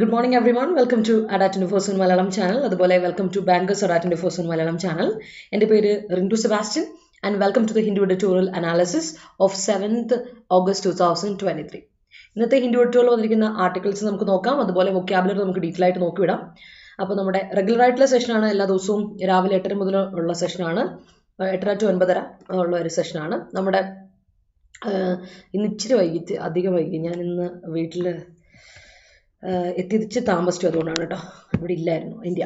Good morning, everyone. Welcome to Adda247 Malayalam channel. അതുപോലെ welcome to Bankers Adda247 Malayalam channel. എൻ്റെ പേര് Rintu Sebastian and welcome to the Hindu editorial analysis of 7th August 2023. ഇന്നത്തെ Hindu editorial വന്നിരിക്കുന്ന articles നമുക്ക് നോക്കാം. അതുപോലെ vocabulary നമുക്ക് detail ആയിട്ട് നോക്കിവിടാം. അപ്പോൾ നമ്മുടെ റെഗുലർ ആയിട്ടുള്ള സെഷനാണ്. എല്ലാ ദിവസവും രാവിലെ 8:30 മുതൽ ഉള്ള സെഷനാണ്. 8:30 to 9:30 ഉള്ള ഒരു സെഷനാണ്. നമ്മുടെ ഇന്ന് ഇച്ചിരി വൈകിട്ട് അധികം വൈകി. ഞാൻ ഇന്ന് വീട്ടിൽ എത്തിച്ച് താമസിച്ചു, അതുകൊണ്ടാണ് കേട്ടോ. ഇവിടെ ഇല്ലായിരുന്നു ഇന്ത്യ,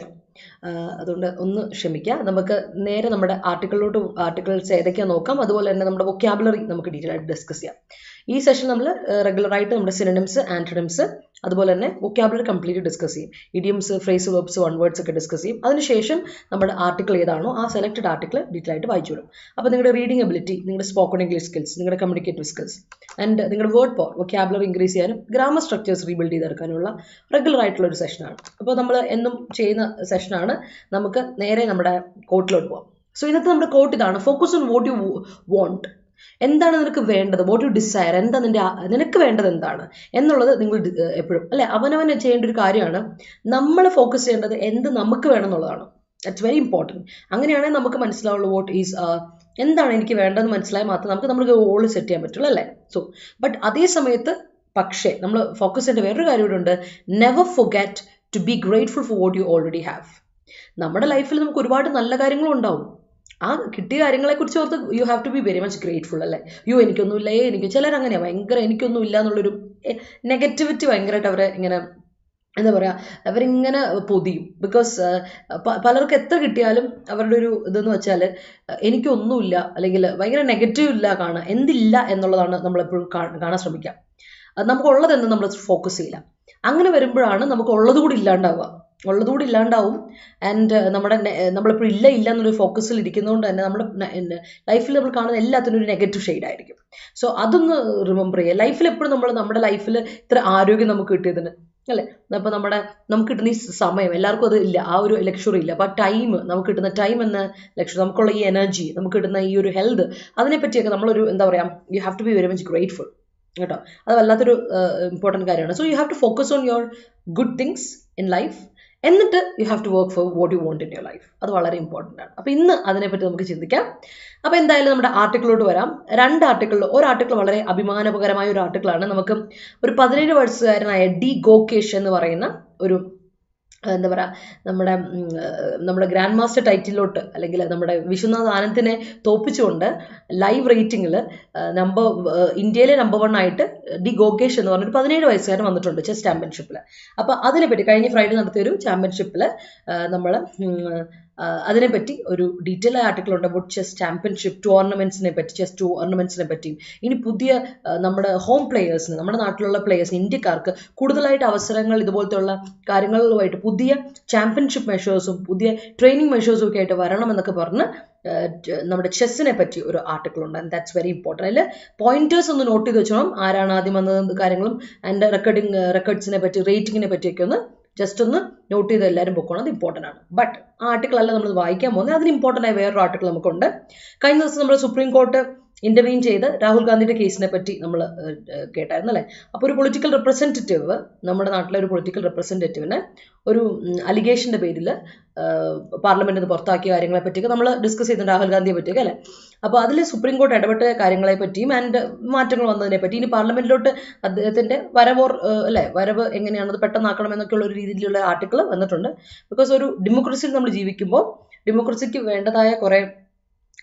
അതുകൊണ്ട് ഒന്ന് ക്ഷമിക്കുക. നമുക്ക് നേരെ നമ്മുടെ ആർട്ടിക്കിൾസ് ഏതൊക്കെയാണ് നോക്കാം. അതുപോലെ തന്നെ നമ്മുടെ വൊക്കാബുലറി നമുക്ക് ഡീറ്റെയിൽ ആയിട്ട് ഡിസ്കസ് ചെയ്യാം. ഈ സെഷൻ നമ്മൾ റെഗുലറായിട്ട് നമ്മുടെ സിനോണിംസ്, ആന്റണിംസ്, അതുപോലെ തന്നെ വൊക്കാബുലറി കംപ്ലീറ്റ് ഡിസ്കസ് ചെയ്യും. Idioms, phrase, verbs, one words ഒക്കെ ഡിസ്കസ് ചെയ്യും. അതിനുശേഷം നമ്മുടെ ആർട്ടിക്കിൾ ഏതാണോ ആ സെലക്റ്റഡ് ആർട്ടിക്കിൾ ഡീറ്റെയിൽ ആയിട്ട് വായിച്ചു വിടും. അപ്പോൾ നിങ്ങളുടെ റീഡിംഗ് എബിലിറ്റി, നിങ്ങളുടെ സ്പോക്കൺ ഇംഗ്ലീഷ് സ്കിൽസ്, നിങ്ങളുടെ കമ്മ്യൂണിക്കേറ്റീവ് സ്കിൽസ് ആൻഡ് നിങ്ങളുടെ വേർഡ് പവർ, വൊക്കാബുലറി ഇൻക്രീസ് ചെയ്യാനും ഗ്രാമർ സ്ട്രക്ചേഴ്സ് റീബിൽഡ് ചെയ്തെടുക്കാനുള്ള റെഗുലർ ആയിട്ടുള്ള ഒരു സെഷനാണ്. അപ്പോൾ നമ്മൾ എന്നും ചെയ്യുന്ന സെഷനാണ്. നമുക്ക് നേരെ നമ്മുടെ കോട്ടിലോട്ട് പോകാം. സോ ഇന്നത്തെ നമ്മുടെ കോട്ട് ഇതാണ്: focus on what you want. എന്താണ് നിനക്ക് വേണ്ടത്? What you desire. എന്താ നിനക്ക് വേണ്ടത് എന്താണ് എന്നുള്ളത് നിങ്ങൾ എപ്പോഴും അല്ലെ അവനവനെ ചെയ്യേണ്ട ഒരു കാര്യമാണ്. നമ്മൾ ഫോക്കസ് ചെയ്യേണ്ടത് എന്ത് നമുക്ക് വേണം എന്നുള്ളതാണ്. That's very important. അങ്ങനെയാണെങ്കിൽ നമുക്ക് മനസ്സിലാവുള്ളൂ വാട്ട് ഈസ് എന്താണ് എനിക്ക് വേണ്ടതെന്ന് മനസ്സിലായാൽ മാത്രമേ നമുക്ക് ഗോൾ സെറ്റ് ചെയ്യാൻ പറ്റുള്ളൂ അല്ലേ. സോ ബട്ട് അതേ സമയത്ത് പക്ഷേ നമ്മൾ ഫോക്കസ് ചെയ്യേണ്ട വേറൊരു കാര്യം ഇവിടെ ഉണ്ട്: never forget to be grateful for what you already have. നമ്മുടെ ലൈഫിൽ നമുക്ക് ഒരുപാട് നല്ല കാര്യങ്ങളും ഉണ്ടാവും. ആ കിട്ടിയ കാര്യങ്ങളെക്കുറിച്ച് ഓർത്ത് you have to be very much grateful അല്ലേ. എനിക്കൊന്നുമില്ല, എനിക്ക് ചിലരങ്ങനെയാണ് ഭയങ്കര എനിക്കൊന്നുമില്ല എന്നുള്ളൊരു നെഗറ്റിവിറ്റി ഭയങ്കരമായിട്ട് അവരെ ഇങ്ങനെ എന്താ പറയുക, അവരിങ്ങനെ പൊതിയും. ബിക്കോസ് പലർക്ക് എത്ര കിട്ടിയാലും അവരുടെ ഒരു ഇതെന്ന് വെച്ചാൽ എനിക്കൊന്നുമില്ല, അല്ലെങ്കിൽ ഭയങ്കര നെഗറ്റീവ് ഇല്ല കാണുക, എന്തില്ല എന്നുള്ളതാണ് നമ്മളെപ്പോഴും കാണാൻ ശ്രമിക്കുക. നമുക്കുള്ളത് എന്ന് നമ്മൾ ഫോക്കസ് ചെയ്യില്ല. അങ്ങനെ വരുമ്പോഴാണ് നമുക്ക് ഉള്ളതുകൂടി ഇല്ലാണ്ടാവും. ആൻഡ് നമ്മളെപ്പോഴും ഇല്ല എന്നൊരു ഫോക്കസിൽ ഇരിക്കുന്നതുകൊണ്ട് തന്നെ നമ്മുടെ ലൈഫിൽ നമ്മൾ കാണുന്ന എല്ലാത്തിനും ഒരു നെഗറ്റീവ് ഷെയ്ഡ് ആയിരിക്കും. സോ അതൊന്ന് റിമെമ്പർ ചെയ്യുക. ലൈഫിൽ എപ്പോഴും നമ്മുടെ ലൈഫിൽ ഇത്ര ആരോഗ്യം നമുക്ക് കിട്ടിയതിന് അല്ലേ. അപ്പോൾ നമുക്ക് കിട്ടുന്ന ഈ സമയം എല്ലാവർക്കും അത് ഇല്ല, ആ ഒരു ലക്ഷറി ഇല്ല. അപ്പോൾ ടൈം, നമുക്ക് കിട്ടുന്ന ടൈം എന്ന ലക്ഷറി, നമുക്കുള്ള ഈ എനർജി, നമുക്ക് കിട്ടുന്ന ഈ ഒരു ഹെൽത്ത്, അതിനെപ്പറ്റിയൊക്കെ നമ്മളൊരു എന്താ പറയുക, you have to be very much grateful കേട്ടോ. അത് വല്ലാത്തൊരു ഇമ്പോർട്ടൻറ്റ് കാര്യമാണ്. So you have to focus on your good things in life, എന്നിട്ട് you have to work for what you want in your life. അത് വളരെ ഇമ്പോർട്ടൻ്റ് ആണ്. അപ്പോൾ ഇന്ന് അതിനെപ്പറ്റി നമുക്ക് ചിന്തിക്കാം. അപ്പോൾ എന്തായാലും നമ്മുടെ ആർട്ടിക്കിളോട്ട് വരാം. രണ്ട് ആർട്ടിക്കിളിൽ ഒരു ആർട്ടിക്കിൾ വളരെ അഭിമാനകരമായ ഒരു ആർട്ടിക്കിളാണ്. നമുക്ക് ഒരു 17 വയസ്സുകാരനായ ഡി ഗോകേഷ് എന്ന് പറയുന്ന ഒരു എന്താ പറയുക, നമ്മുടെ ഗ്രാൻഡ് മാസ്റ്റർ ടൈറ്റിലോട്ട്, അല്ലെങ്കിൽ നമ്മുടെ വിശ്വനാഥ് ആനന്ദിനെ തോപ്പിച്ചുകൊണ്ട് ലൈവ് റേറ്റിംഗിൽ ഇന്ത്യയിലെ നമ്പർ 1 ആയിട്ട് ഡി ഗോകേഷ് എന്ന് പറഞ്ഞൊരു 17 വയസ്സുകാരൻ വന്നിട്ടുണ്ട് ചെസ് ചാമ്പ്യൻഷിപ്പിൽ. അപ്പോൾ അതിനെപ്പറ്റി കഴിഞ്ഞ ഫ്രൈഡേ നടത്തിയൊരു ചാമ്പ്യൻഷിപ്പിൽ നമ്മൾ അതിനെപ്പറ്റി ഒരു ഡീറ്റെയിൽ ആർട്ടിക്കിൾ ഉണ്ട്. അബൌട്ട് ചെസ് ചാമ്പ്യൻഷിപ്പ് ടൂർണമെന്റ്സിനെ പറ്റി, ചെസ് ടൂർണമെന്റ്സിനെ പറ്റിയും ഇനി പുതിയ നമ്മുടെ ഹോം പ്ലേയേഴ്സിന്, നമ്മുടെ നാട്ടിലുള്ള പ്ലേയേഴ്സിന്, ഇന്ത്യക്കാർക്ക് കൂടുതലായിട്ട് അവസരങ്ങൾ ഇതുപോലത്തെ ഉള്ള കാര്യങ്ങളുമായിട്ട് പുതിയ ചാമ്പ്യൻഷിപ്പ് മെഷേഴ്സും പുതിയ ട്രെയിനിങ് മെഷേഴ്സും ഒക്കെ ആയിട്ട് വരണമെന്നൊക്കെ പറഞ്ഞ് നമ്മുടെ ചെസ്സിനെ പറ്റി ഒരു ആർട്ടിക്കിൾ ഉണ്ട്. And that's very important. അതിൽ പോയിന്റേഴ്സ് ഒന്ന് നോട്ട് ചെയ്ത് വെച്ചോണം. ആരാണ് ആദ്യം വന്നത് കാര്യങ്ങളും ആൻഡ് റെക്കോർഡ്സിനെ പറ്റി, റേറ്റിങ്ങിനെ പറ്റിയൊക്കെ ഒന്ന് ജസ്റ്റ് ഒന്ന് നോട്ട് ചെയ്ത് എല്ലാവരും പൊക്കണം. അത് ഇമ്പോർട്ടൻ്റ് ആണ്. ബട്ട് ആ ആർട്ടിക്കിൾ അല്ല നമ്മൾ വായിക്കാൻ പോകുന്നത്. അതിന് ഇമ്പോർട്ടൻ്റ് ആയ വേറൊരു ആർട്ടിക്കിൾ നമുക്കുണ്ട്. കഴിഞ്ഞ ദിവസം നമ്മൾ സുപ്രീം കോർട്ട് ഇന്റർവീൻ ചെയ്ത് രാഹുൽ ഗാന്ധിയുടെ കേസിനെ പറ്റി നമ്മൾ കേട്ടായിരുന്നു അല്ലേ. അപ്പോൾ ഒരു പൊളിറ്റിക്കൽ റെപ്രസെൻറ്റേറ്റീവ്, നമ്മുടെ നാട്ടിലെ ഒരു പൊളിറ്റിക്കൽ റെപ്രസെൻറ്റേറ്റീവിനെ ഒരു അലിഗേഷൻ്റെ പേരിൽ പാർലമെന്റിൽ നിന്ന് പുറത്താക്കിയ കാര്യങ്ങളെ പറ്റിയൊക്കെ നമ്മൾ ഡിസ്കസ് ചെയ്തിട്ടുണ്ട്, രാഹുൽ ഗാന്ധിയെ പറ്റിയൊക്കെ അല്ലേ. അപ്പോൾ അതിൽ സുപ്രീം കോർട്ട് ഇടപെട്ട കാര്യങ്ങളെ പറ്റിയും ആൻഡ് മാറ്റങ്ങൾ വന്നതിനെ പറ്റി, ഇനി പാർലമെന്റിലോട്ട് അദ്ദേഹത്തിന്റെ വരവ് എങ്ങനെയാണത് പെട്ടെന്നാക്കണം എന്നൊക്കെയുള്ള ഒരു രീതിയിലുള്ള ആർട്ടിക്കിൾ വന്നിട്ടുണ്ട്. ബിക്കോസ് ഒരു ഡെമോക്രസിയിൽ നമ്മൾ ജീവിക്കുമ്പോൾ ഡെമോക്രസിക്ക് വേണ്ടതായ കുറേ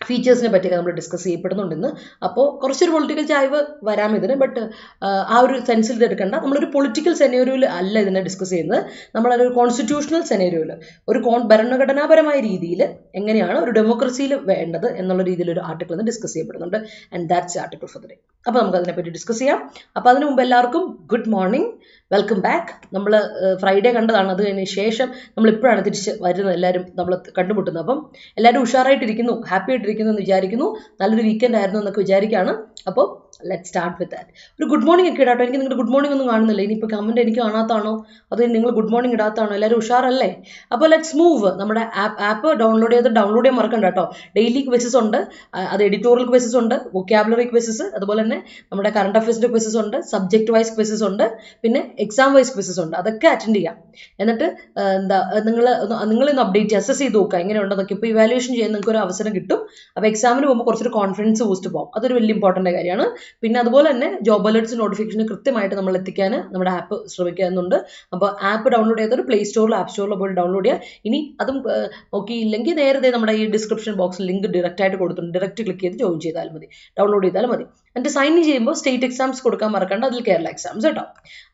ഫീച്ചേഴ്സിനെ പറ്റിയൊക്കെ നമ്മൾ ഡിസ്കസ് ചെയ്യപ്പെടുന്നുണ്ടെന്ന്. അപ്പോൾ കുറച്ചൊരു പൊളിറ്റിക്കൽ ചായ്വ് വരാം ഇതിന്. ബട്ട് ആ ഒരു സെൻസിൽ ഇത് എടുക്കേണ്ട. നമ്മളൊരു പൊളിറ്റിക്കൽ സെനേരിയോയിൽ അല്ല ഇതിനെ ഡിസ്കസ് ചെയ്യുന്നത്. നമ്മളൊരു കോൺസ്റ്റിറ്റ്യൂഷണൽ സെനേരിയോയിൽ ഒരു ഭരണഘടനാപരമായ രീതിയിൽ എങ്ങനെയാണ് ഒരു ഡെമോക്രസിയിൽ വേണ്ടത് എന്നുള്ള രീതിയിലൊരു ആർട്ടിക്കിൾ ഇന്ന് ഡിസ്കസ് ചെയ്യപ്പെടുന്നുണ്ട്. And that's article for the day. അപ്പോൾ നമുക്ക് അതിനെപ്പറ്റി ഡിസ്കസ് ചെയ്യാം. അപ്പോൾ അതിന് മുമ്പ് എല്ലാവർക്കും ഗുഡ് മോർണിംഗ്, വെൽക്കം ബാക്ക്. നമ്മൾ ഫ്രൈഡേ കണ്ടതാണ്. അത് കഴിഞ്ഞ ശേഷം നമ്മളിപ്പോഴാണ് തിരിച്ച് വരുന്നത്, എല്ലാവരും നമ്മൾ കണ്ടുമുട്ടുന്നത്. അപ്പം എല്ലാവരും ഉഷാറായിട്ടിരിക്കുന്നു, ഹാപ്പി ആയിട്ടിരിക്കുന്നു എന്ന് വിചാരിക്കുന്നു. നല്ലൊരു വീക്കെൻഡ് ആയിരുന്നു എന്നൊക്കെ വിചാരിക്കുകയാണ്. അപ്പോൾ ലെറ്റ് സ്റ്റാർട്ട് വിത്ത് ദാറ്റ്. ഒരു ഗുഡ് മോർണിംഗ് ഒക്കെ ഇടാട്ടോ. എനിക്ക് നിങ്ങളുടെ ഗുഡ് മോർണിംഗ് ഒന്നും കാണുന്നില്ല. ഇനിയിപ്പോൾ കമൻറ്റ് എനിക്ക് കാണാത്താണോ അതോ നിങ്ങൾ ഗുഡ് മോർണിംഗ് ഇടാത്താണോ? എല്ലാവരും ഉഷാറല്ലേ? അപ്പോൾ ലെറ്റ്സ് മൂവ്. നമ്മുടെ ആപ്പ് ഡൗൺലോഡ് ചെയ്യാൻ മറക്കണ്ട കേട്ടോ. ഡെയിലി ക്വിസസ് ഉണ്ട്, അത് എഡിറ്റോറിയൽ ക്വിസസ് ഉണ്ട്, വൊക്കാബുലറി ക്വിസസ്, അതുപോലെ തന്നെ തന്നെ നമ്മുടെ കറണ്ട് അഫയേഴ്സിന്റെ ക്വിസസ് ഉണ്ട്, സബ്ജക്ട് വൈസ് ക്വിസസ് ഉണ്ട്, പിന്നെ എക്സാം വൈസ് ക്വിസസ് ഉണ്ട്. അതൊക്കെ അറ്റൻഡ് ചെയ്യാം. എന്നിട്ട് നിങ്ങളൊന്ന് അപ്ഡേറ്റ് അസസ് ചെയ്ത് നോക്കുക എങ്ങനെയുണ്ടെന്നൊക്കെ. ഇപ്പോൾ ഇവാലുവേഷൻ ചെയ്യാൻ നിങ്ങൾക്ക് ഒരു അവസരം കിട്ടും. അപ്പോൾ എക്സാമിന് പോകുമ്പോൾ കുറച്ചൊരു കോൺഫിഡൻസ് ബൂസ്റ്റ് പോകും. അതൊരു വലിയ ഇമ്പോർട്ടൻ്റ് കാര്യമാണ്. പിന്നെ അതുപോലെ തന്നെ ജോബ് അലേർട്സ് നോട്ടിഫിക്കേഷൻ കൃത്യമായിട്ട് നമ്മൾ എത്തിക്കാൻ നമ്മുടെ ആപ്പ് ശ്രമിക്കുന്നുണ്ട്. അപ്പോൾ ആപ്പ് ഡൗൺലോഡ് ചെയ്തൊരു പ്ലേ സ്റ്റോറിൽ ആപ്പ് സ്റ്റോറിൽ പോയി ഡൗൺലോഡ് ചെയ്യുക. ഇനി അതും നോക്കിയില്ലെങ്കിൽ നേരത്തെ നമ്മുടെ ഈ ഡിസ്ക്രിപ്ഷൻ ബോക്സിൽ ലിങ്ക് ഡയറക്റ്റ് ആയിട്ട് കൊടുത്തിട്ടുണ്ട്. ഡയറക്റ്റ് ക്ലിക്ക് ചെയ്ത് ജോയിൻ ചെയ്താൽ മതി, ഡൗൺലോഡ് ചെയ്താൽ മതി. എന്നിട്ട് സൈൻ ഇൻ ചെയ്യുമ്പോൾ സ്റ്റേറ്റ് എക്സാംസ് കൊടുക്കാൻ മറക്കണ്ട, അതിൽ കേരള എക്സാംസ് കേട്ടോ.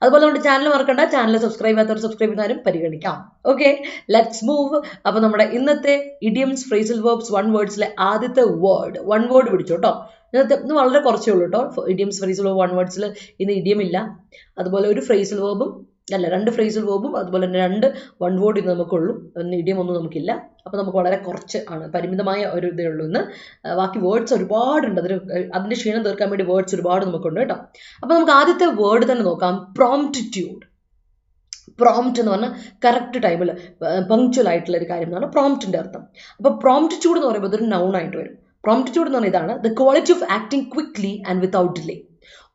അതുപോലെ നമ്മുടെ ചാനൽ മറക്കണ്ട, ചാനൽ സബ്സ്ക്രൈബ് ചെയ്യാത്തവർ സബ്സ്ക്രൈബ് ചെയ്താലും പരിഗണിക്കാം. Okay, let's move. അപ്പോൾ നമ്മുടെ ഇന്നത്തെ ഇഡിയംസ് ഫ്രേസൽ വെർബ്സ് വൺ വേർഡ്സിലെ ആദ്യത്തെ വേർഡ്, വൺ വേർഡ് പിടിച്ചു കേട്ടോ. ഇന്ന് വളരെ കുറച്ചേ ഉള്ളൂ കേട്ടോ. ഇഡിയംസ് ഫ്രേസൽ വെർബ് വൺ വേർഡ്സിൽ ഇന്ന് ഇഡിയം ഇല്ല. അതുപോലെ ഒരു ഫ്രേസൽ വെർബും അല്ല, 2 ഫ്രേസൽ വെർബും അതുപോലെ തന്നെ 2 വൺ വേർഡ് ഇന്ന് നമുക്കുള്ളൂ. ഇഡിയം ഒന്നും നമുക്കില്ല. അപ്പോൾ നമുക്ക് വളരെ കുറച്ച് ആണ്, പരിമിതമായ ഒരു ഇതേ ഉള്ളൂ ഇന്ന്. ബാക്കി വേർഡ്സ് ഒരുപാടുണ്ട്. അതിൻ്റെ ക്ഷീണം തീർക്കാൻ വേണ്ടി വേർഡ്സ് ഒരുപാട് നമുക്കുണ്ട് കേട്ടോ. അപ്പോൾ നമുക്ക് ആദ്യത്തെ വേർഡ് തന്നെ നോക്കാം, പ്രോംപ്റ്റിറ്റ്യൂഡ്. പ്രോംപ്റ്റ് എന്ന് പറഞ്ഞാൽ കറക്റ്റ് ടൈമിൽ പങ്ക്ച്വൽ ആയിട്ടുള്ള ഒരു കാര്യം എന്നാണ് പ്രോംപ്റ്റിൻ്റെ അർത്ഥം. അപ്പോൾ പ്രോംപ്റ്റിറ്റ്യൂഡ് എന്ന് പറയുമ്പോൾ ഇതൊരു നൗൺ ആയിട്ട് വരും. പ്രോംപ്റ്റിറ്റ്യൂഡ് എന്ന് പറഞ്ഞാൽ ഇതാണ്, the quality of acting quickly and without delay.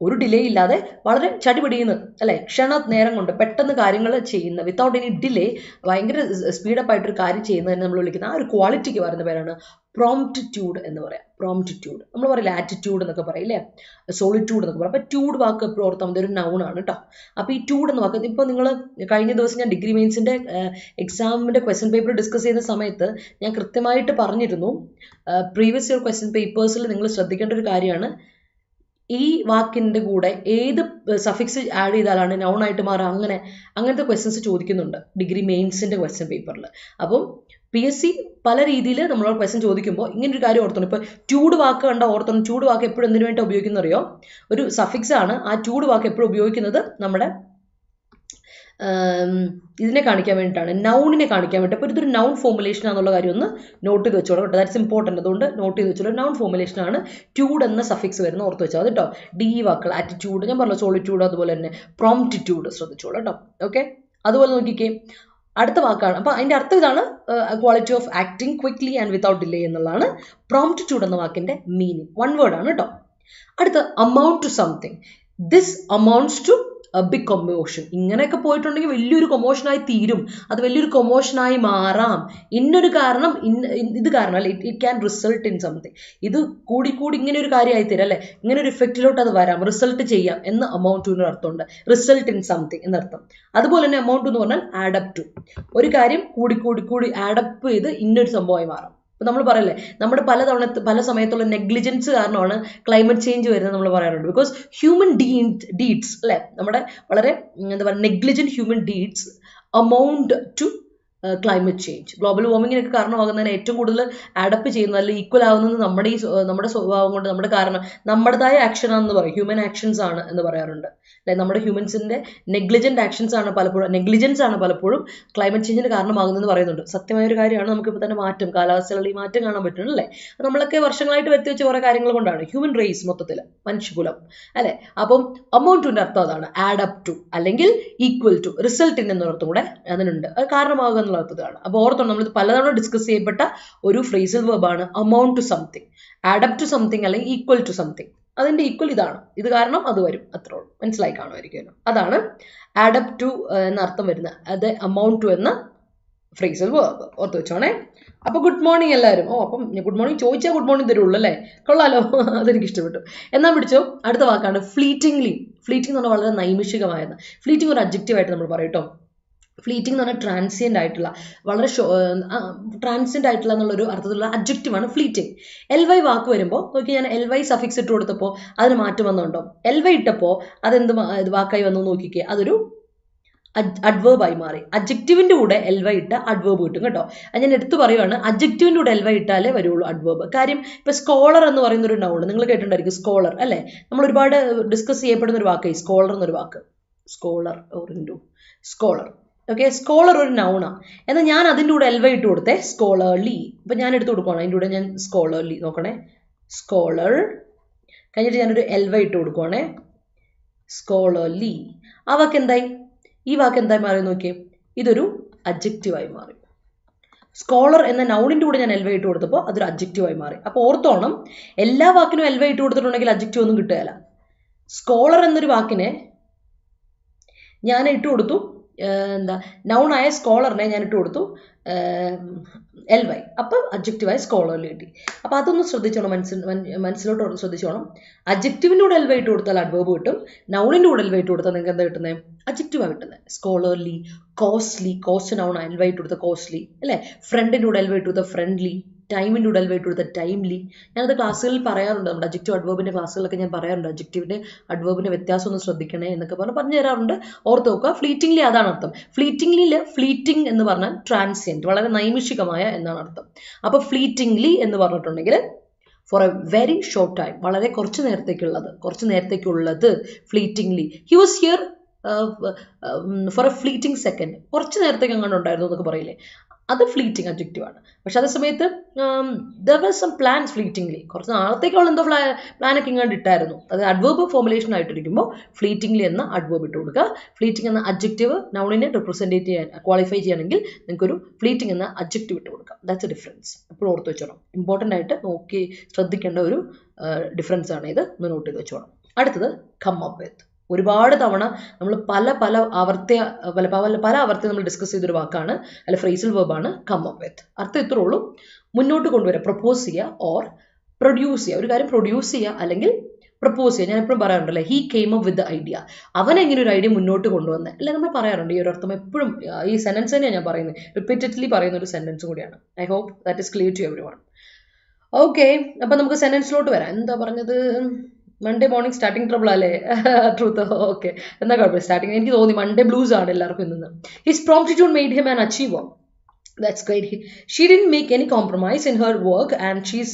ഒരു ഡിലേ ഇല്ലാതെ വളരെ ചടിപിടിയുന്ന, അല്ലെ, ക്ഷണ നേരം കൊണ്ട് പെട്ടെന്ന് കാര്യങ്ങൾ ചെയ്യുന്ന, വിത്തൗട്ട് എനി ഡിലേ ഭയങ്കര സ്പീഡപ്പ് ആയിട്ടൊരു കാര്യം ചെയ്യുന്നതിന് നമ്മൾ വിളിക്കുന്ന ആ ഒരു ക്വാളിറ്റിക്ക് പറയുന്ന പേരാണ് പ്രോംപ്റ്റിറ്റ്യൂഡ് എന്ന് പറയാം. പ്രോംപ്റ്റിറ്റ്യൂഡ് നമ്മൾ പറയില്ല, ആറ്റിറ്റ്യൂഡ് എന്നൊക്കെ പറയില്ലേ, സോളിറ്റ്യൂഡ് എന്നൊക്കെ പറയും. അപ്പോൾ ട്യൂഡ് വാക്ക് എപ്പോഴും ഓർത്താൽ മതി, ഒരു നൗൺ ആണ് കേട്ടോ. അപ്പോൾ ഈ ട്യൂഡ് എന്ന വാക്ക് ഇപ്പോൾ നിങ്ങൾ കഴിഞ്ഞ ദിവസം ഞാൻ ഡിഗ്രി മെയിൻസിൻ്റെ എക്സാമിൻ്റെ ക്വസ്റ്റ്യൻ പേപ്പർ ഡിസ്കസ് ചെയ്യുന്ന സമയത്ത് ഞാൻ കൃത്യമായിട്ട് പറഞ്ഞിരുന്നു, പ്രീവിയസ് ഇയർ ക്വസ്റ്റ്യൻ പേപ്പേഴ്സിൽ നിങ്ങൾ ശ്രദ്ധിക്കേണ്ട ഒരു കാര്യമാണ്, ഈ വാക്കിൻ്റെ കൂടെ ഏത് സഫിക്സ് ആഡ് ചെയ്താലാണ് നൗൺ ആയിട്ട് മാറുക, അങ്ങനത്തെ ക്വസ്റ്റ്യൻസ് ചോദിക്കുന്നുണ്ട് ഡിഗ്രി മെയിൻസിൻ്റെ ക്വസ്റ്റ്യൻ പേപ്പറിൽ. അപ്പം PSC പല രീതിയിൽ നമ്മളോട് ക്വസ്റ്റ്യൻ ചോദിക്കുമ്പോൾ ഇങ്ങനൊരു കാര്യം ഓർത്തോണം. ഇപ്പോൾ ട്യൂഡ് വാക്ക് കണ്ട ഓർത്തോണം. ട്യൂഡ് വാക്ക് എപ്പോഴും എന്തിനു വേണ്ടി ഉപയോഗിക്കുന്നത് അറിയോ? ഒരു സഫിക്സ് ആണ്. ആ ട്യൂഡ് വാക്ക് എപ്പോഴും ഉപയോഗിക്കുന്നത് നമ്മുടെ ഇതിനെ കാണിക്കാൻ വേണ്ടിയിട്ടാണ്, നൗണിനെ കാണിക്കാൻ വേണ്ടി. അപ്പോൾ ഇതൊരു നൗൺ ഫോർമുലേഷൻ ആണെന്നുള്ള കാര്യം ഒന്ന് നോട്ട് ചെയ്ത് വെച്ചോളാം കേട്ടോ. That's important. അതുകൊണ്ട് നോട്ട് ചെയ്ത് വെച്ചോളൂ. നൗൺ ഫോർമുലേഷൻ ആണ് ട്യൂഡ് എന്ന സഫിക്സ് വരുന്ന ഓർത്ത് വെച്ചാൽ അത് കേട്ടോ. ഡി വാക്കുകൾ ആറ്റിറ്റ്യൂഡ്, ഞാൻ പറഞ്ഞു സോളിറ്റ്യൂഡ്, അതുപോലെ തന്നെ പ്രോംപ്റ്റിറ്റ്യൂഡ് ശ്രദ്ധിച്ചോളൂ കേട്ടോ. ഓക്കെ, അതുപോലെ നോക്കിക്കേ, അടുത്ത വാക്കാണ്. അപ്പോൾ അതിൻ്റെ അർത്ഥം ഇതാണ്, quality of acting quickly and without delay എന്നുള്ളതാണ് പ്രോംപ്റ്റിറ്റ്യൂഡ് എന്ന വാക്കിൻ്റെ മീനിങ്. വൺ വേർഡ് ആണ് കേട്ടോ. അടുത്ത amount to something. This amounts to big commotion. ഇങ്ങനെയൊക്കെ പോയിട്ടുണ്ടെങ്കിൽ വലിയൊരു കൊമോഷനായി തീരും, അത് വലിയൊരു കൊമോഷനായി മാറാം. ഇന്നൊരു കാരണം, ഇത് കാരണം അല്ലെ, it can result in something. ഇത് കൂടി ഇങ്ങനെ ഒരു കാര്യമായി തീരും അല്ലെ, ഇങ്ങനെ ഒരു ഇഫക്റ്റിലോട്ട് അത് വരാം, റിസൾട്ട് ചെയ്യാം എന്ന് അമൗണ്ട് ടു എന്ന് അർത്ഥമുണ്ട്. റിസൾട്ട് ഇൻ സംതിങ് എന്നർത്ഥം. അതുപോലെ തന്നെ അമൗണ്ട് എന്ന് പറഞ്ഞാൽ ആഡപ്പ് ടു, ഒരു കാര്യം കൂടി ആഡപ്പ് ചെയ്ത് ഇന്നൊരു സംഭവമായി മാറാം. ഇപ്പം നമ്മൾ പറയല്ലേ, നമ്മുടെ പല സമയത്തുള്ള നെഗ്ലിജൻസ് കാരണമാണ് ക്ലൈമറ്റ് ചേഞ്ച് വരുന്നത് നമ്മൾ പറയാറുണ്ട്. ബിക്കോസ് ഹ്യൂമൻ ഡീഡ്സ് അല്ലേ, നമ്മുടെ വളരെ എന്താ പറയുക negligent human deeds amount to climate change. Global വാർമിങ്ങിനൊക്കെ കാരണമാകുന്നതിന് ഏറ്റവും കൂടുതൽ ആഡപ്പ് ചെയ്യുന്നത് അല്ലെങ്കിൽ ഈക്വൽ ആകുന്നത് നമ്മുടെ സ്വഭാവം കൊണ്ട്, നമ്മുടെ കാരണം നമ്മുടേതായ ആക്ഷൻ ആണെന്ന് പറയും, ഹ്യൂമൻ ആക്ഷൻസ് ആണ് എന്ന് പറയാറുണ്ട് അല്ലെ. നമ്മുടെ ഹ്യൂമൻസിൻ്റെ നെഗ്ലിജൻറ്റ് ആക്ഷൻസ് ആണ് പലപ്പോഴും ക്ലൈമറ്റ് ചേഞ്ചിന് കാരണമാകുന്നതെന്ന് പറയുന്നുണ്ട്. സത്യമായ ഒരു കാര്യമാണ്. നമുക്കിപ്പോൾ തന്നെ കാലാവസ്ഥകളിൽ ഈ മാറ്റം കാണാൻ പറ്റുന്നു അല്ലേ. നമ്മളൊക്കെ വർഷങ്ങളായിട്ട് വരുത്തിവെച്ച കുറേ കാര്യങ്ങൾ കൊണ്ടാണ്, ഹ്യൂമൻ റേസ് മൊത്തത്തിൽ, മനുഷ്യകുലം അല്ലെ. അപ്പം അമൗണ്ട് ടുവിൻ്റെ അർത്ഥം അതാണ്, ആഡപ്പ് ടു അല്ലെങ്കിൽ ഈക്വൽ ടു, റിസൾട്ട് ഇൻ എന്നർത്ഥം കൂടെ അതിനുണ്ട്, അത് കാരണമാകുക എന്നുള്ള അർത്ഥത്തിലാണ്. അപ്പോൾ ഓർത്തോണം, നമ്മൾ പലതവണ ഡിസ്കസ് ചെയ്യപ്പെട്ട ഒരു ഫ്രേസൽ വെർബാണ് amount to something, add up to something അല്ലെങ്കിൽ ഈക്വൽ ടു സംതിങ്. അതിൻ്റെ ഈക്വൽ ഇതാണ്, ഇത് കാരണം അത് വരും, അത്രേ ഉള്ളൂ. മനസ്സിലായി കാണുമായിരിക്കുമല്ലോ. അതാണ് ആഡപ്പ് ടു എന്ന അർത്ഥം വരുന്നത്, അത് അമൗണ്ട് ടു എന്ന ഫ്രേസൽ വെർബ് ഓർത്ത് വെച്ചോണേ. അപ്പോൾ ഗുഡ് മോർണിംഗ് എല്ലാവരും. അപ്പം ഗുഡ് മോർണിംഗ് ചോദിച്ചാൽ ഗുഡ് മോർണിംഗ് തരുള്ളൂ അല്ലേ, കൊള്ളാലോ, അതെനിക്ക് ഇഷ്ടപ്പെട്ടു. എന്നാൽ പിടിച്ചോ, അടുത്ത വാക്കാണ് ഫ്ലീറ്റിംഗ്ലി. ഫ്ലീറ്റിംഗ് എന്ന് പറഞ്ഞാൽ വളരെ നൈമിഷികമായത്. ഫ്ലീറ്റിംഗ് ഒരു അഡ്ജക്റ്റീവായിട്ട് നമ്മൾ പറയും കേട്ടോ. ഫ്ലീറ്റിംഗ് എന്ന് പറഞ്ഞാൽ ട്രാൻസിയൻ്റ് ആയിട്ടുള്ള, വളരെ ട്രാൻസിയൻ്റ് ആയിട്ടുള്ള എന്നുള്ളൊരു അർത്ഥത്തിലുള്ള അഡ്ജക്റ്റീവാണ് ഫ്ലീറ്റിംഗ്. LY വാക്ക് വരുമ്പോൾ നോക്കി, ഞാൻ LY സഫിക്സ് ഇട്ട് കൊടുത്തപ്പോൾ അതിന് മാറ്റം വന്നുണ്ടോ? LY ഇട്ടപ്പോൾ അതെന്ത് വാക്കായി വന്നു നോക്കിക്കേ, അതൊരു അഡ്വേർബായി മാറി. അഡ്ജക്റ്റീവിൻ്റെ കൂടെ LY ഇട്ട അഡ്വേർബ് കിട്ടും കേട്ടോ. അത് ഞാൻ എടുത്ത് പറയുവാണ്, അഡ്ജക്റ്റീവിൻ്റെ കൂടെ LY ഇട്ടാലേ വരുള്ളൂ അഡ്വേർബ്. കാര്യം ഇപ്പോൾ സ്കോളർ എന്ന് പറയുന്ന ഒരു നൗൺ നിങ്ങൾ കേട്ടിട്ടുണ്ടായിരിക്കും, സ്കോളർ അല്ലേ. നമ്മൾ ഒരുപാട് ഡിസ്കസ് ചെയ്യപ്പെടുന്ന ഒരു വാക്കായി സ്കോളർ എന്നൊരു വാക്ക്. സ്കോളർ ഓക്കെ, സ്കോളർ ഒരു നൗണാണ്. എന്നാൽ ഞാൻ അതിൻ്റെ കൂടെ LY ഇട്ട് കൊടുത്തേ സ്കോളർലി. ഇപ്പം ഞാൻ എടുത്ത് കൊടുക്കുവാണ്, അതിൻ്റെ കൂടെ ഞാൻ സ്കോളർലി നോക്കണേ, സ്കോളർ കഴിഞ്ഞിട്ട് ഞാനൊരു LY ഇട്ട് കൊടുക്കുവാണേ, സ്കോളർലി. ആ വാക്ക് എന്തായി, ഈ വാക്ക് എന്തായി മാറി നോക്കിയേ, ഇതൊരു അഡ്ജക്റ്റീവായി മാറി. സ്കോളർ എന്ന നൗണിൻ്റെ കൂടെ ഞാൻ LY ഇട്ട് കൊടുത്തപ്പോൾ അതൊരു അഡ്ജക്റ്റീവായി മാറി. അപ്പോൾ ഓർത്തോണം, എല്ലാ വാക്കിനും LY ഇട്ട് കൊടുത്തിട്ടുണ്ടെങ്കിൽ അഡ്ജക്റ്റീവ് ഒന്നും കിട്ടുകയില്ല. സ്കോളർ എന്നൊരു വാക്കിനെ ഞാൻ ഇട്ട് കൊടുത്തു എന്താ നൗണായ സ്കോളറിനെ ഞാൻ ഇട്ട് കൊടുത്തു LY. അപ്പം അഡ്ജക്റ്റീവായ സ്കോളർലി കിട്ടി. അപ്പം അതൊന്ന് ശ്രദ്ധിച്ചോണം, മനസ്സിലോട്ട് ശ്രദ്ധിച്ചോണം. അഡ്ജക്റ്റീവിൻ്റെ കൂടെ LY ഇട്ട് കൊടുത്താൽ അഡ്വേർബ് കിട്ടും. നൗണിൻ്റെ കൂടെ LY ഇട്ട് കൊടുത്താൽ നിങ്ങൾക്ക് എന്താ കിട്ടുന്നത്? അഡ്ജക്റ്റീവാണ് കിട്ടുന്നത്. Scholarly, costly, cost noun LY ഇട്ട് കൊടുത്ത കോസ്റ്റ്ലി അല്ലേ. ഫ്രണ്ടിൻ്റെ കൂടെ LY ഇട്ട് കൊടുത്ത ഫ്രണ്ട്ലി, ടൈമിൻ്റെ കൂടെ LY ഇട്ട് കൊടുത്ത ടൈംലി. ഞാനത് ക്ലാസ്സുകളിൽ പറയാറുണ്ട്, നമ്മുടെ അഡ്ജക്റ്റീവ് അഡ്വേർബിൻ്റെ ക്ലാസ്സുകളൊക്കെ ഞാൻ പറയാറുണ്ട്. അഡ്ജക്റ്റീവിൻ്റെ അഡ്വേർബിൻ്റെ വ്യത്യാസം ഒന്ന് ശ്രദ്ധിക്കണേ എന്നൊക്കെ പറഞ്ഞു തരാറുണ്ട്. ഓർത്ത് നോക്കുക. ഫ്ലീറ്റിംഗ്ലി അതാണ് അർത്ഥം. ഫ്ലീറ്റിംഗ്ലിയിൽ ഫ്ലീറ്റിംഗ് എന്ന് പറഞ്ഞാൽ ട്രാൻസിയൻറ്റ്, വളരെ നൈമിഷികമായ എന്നാണ് അർത്ഥം. അപ്പോൾ ഫ്ലീറ്റിംഗ്ലി എന്ന് പറഞ്ഞിട്ടുണ്ടെങ്കിൽ for a very short time, വളരെ കുറച്ച് നേരത്തേക്കുള്ളത് fleetingly. He was here for a fleeting second, കുറച്ച് നേരത്തേക്ക് അങ്ങനെ ഉണ്ടായിരുന്നു എന്നൊക്കെ പറയില്ലേ, അത് ഫ്ലീറ്റിംഗ് അഡ്ജക്റ്റീവാണ്. പക്ഷെ അതേ സമയത്ത് ദർ വാസ് സം പ്ലാൻസ് ഫ്ലീറ്റിംഗ്ലി, കുറച്ച് നാളത്തേക്കുള്ള എന്തോ പ്ലാനൊക്കെ ഇങ്ങോട്ട് ഇട്ടായിരുന്നു. അത് അഡ്വേർബ് ഫോർമുലേഷൻ ആയിട്ടിരിക്കുമ്പോൾ ഫ്ലീറ്റിംഗ്ലി എന്ന അഡ്വേർബ് ഇട്ട് കൊടുക്കുക. ഫ്ലീറ്റിംഗ് എന്ന അഡ്ജക്റ്റീവ് നൗണിനെ റിപ്രസെൻറ്റേറ്റ് ചെയ്യാൻ ക്വാളിഫൈ ചെയ്യണമെങ്കിൽ നിങ്ങൾക്കൊരു ഫ്ലീറ്റിംഗ് എന്ന അഡ്ജക്റ്റീവ് ഇട്ട് കൊടുക്കാം. That's A difference. എപ്പോഴും ഓർത്ത് വെച്ചോണം. ഇമ്പോർട്ടൻ്റ് ആയിട്ട് നോക്കി ശ്രദ്ധിക്കേണ്ട ഒരു ഡിഫറൻസ് ആണ് ഇത്, ഒന്ന് നോട്ട് ചെയ്ത് വെച്ചോണം. അടുത്തത് കം അപ്പ് വിത്ത്. ഒരുപാട് തവണ നമ്മൾ പല ആവർത്തി നമ്മൾ ഡിസ്കസ് ചെയ്തൊരു വാക്കാണ്, അല്ല ഫ്രേസൽ വെർബാണ് കം അപ്പ് വിത്ത്. അർത്ഥം ഇത്രേ ഉള്ളൂ, മുന്നോട്ട് കൊണ്ടുവരിക, പ്രപ്പോസ് ചെയ്യുക ഓർ പ്രൊഡ്യൂസ് ചെയ്യുക. ഒരു കാര്യം പ്രൊഡ്യൂസ് ചെയ്യുക അല്ലെങ്കിൽ പ്രപ്പോസ് ചെയ്യുക. ഞാൻ എപ്പോഴും പറയാറുണ്ടല്ലേ, he came up with the idea. അവൻ എങ്ങനെ ഒരു ഐഡിയ മുന്നോട്ട് കൊണ്ടുവന്നത് അല്ലെ, നമ്മൾ പറയാറുണ്ട്. ഈ ഒരു അർത്ഥം എപ്പോഴും ഈ സെന്റൻസ് തന്നെയാണ് ഞാൻ പറയുന്നത്, റിപ്പീറ്റഡ്ലി പറയുന്ന ഒരു സെന്റൻസ് കൂടിയാണ്. I hope that is clear to everyone. Okay, അപ്പം നമുക്ക് സെന്റൻസിലോട്ട് വരാം. എന്താ പറഞ്ഞത്? മൺഡേ മോർണിംഗ് സ്റ്റാർട്ടിങ് ട്രബിൾ അല്ലേ? ട്രൂത്ത്. ഓക്കെ, എന്താ കുഴപ്പമില്ല. സ്റ്റാർട്ടിങ് എനിക്ക് തോന്നി മൺഡേ ബ്ലൂസ് ആണ് എല്ലാവർക്കും ഇന്ന്. His promptitude made him an achiever. That's great. She didn't make any compromise in her work and she's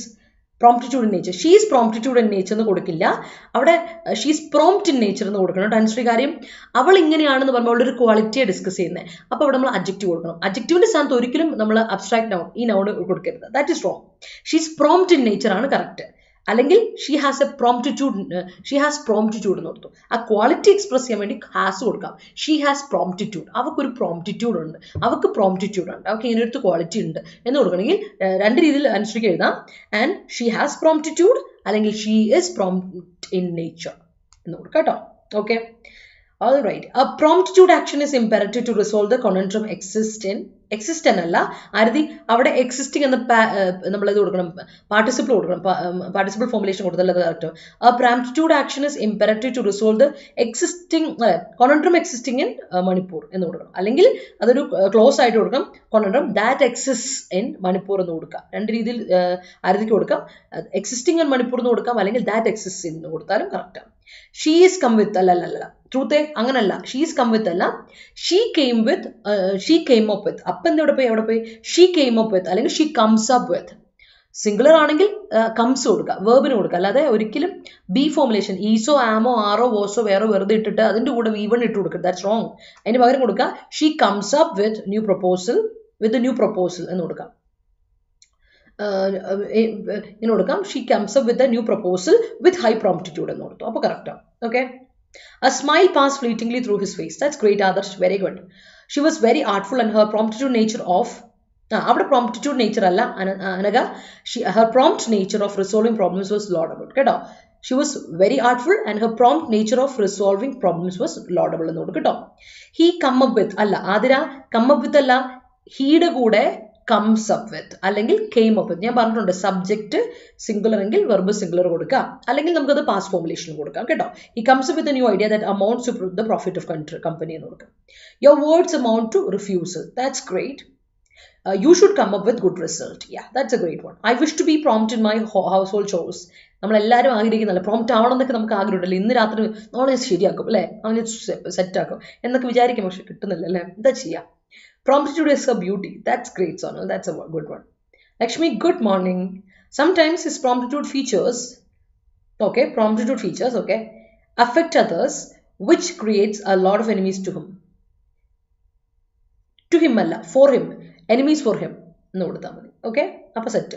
promptitude in nature. She's promptitude in nature എന്ന് കൊടുക്കില്ല, അവിടെ ഷീസ് പ്രോംപ്റ്റ് ഇൻ നേച്ചർ എന്ന് കൊടുക്കണം. ടെൻഷറി കാര്യം അവൾ ഇങ്ങനെയാണെന്ന് പറയുമ്പോൾ അവളുടെ ഒരു ക്വാളിറ്റിയെ ഡിസ്കസ് ചെയ്യുന്നത്. അപ്പോൾ അവിടെ നമ്മൾ അഡ്ജക്റ്റീവ് കൊടുക്കണം. അഡ്ജക്റ്റീവിന്റെ സ്ഥാനത്ത് ഒരിക്കലും നമ്മൾ അബ്സ്ട്രാക്ട് നൗൺ, ഈ നൗൺ കൊടുക്കരുത്. That is wrong. She's prompt in nature ആണ് കറക്റ്റ്. അല്ലെങ്കിൽ ഷീ ഹാസ് എ പ്രോംപ്റ്റിറ്റ്യൂഡ് എന്ന് കൊടുത്തു. ആ ക്വാളിറ്റി എക്സ്പ്രസ് ചെയ്യാൻ വേണ്ടി ഹാസ് കൊടുക്കാം. ഷീ ഹാസ് പ്രോംപ്റ്റിറ്റ്യൂഡ്, അവൾക്കൊരു പ്രോംപ്റ്റിറ്റ്യൂഡ് ഉണ്ട്, അവൾക്ക് ഇങ്ങനെ ഒരു ക്വാളിറ്റി ഉണ്ട് എന്ന് കൊടുക്കണമെങ്കിൽ രണ്ട് രീതിയിൽ അനുസരിച്ച് എഴുതാം. ആൻഡ് ഷീ ഹാസ് പ്രോംപ്റ്റിറ്റ്യൂഡ് അല്ലെങ്കിൽ she is prompt in nature എന്ന് കൊടുക്കാം കേട്ടോ. Okay, all right. A promptitude action is imperative to resolve the conundrum exist എന്നല്ല ആരതി അവിടെ എക്സിസ്റ്റിംഗ് എന്ന നമ്മളിത് കൊടുക്കണം, പാർട്ടിസിപ്പിൾ കൊടുക്കണം, പാർട്ടിസിപ്പിൾ ഫോർമുലേഷൻ കൊടുത്തല്ലേ correct. A promptitude action is imperative to resolve the conundrum existing in Manipur എന്ന് കൊടുക്കണം. അല്ലെങ്കിൽ അതൊരു ക്ലോസ് ആയിട്ട് കൊടുക്കണം, conundrum that exists in Manipur എന്ന് കൊടുക്കാം. രണ്ട് രീതിയിൽ ആരതിക്ക് കൊടുക്കാം, എക്സിസ്റ്റിംഗ് ഇൻ മണിപ്പൂർ എന്ന് കൊടുക്കാം, അല്ലെങ്കിൽ that exists in എന്ന് കൊടുത്താലും കറക്റ്റാണ്. ഷീ ഈസ് കം വിത്ത് അല്ല ട്രൂത്തെ അങ്ങനല്ല. ഷീ ഈസ് കം വിത്ത് അല്ല, ഷീ കെയിം അപ്പ് വിത്ത്. അപ്പം എവിടെ പോയി ഷീ കെയിം അപ്പ് വിത്ത് അല്ലെങ്കിൽ she comes up with. Singular ആണെങ്കിൽ കംസ് കൊടുക്കുക, വേർബിന് കൊടുക്കുക. അല്ലാതെ ഒരിക്കലും ബി ഫോർമുലേഷൻ ഈസോ ആമോ ആറോ വോസോ വേറോ വെറുതെ ഇട്ടിട്ട് അതിൻ്റെ കൂടെ V1 ഇട്ട് കൊടുക്കുക. That's wrong. അതിന് പകരം കൊടുക്കുക she comes up with new proposal എന്ന് കൊടുക്കാം. ഇങ്ങനെ കൊടുക്കാം, she comes up with a new proposal with high promptitude എന്ന് കൊടുത്തു. അപ്പോൾ കറക്റ്റാണ്. Okay, a smile passed fleetingly through his face. That's great, Adarsh. Very good. She was very artful and her promptitude nature of അവിടെ promptitude nature അല്ല Anagha, her prompt nature of resolving problems was laudable. കേട്ടോ, she was very artful and her prompt nature of resolving problems was laudable എന്ന് കൊടുക്കും കേട്ടോ. he come up with അല്ല Athira, come up with അല്ല, ഹീയുടെ കൂടെ comes up with അല്ലെങ്കിൽ came up with. ഞാൻ പറഞ്ഞിട്ടുണ്ട് സബ്ജക്റ്റ് സിംഗുലർ എങ്കിൽ വെർബ് സിംഗുലർ കൊടുക്കാം, അല്ലെങ്കിൽ നമുക്കത് പാസ്റ്റ് ഫോർമുലേഷൻ കൊടുക്കാം കേട്ടോ. he comes up with a new idea that amounts to the profit of company എന്ന് കൊടുക്കാം. your words amount to refusal. That's great. You should come up with good result. Yeah, that's a great one. I wish to be prompt in my household chores. നമ്മളെല്ലാവരും ആഗ്രഹിക്കുന്നല്ല, prompt ആവണം എന്നൊക്കെ നമുക്ക് ആഗ്രഹമുണ്ടല്ലോ. ഇന്ന് രാത്രി നമ്മളെ ശരിയാക്കും അല്ലേ, അവനെ സെറ്റാക്കും എന്നൊക്കെ വിചാരിക്കും, പക്ഷെ കിട്ടുന്നില്ല അല്ലേ, എന്താ ചെയ്യാം. Promptitude is a beauty. That's great, Sonal. That's a good one. Lakshmi, good morning. Sometimes his promptitude features, affect others, which creates a lot of enemies to him. To him alla, for him. Enemies for him. No, okay? Appa set.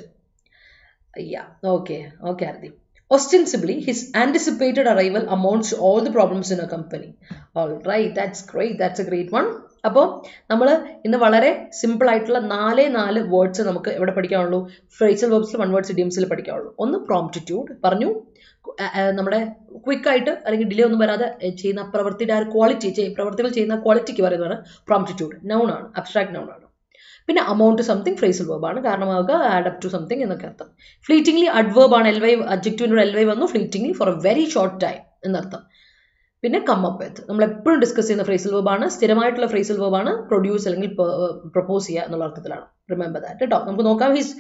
Yeah, okay, Ardi. Ostensibly, his anticipated arrival amounts to all the problems in a company. All right, that's great. That's a great one. അപ്പോൾ നമ്മൾ ഇന്ന് വളരെ simple ആയിട്ടുള്ള 4 words നമുക്ക് എവിടെ പഠിക്കാനുള്ളൂ? Phrasal വെർബ്സിൽ, one words ഇഡിയംസിൽ പഠിക്കാനുള്ളൂ. ഒന്ന് പ്രോംപ്റ്റിറ്റ്യൂഡ് പറഞ്ഞു, നമ്മുടെ ക്വിക്കായിട്ട് അല്ലെങ്കിൽ ഡിലേ ഒന്നും വരാതെ ചെയ്യുന്ന പ്രവൃത്തിയുടെ ആ ഒരു ക്വാളിറ്റി, പ്രവൃത്തികൾ ചെയ്യുന്ന ക്വാളിറ്റിക്ക് പറയുന്നതാണ് പ്രോംപ്റ്റിറ്റ്യൂഡ്. നൗൺ ആണ്, അബ്സ്ട്രാക്ട് നൗൺ ആണ്. പിന്നെ amount to something phrasal verb ആണ്, കാരണമാകുക, ആഡ് അപ്പ് ടു സംതിങ് എന്നൊക്കെ അർത്ഥം. ഫ്ലീറ്റിംഗ്ലി അഡ്വേർബ് ആണ്, LY അഡ്ജക്റ്റീവിനോട് LY വന്നു, fleetingly for a very short time എന്നർത്ഥം. പിന്നെ കം അപ്പ് വിത്ത്, നമ്മൾ എപ്പോഴും ഡിസ്കസ് ചെയ്യുന്ന ഫ്രേസൽ വെർബ് ആണ്, സ്ഥിരമായിട്ടുള്ള ഫ്രേസൽ വെർബ് ആണ്, പ്രൊഡ്യൂസ് അല്ലെങ്കിൽ പ്രൊപ്പോസ് ചെയ്യുക എന്നുള്ള അർത്ഥത്തിലാണ്. റിമെമ്പർ ദാറ്റ് കേട്ടോ. നമുക്ക് നോക്കാം. His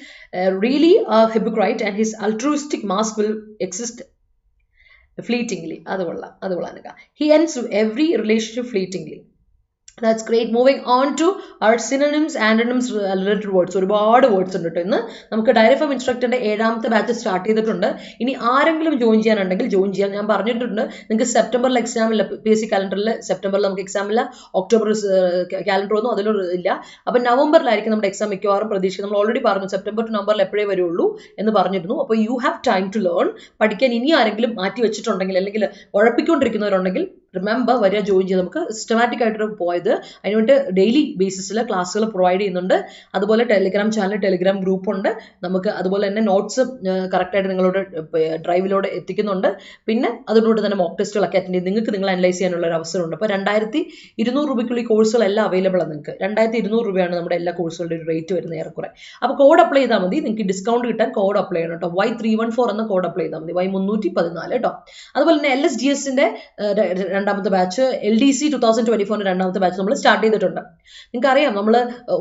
really hypocrite and his altruistic mask will exist fleetingly. അത് കൊള്ളാം. He ends every relationship fleetingly. That's great. Moving on to our synonyms, antonyms related words. ഒരുപാട് വേർഡ്സ് ഉണ്ട് കേട്ടോ. ഇന്ന് നമുക്ക് ഡയറി ഫോം ഇൻസ്ട്രക്ടറിന്റെ 7ാമത്തെ ബാച്ച് സ്റ്റാർട്ട് ചെയ്തിട്ടുണ്ട്. ഇനി ആരെങ്കിലും ജോയിൻ ചെയ്യാനുണ്ടെങ്കിൽ ജോയിൻ ചെയ്യാൻ. ഞാൻ പറഞ്ഞിട്ടുണ്ട് നിങ്ങൾക്ക് സെപ്റ്റംബറിൽ എക്സാം ഇല്ല, PSC കാലണ്ടറിൽ സെപ്റ്റംബറിൽ നമുക്ക് എക്സാം ഇല്ല, ഒക്ടോബർ കാലണ്ടർ ഒന്നും അതിലും ഇല്ല. അപ്പം നവംബറിലായിരിക്കും നമ്മുടെ എക്സാം മിക്കവാറും പ്രതീക്ഷിക്കുന്നത്. നമ്മൾ ഓൾറെഡി പറഞ്ഞു സെപ്റ്റംബർ ടു നവംബറിൽ എപ്പോഴേ വരുള്ളൂ എന്ന് പറഞ്ഞിരുന്നു. അപ്പോൾ you have time to learn. പഠിക്കാൻ ഇനി ആരെങ്കിലും മാറ്റി വെച്ചിട്ടുണ്ടെങ്കിൽ അല്ലെങ്കിൽ ഉഴപ്പിക്കൊണ്ടിരിക്കുന്നവരുണ്ടെങ്കിൽ റിമെമ്പർ വരിക, ജോയിൻ ചെയ്ത് നമുക്ക് സിസ്റ്റമാറ്റിക് ആയിട്ട് പോയത്. അതിനുവേണ്ടി ഡെയിലി ബേസിസിൽ ക്ലാസ്സുകൾ പ്രൊവൈഡ് ചെയ്യുന്നുണ്ട്. അതുപോലെ ടെലിഗ്രാം ചാനൽ, ടെലിഗ്രാം ഗ്രൂപ്പ് ഉണ്ട് നമുക്ക്. അതുപോലെ തന്നെ നോട്ട്സ് കറക്റ്റായിട്ട് നിങ്ങളോട് ഡ്രൈവിലൂടെ എത്തിക്കുന്നുണ്ട്. പിന്നെ അതിനോട് തന്നെ മോക്ക് ടെസ്റ്റുകളൊക്കെ അറ്റൻഡ് ചെയ്ത് നിങ്ങൾക്ക് നിങ്ങൾ അനലൈസ് ചെയ്യാനുള്ള ഒരു അവസരമുണ്ട്. അപ്പോൾ 2200 രൂപയ്ക്കുള്ളിൽ കോഴ്സുകളെല്ലാം അവൈലബിൾ ആണ് നിങ്ങൾക്ക്. 2200 രൂപയാണ് നമ്മുടെ എല്ലാ കോഴ്സുകളുടെ ഒരു റേറ്റ് വരുന്നത് ഏറെക്കുറെ. അപ്പോൾ കോഡ് അപ്ലൈ ചെയ്താൽ മതി, നിങ്ങൾക്ക് ഡിസ്കൗണ്ട് കിട്ടാൻ കോഡ് അപ്ലൈ ചെയ്യണം കേട്ടോ. Y314 എന്ന കോഡ് അപ്ലൈ ചെയ്താൽ മതി, Y314 കേട്ടോ. അതുപോലെ തന്നെ LSGSന്റെ 2ാമത്തെ ബാച്ച്, LDC 2024 2ാമത്തെ ബാച്ച് നമ്മൾ സ്റ്റാർട്ട് ചെയ്തിട്ടുണ്ട്. നിങ്ങൾക്ക് അറിയാം നമ്മൾ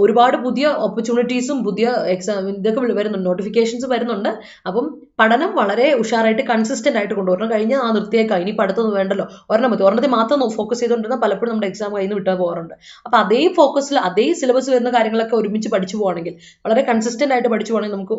ഒരുപാട് പുതിയ ഓപ്പർച്യൂണിറ്റീസും പുതിയ എക്സാം ഇതൊക്കെ വരുന്നുണ്ട്, നോട്ടിഫിക്കേഷൻസ് വരുന്നുണ്ട്. അപ്പം പഠനം വളരെ ഉഷാറായിട്ട് കൺസിസ്റ്റന്റ് ആയിട്ട് കൊണ്ടുവരണം. കഴിഞ്ഞ നിർത്തിയേക്കാം, ഇനി പഠിത്തമൊന്നും വേണ്ടല്ലോ, ഒരെണ്ണത്തിൽ മാത്രം ഫോക്കസ് ചെയ്തുകൊണ്ടിരുന്ന പലപ്പോഴും നമ്മുടെ എക്സാം കയ്യിൽ നിന്ന് വിട്ടാൽ പോകാറുണ്ട്. അപ്പോൾ അതേ ഫോക്കസിൽ അതേ സിലബസ് വരുന്ന കാര്യങ്ങളൊക്കെ ഒരുമിച്ച് പഠിച്ചു പോകണമെങ്കിൽ, വളരെ കൺസിസ്റ്റന്റ് ആയിട്ട് പഠിച്ചു പോകണമെങ്കിൽ നമുക്ക്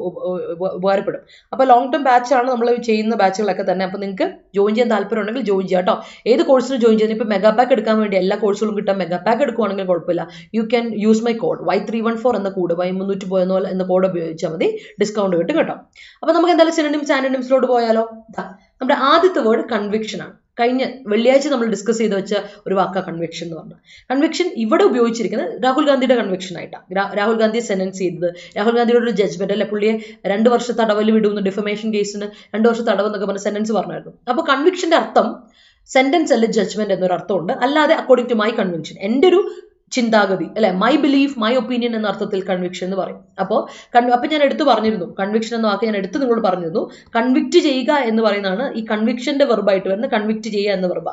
ഉപകാരപ്പെടും. അപ്പോൾ ലോങ് ടേം ബാച്ചാണ് നമ്മൾ ചെയ്യുന്ന ബാച്ചുകളൊക്കെ തന്നെ. അപ്പോൾ നിങ്ങൾക്ക് ജോയിൻ ചെയ്യാൻ താല്പര്യം ഉണ്ടെങ്കിൽ ജോയിൻ ചെയ്യാം കേട്ടോ. ഏത് കോഴ്സിന് ജോയിൻ ചെയ്യുന്നത്, ഇപ്പോൾ മെഗാ പാക്ക് എടുക്കാൻ വേണ്ടി എല്ലാ കോഴ്സുകളും കിട്ടാൻ മെഗാ പാക്ക് എടുക്കുവാണെങ്കിൽ കുഴപ്പമില്ല. You can use my code Y314 എന്ന കോഡ്, Y314 എന്ന കോഡ് ഉപയോഗിച്ചാൽ മതി, ഡിസ്കൗണ്ട് കിട്ടും കേട്ടോ. അപ്പോൾ നമുക്ക് എന്തായാലും സിനോണിംസ് ആന്റണിംസിലോട്ട് പോയാലോ. നമ്മുടെ ആദ്യത്തെ വേർഡ് കൺവിക്ഷൻ ആണ്. കഴിഞ്ഞ വെള്ളിയാഴ്ച നമ്മൾ ഡിസ്കസ് ചെയ്ത് വെച്ച ഒരു വാക്കാ കൺവിക്ഷൻ എന്ന് പറഞ്ഞാൽ. കൺവിക്ഷൻ ഇവിടെ ഉപയോഗിച്ചിരിക്കുന്നത് രാഹുൽ ഗാന്ധിയുടെ കൺവിക്ഷൻ ആയിട്ടാണ്. രാഹുൽ ഗാന്ധിയെ സെന്റൻസ് ചെയ്തത്, രാഹുൽ ഗാന്ധിയുടെ ഒരു ജഡ്ജ്മെന്റ് അല്ലെ, പുള്ളിയെ 2 വർഷ തടവിൽ വിടുന്നു, ഡിഫമേഷൻ കേസിന് 2 വർഷ തടവ് എന്നൊക്കെ പറഞ്ഞ സെന്റൻസ് പറഞ്ഞായിരുന്നു. അപ്പോൾ കൺവിക്ഷന്റെ അർത്ഥം സെന്റൻസ് അല്ല ജഡ്ജ്മെന്റ് എന്നൊരു അർത്ഥമുണ്ട്. അല്ലാതെ അക്കോർഡിംഗ് ടു മൈ കൺവിക്ഷൻ, എൻ്റെ ഒരു ചിന്താഗതി അല്ലെ, മൈ ബിലീഫ്, മൈ ഒപ്പീനിയൻ എന്ന അർത്ഥത്തിൽ കൺവിക്ഷൻ എന്ന് പറയും. അപ്പോൾ ഞാൻ എടുത്തു പറഞ്ഞിരുന്നു, കൺവിക്ഷൻ എന്ന വാക്ക് ഞാൻ എടുത്ത് നിങ്ങളോട് പറഞ്ഞിരുന്നു. കൺവിക്റ്റ് ചെയ്യുക എന്ന് പറയുന്നതാണ് ഈ കൺവിക്ഷന്റെ വെർബായിട്ട് വരുന്ന കൺവിക്റ്റ് ചെയ്യുക എന്ന വെർബ,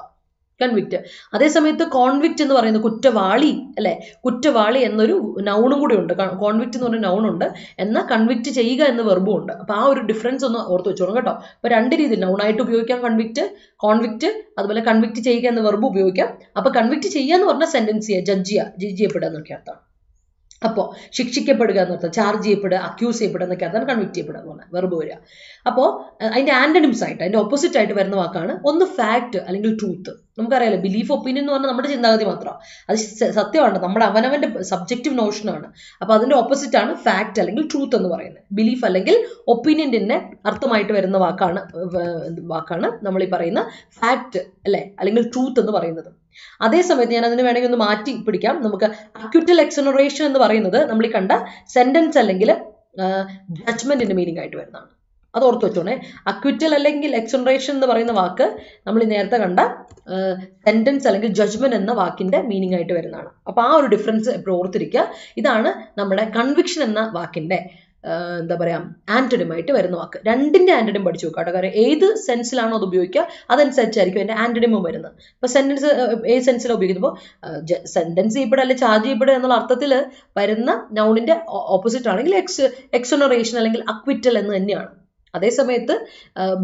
കൺവിക്റ്റ്. അതേസമയത്ത് കോൺവിക്റ്റ് എന്ന് പറയുന്നത് കുറ്റവാളി അല്ലെ, കുറ്റവാളി എന്നൊരു നൗണും കൂടി ഉണ്ട്. കോൺവിക്റ്റ് എന്ന് പറഞ്ഞ നൗണുണ്ട്, എന്നാൽ കൺവിക്റ്റ് ചെയ്യുക എന്ന വെർബും ഉണ്ട്. അപ്പോൾ ആ ഒരു ഡിഫറൻസ് ഒന്ന് ഓർത്ത് വെച്ചോണം കേട്ടോ. അപ്പോൾ 2 രീതിയിൽ നൗണായിട്ട് ഉപയോഗിക്കാം കൺവിക്റ്റ്, കോൺവിക്റ്റ്, അതുപോലെ കൺവിക്റ്റ് ചെയ്യുക എന്ന വെർബ് ഉപയോഗിക്കാം. അപ്പോൾ കൺവിക്റ്റ് ചെയ്യുക എന്ന് പറഞ്ഞാൽ സെന്റൻസ് ചെയ്യുക, ജഡ്ജ് ചെയ്യപ്പെടുക എന്നൊക്കെ അർത്ഥം. അപ്പോൾ ശിക്ഷിക്കപ്പെടുക എന്നർത്ഥം, ചാർജ് ചെയ്യപ്പെടുക, അക്യൂസ് ചെയ്യപ്പെടുക എന്നൊക്കെ അർത്ഥം കൺവിക്റ്റ് ചെയ്യപ്പെടുക എന്ന് പറഞ്ഞാൽ വെർബ് വരിക. അപ്പോൾ അതിൻ്റെ ആന്റണിംസ് ആയിട്ട്, അതിൻ്റെ ഓപ്പോസിറ്റ് ആയിട്ട് വരുന്ന വാക്കാണ് ഒന്ന് ഫാക്ട് അല്ലെങ്കിൽ ട്രൂത്ത്. നമുക്കറിയാലോ ബിലീഫ് ഒപ്പീനിയൻ എന്ന് പറഞ്ഞാൽ നമ്മുടെ ചിന്താഗതി മാത്രമാണ്, അത് സത്യമാണ്, നമ്മുടെ അവനവൻ്റെ സബ്ജക്റ്റീവ് നോഷനാണ്. അപ്പോൾ അതിൻ്റെ ഓപ്പോസിറ്റ് ആണ് ഫാക്ട് അല്ലെങ്കിൽ ട്രൂത്ത് എന്ന് പറയുന്നത്. ബിലീഫ് അല്ലെങ്കിൽ ഒപ്പീനിയൻ്റെ അർത്ഥമായിട്ട് വരുന്ന വാക്കാണ് നമ്മൾ ഈ പറയുന്ന ഫാക്ട് അല്ലെ, അല്ലെങ്കിൽ ട്രൂത്ത് എന്ന് പറയുന്നത്. അതേസമയത്ത് ഞാൻ അതിന് വേണമെങ്കിൽ ഒന്ന് മാറ്റി പിടിക്കാം. നമുക്ക് അക്വിറ്റൽ എക്സണറേഷൻ എന്ന് പറയുന്നത് നമ്മൾ ഈ കണ്ട സെന്റൻസ് അല്ലെങ്കിൽ ജഡ്ജ്മെന്റിന്റെ മീനിങ് ആയിട്ട് വരുന്നതാണ്. അത് ഓർത്ത് വെച്ചോണേ. അക്വിറ്റൽ അല്ലെങ്കിൽ എക്സണറേഷൻ എന്ന് പറയുന്ന വാക്ക് നമ്മൾ നേരത്തെ കണ്ട സെന്റൻസ് അല്ലെങ്കിൽ ജഡ്ജ്മെന്റ് എന്ന വാക്കിന്റെ മീനിങ് ആയിട്ട് വരുന്നതാണ്. അപ്പൊ ആ ഒരു ഡിഫറൻസ് എപ്പോഴും ഓർത്തിരിക്കുക. ഇതാണ് നമ്മുടെ കൺവിക്ഷൻ എന്ന വാക്കിന്റെ എന്താ പറയാ ആന്റണിമായിട്ട് വരുന്ന വാക്ക്. 2ന്റെ ആന്റണിം പഠിച്ചു നോക്കാം കേട്ടോ. കാരണം ഏത് സെൻസിലാണോ അത് ഉപയോഗിക്കുക അതനുസരിച്ചായിരിക്കും അതിന്റെ ആന്റണിമും വരുന്നത്. ഇപ്പൊ സെന്റൻസ് ഏത് സെൻസിലാണ് ഉപയോഗിക്കുമ്പോൾ സെന്റൻസ് ചെയ്യപ്പെടുക അല്ലെങ്കിൽ ചാർജ് ചെയ്യപ്പെടുക എന്നുള്ള അർത്ഥത്തിൽ വരുന്ന നൗണിന്റെ ഓപ്പോസിറ്റ് ആണെങ്കിൽ എക്സോണറേഷൻ അല്ലെങ്കിൽ അക്വിറ്റൽ എന്ന് തന്നെയാണ്. അതേസമയത്ത്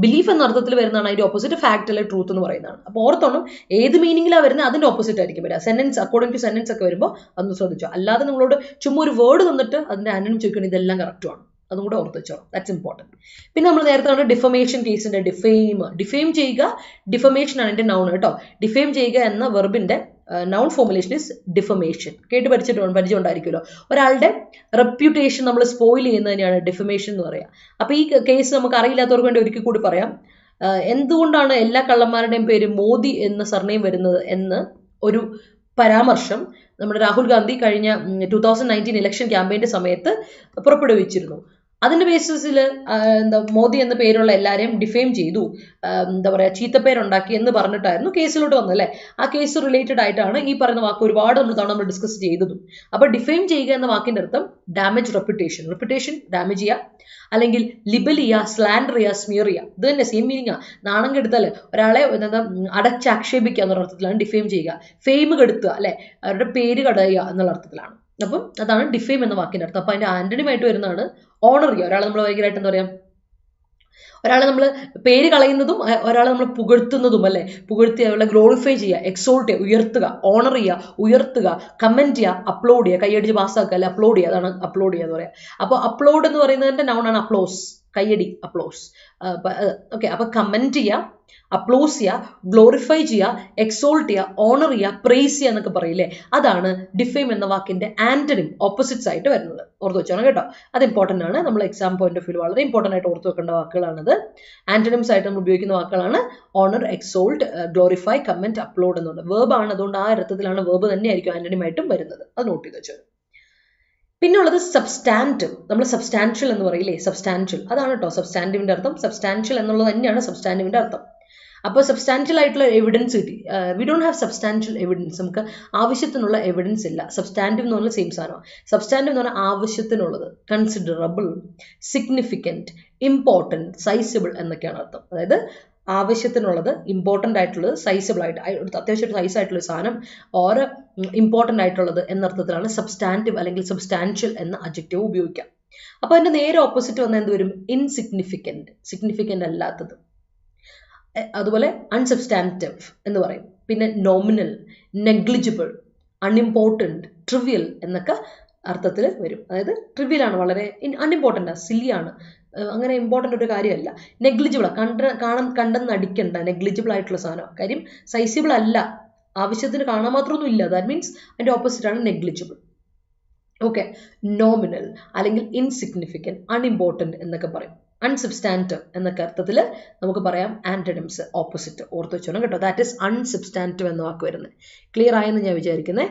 ബിലീഫ് എന്ന അർത്ഥത്തിൽ വരുന്നതാണ് അതിന്റെ ഓപ്പോസിറ്റ് ഫാക്ട് അല്ലെങ്കിൽ ട്രൂത്ത് എന്ന് പറയുന്നതാണ്. അപ്പോൾ ഓർത്തോണം ഏത് മീനിങ്ങിലാണ് വരുന്നത് അതിന്റെ ഓപ്പോസിറ്റ് ആയിരിക്കും വരിക. സെന്റൻസ് അക്കോർഡിംഗ് ടു സെന്റൻസ് ഒക്കെ വരുമ്പോൾ അതൊന്ന് ശ്രദ്ധിച്ചോ. അല്ലാതെ നിങ്ങളോട് ചുമ്മാ ഒരു വേർഡ് തന്നിട്ട് അതിന്റെ ആന്റണിം ചോദിക്കണം ഇതെല്ലാം കറക്റ്റുമാണ്, അതും കൂടെ ഓർത്ത് വെച്ചോ. That's important. പിന്നെ നമ്മൾ നേരത്തെ കണ്ട ഡിഫമേഷൻ കേസിന്റെ ഡിഫെയിം ചെയ്യുക, ഡിഫമേഷൻ ആണ് എൻ്റെ നൗൺ കേട്ടോ. ഡിഫെയിം ചെയ്യുക എന്ന വെർബിന്റെ നൗൺ ഫോർമുലേഷൻ ഇസ് ഡിഫമേഷൻ. പരിചയം ഉണ്ടായിരിക്കുമല്ലോ. ഒരാളുടെ റെപ്യൂട്ടേഷൻ നമ്മൾ സ്പോയിൽ ചെയ്യുന്നതിനെയാണ് ഡിഫമേഷൻ എന്ന് പറയുക. അപ്പോൾ ഈ കേസ് നമുക്ക് അറിയില്ലാത്തവർക്ക് വേണ്ടി ഒരിക്കൽ കൂടി പറയാം. എന്തുകൊണ്ടാണ് എല്ലാ കള്ളന്മാരുടെയും പേര് മോദി എന്ന സർനെയിം വരുന്നത് എന്ന് ഒരു പരാമർശം നമ്മുടെ രാഹുൽ ഗാന്ധി കഴിഞ്ഞ 2019 ഇലക്ഷൻ ക്യാമ്പയിന്റെ സമയത്ത് പുറപ്പെടുവിച്ചിരുന്നു. അതിന്റെ ബേസിസിൽ മോദി എന്ന പേരുള്ള എല്ലാവരെയും ഡിഫെയിം ചെയ്തു, എന്താ പറയുക, ചീത്തപ്പേരുണ്ടാക്കി എന്ന് പറഞ്ഞിട്ടായിരുന്നു കേസിലോട്ട് വന്നത് അല്ലേ. ആ കേസ് റിലേറ്റഡ് ആയിട്ടാണ് ഈ പറയുന്ന വാക്ക് ഒരുപാട് നമ്മൾ ഡിസ്കസ് ചെയ്തതും. അപ്പൊ ഡിഫെയിം ചെയ്യുക എന്ന വാക്കിന്റെ അർത്ഥം ഡാമേജ് റെപ്യൂട്ടേഷൻ ഡാമേജ് ചെയ്യുക, അല്ലെങ്കിൽ ലിബൽ ചെയ്യുക, സ്ലാൻഡർ ചെയ്യുക, സ്മിയർ ചെയ്യുക. ഇത് തന്നെ സെയിം മീനിങ്. നാണം കെടുത്തല്, ഒരാളെ അടച്ചാക്ഷേപിക്കുക എന്നുള്ള അർത്ഥത്തിലാണ് ഡിഫെയിം ചെയ്യുക. ഫെയിം കെടുത്തുക അല്ലെ, അവരുടെ പേര് കടയുക എന്നുള്ള അർത്ഥത്തിലാണ്. അപ്പം അതാണ് ഡിഫെയിം എന്ന വാക്കിന്റെ അർത്ഥം. അപ്പൊ അതിന്റെ ആന്റണിയുമായിട്ട് വരുന്നതാണ് ഓണർ ചെയ്യുക. ഒരാളെ നമ്മൾ ഭയങ്കരമായിട്ട് എന്താ പറയാ, ഒരാളെ നമ്മൾ പേര് കളയുന്നതും ഒരാളെ നമ്മൾ പുകഴ്ത്തുന്നതും അല്ലെ, പുകഴ്ത്തി അവളെ ഗ്ലോറിഫൈ ചെയ്യുക, എക്സോൾട്ട് ചെയ്യുക, ഉയർത്തുക, ഓണർ ചെയ്യുക, ഉയർത്തുക, കമന്റ് ചെയ്യുക, അപ്ലോഡ് ചെയ്യുക, കൈയടിച്ച് പാസ്സാക്കുക അല്ലെ, അപ്ലോഡ് ചെയ്യുക, അതാണ് അപ്ലോഡ് ചെയ്യുക എന്ന് പറയാം. അപ്പോൾ അപ്ലോഡ് എന്ന് പറയുന്നതിന്റെ നൗണാണ് അപ്ലോസ്, കയ്യടി, അപ്ലോസ്. ഓക്കെ, അപ്പൊ കമന്റ് ചെയ്യുക, അപ്ലോസ് ചെയ്യുക, ഗ്ലോറിഫൈ ചെയ്യുക, എക്സോൾട്ട് ചെയ്യുക, ഓണർ ചെയ്യുക, പ്രൈസ് ചെയ്യുക എന്നൊക്കെ പറയില്ലേ, അതാണ് ഡിഫെയിം എന്ന വാക്കിന്റെ ആന്റണിം, ഓപ്പോസിറ്റ്സ് ആയിട്ട് വരുന്നത്. ഓർത്ത് വെച്ചോണം കേട്ടോ, അത് ഇമ്പോർട്ടന്റ് ആണ്. നമ്മൾ എക്സാം പോയിന്റ് ഓഫ് വ്യൂ വളരെ ഇമ്പോർട്ടന്റ് ആയിട്ട് ഓർത്ത് വെക്കേണ്ട വാക്കുകളാണത്. ആന്റണിംസ് ആയിട്ട് നമ്മൾ ഉപയോഗിക്കുന്ന വാക്കുകളാണ് honour, exalt, glorify, commend, applaud എന്നുള്ളത്. വേർബ് ആണ്, അതുകൊണ്ട് ആ അർത്ഥത്തിലാണ് വേർബ് തന്നെയായിരിക്കും ആന്റണിമായിട്ടും വരുന്നത്. അത് നോട്ട് ചെയ്ത് വെച്ചോ. പിന്നെ ഉള്ളത് സബ്സ്റ്റാൻറ്റീവ്. നമ്മൾ സബ്സ്റ്റാൻഷ്യൽ എന്ന് പറയില്ലേ, സബ്സ്റ്റാൻഷ്യൽ, അതാണ് കേട്ടോ സബ്സ്റ്റാൻറ്റീവിന്റെ അർത്ഥം. സബ്സ്റ്റാൻഷ്യൽ എന്നുള്ളത് തന്നെയാണ് സബ്സ്റ്റാൻറ്റീവിന്റെ അർത്ഥം. അപ്പോൾ സബ്സ്റ്റാൻഷ്യൽ ആയിട്ടുള്ള എവിഡൻസ് കിട്ടി. We don't have substantial evidence, നമുക്ക് ആവശ്യത്തിനുള്ള എവിഡൻസ് ഇല്ല. സബ്സ്റ്റാൻറ്റീവ് എന്ന് പറഞ്ഞാൽ സെയിം സാധനമാണ്. സബ്സ്റ്റാൻറ്റീവ് എന്ന് പറഞ്ഞാൽ ആവശ്യത്തിനുള്ളത്, കൺസിഡറബിൾ, സിഗ്നിഫിക്കൻറ്റ്, ഇമ്പോർട്ടൻറ്റ്, സൈസിബിൾ എന്നൊക്കെയാണ് അർത്ഥം. അതായത് ആവശ്യത്തിനുള്ളത്, ഇമ്പോർട്ടൻ്റ് ആയിട്ടുള്ളത്, സൈസിബിൾ ആയിട്ട് അത്യാവശ്യം സൈസ് ആയിട്ടുള്ള സാധനം, ഓർ ഇമ്പോർട്ടൻ്റ് ആയിട്ടുള്ളത് എന്നർത്ഥത്തിലാണ് സബ്സ്റ്റാൻറ്റീവ് അല്ലെങ്കിൽ സബ്സ്റ്റാൻഷ്യൽ എന്ന അഡ്ജക്റ്റീവ് ഉപയോഗിക്കാം. അപ്പോൾ അതിന്റെ നേരെ ഓപ്പോസിറ്റ് വന്നാൽ എന്ത് വരും? ഇൻസിഗ്നിഫിക്കൻറ്റ്, സിഗ്നിഫിക്കൻ്റ് അല്ലാത്തത്. അതുപോലെ അൺസബ്സ്റ്റാൻറ്റീവ് എന്ന് പറയും. പിന്നെ നോമിനൽ, നെഗ്ലിജിബിൾ, അൺഇമ്പോർട്ടൻറ്റ്, ട്രിവിയൽ എന്നൊക്കെ അർത്ഥത്തിൽ വരും. അതായത് ട്രിവിയൽ ആണ്, വളരെ അൺഇമ്പോർട്ടൻ്റ് ആണ്, സില്ലി ആണ്, അങ്ങനെ ഇമ്പോർട്ടൻ്റ് ഒരു കാര്യമല്ല. നെഗ്ലിജിബിൾ, കണ്ടെന്ന് അടിക്കണ്ട, നെഗ്ലിജിബിൾ ആയിട്ടുള്ള സാധനം. കാര്യം സൈസിബിൾ അല്ല, ആവശ്യത്തിന് കാണാൻ മാത്രമൊന്നും ഇല്ല. ദാറ്റ് മീൻസ് അതിന്റെ ഓപ്പോസിറ്റ് ആണ് നെഗ്ലിജിബിൾ. ഓക്കെ, നോമിനൽ അല്ലെങ്കിൽ ഇൻസിഗ്നിഫിക്കൻറ്റ്, അൺഇമ്പോർട്ടൻറ്റ് എന്നൊക്കെ പറയും. അൺസബ്സ്റ്റാൻറ്റീവ് എന്നൊക്കെ അർത്ഥത്തിൽ നമുക്ക് പറയാം ആന്റണിംസ്, ഓപ്പോസിറ്റ് ഓർത്ത് വെച്ചോണം കേട്ടോ. ദാറ്റ് ഈസ് അൺസബ്സ്റ്റാൻറ്റീവ് എന്ന വാക്ക് വരുന്നത്. ക്ലിയർ ആയെന്ന് ഞാൻ വിചാരിക്കുന്നത്.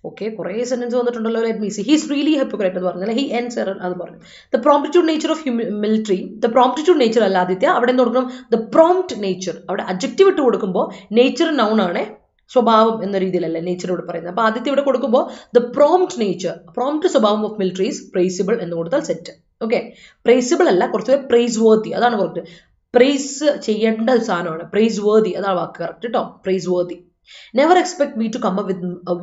ഓക്കെ, കുറേ സെന്റൻസ് വന്നിട്ടുണ്ടല്ലോ. Let me see. He's really hypocrite എന്ന് പറഞ്ഞാൽ ഹി എൻസ് അത് പറഞ്ഞു. The promptitude nature of military, the promptitude nature അല്ല ആദിത്യ, അവിടെ നിന്ന് കൊടുക്കണം ദ പ്രോംപ്റ്റ് നേച്ചർ. അവിടെ അഡ്ജക്റ്റീവ് ഇട്ട് കൊടുക്കുമ്പോൾ നേച്ചർ നൗൺ ആണ്, സ്വഭാവം എന്ന രീതിയിലല്ലേ നേച്ചറോട് പറയുന്നത്. അപ്പോൾ ആദ്യത്തെ ഇവിടെ കൊടുക്കുമ്പോൾ ദ പ്രോംപ്റ്റ് നേച്ചർ, പ്രോംപ്റ്റ് സ്വഭാവം ഓഫ് മിലിറ്ററി ഈസ് പ്രൈസിബിൾ എന്ന് കൊടുത്താൽ സെറ്റ്. ഓക്കെ, പ്രൈസിബിൾ അല്ല, കുറച്ചുകൂടെ പ്രൈസ് വേർതി, അതാണ് കറക്റ്റ്. പ്രൈസ് ചെയ്യേണ്ട ഒരു സാധനമാണ്, പ്രൈസ് വേർതി, അതാണ് വാക്ക് കറക്റ്റ് കേട്ടോ, praiseworthy. Never expect me to come up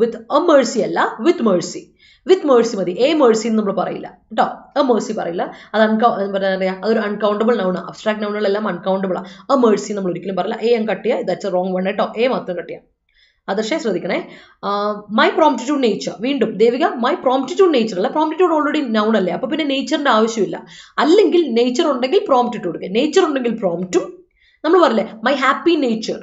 with a mercy അല്ല, വിത്ത് മേഴ്സി. വിത്ത് മേഴ്സി മതി, എ മേഴ്സി എന്ന് നമ്മൾ പറയില്ല കേട്ടോ, എ മേഴ്സി പറയില്ല. അത് എന്താ പറയുക, അതൊരു അൺകൗണ്ടബിൾ നൗൺ. അബ്സ്ട്രാക്ട് നൗണുകളെല്ലാം അൺകൗണ്ടബിൾ ആണ്. എ മേഴ്സി നമ്മൾ ഒരിക്കലും പറയില്ല. എ കട്ട് ചെയ്യുക, ദാറ്റ്സ് എ റോങ് വൺ കേട്ടോ, എ മാത്രം കട്ട് ചെയ്യാം. ആദർശേ ശ്രദ്ധിക്കണേ. മൈ പ്രോംപ്റ്റിറ്റ്യൂഡ് നേച്ചർ, വീണ്ടും ദേവിക, മൈ പ്രോംപ്റ്റിറ്റ്യൂഡ് നേച്ചർ അല്ല, പ്രോംപ്റ്റിറ്റ്യൂഡ് ഓൾറെഡി നൗൺ അല്ലേ, അപ്പൊ പിന്നെ നേച്ചറിന്റെ ആവശ്യമില്ല. അല്ലെങ്കിൽ നേച്ചർ ഉണ്ടെങ്കിൽ പ്രോംപ്റ്റിറ്റ്യൂഡ് കൊടുക്കുക, നേച്ചർ ഉണ്ടെങ്കിൽ പ്രോംപ്റ്റും. നമ്മൾ പറയില്ലേ മൈ ഹാപ്പി നേച്ചർ,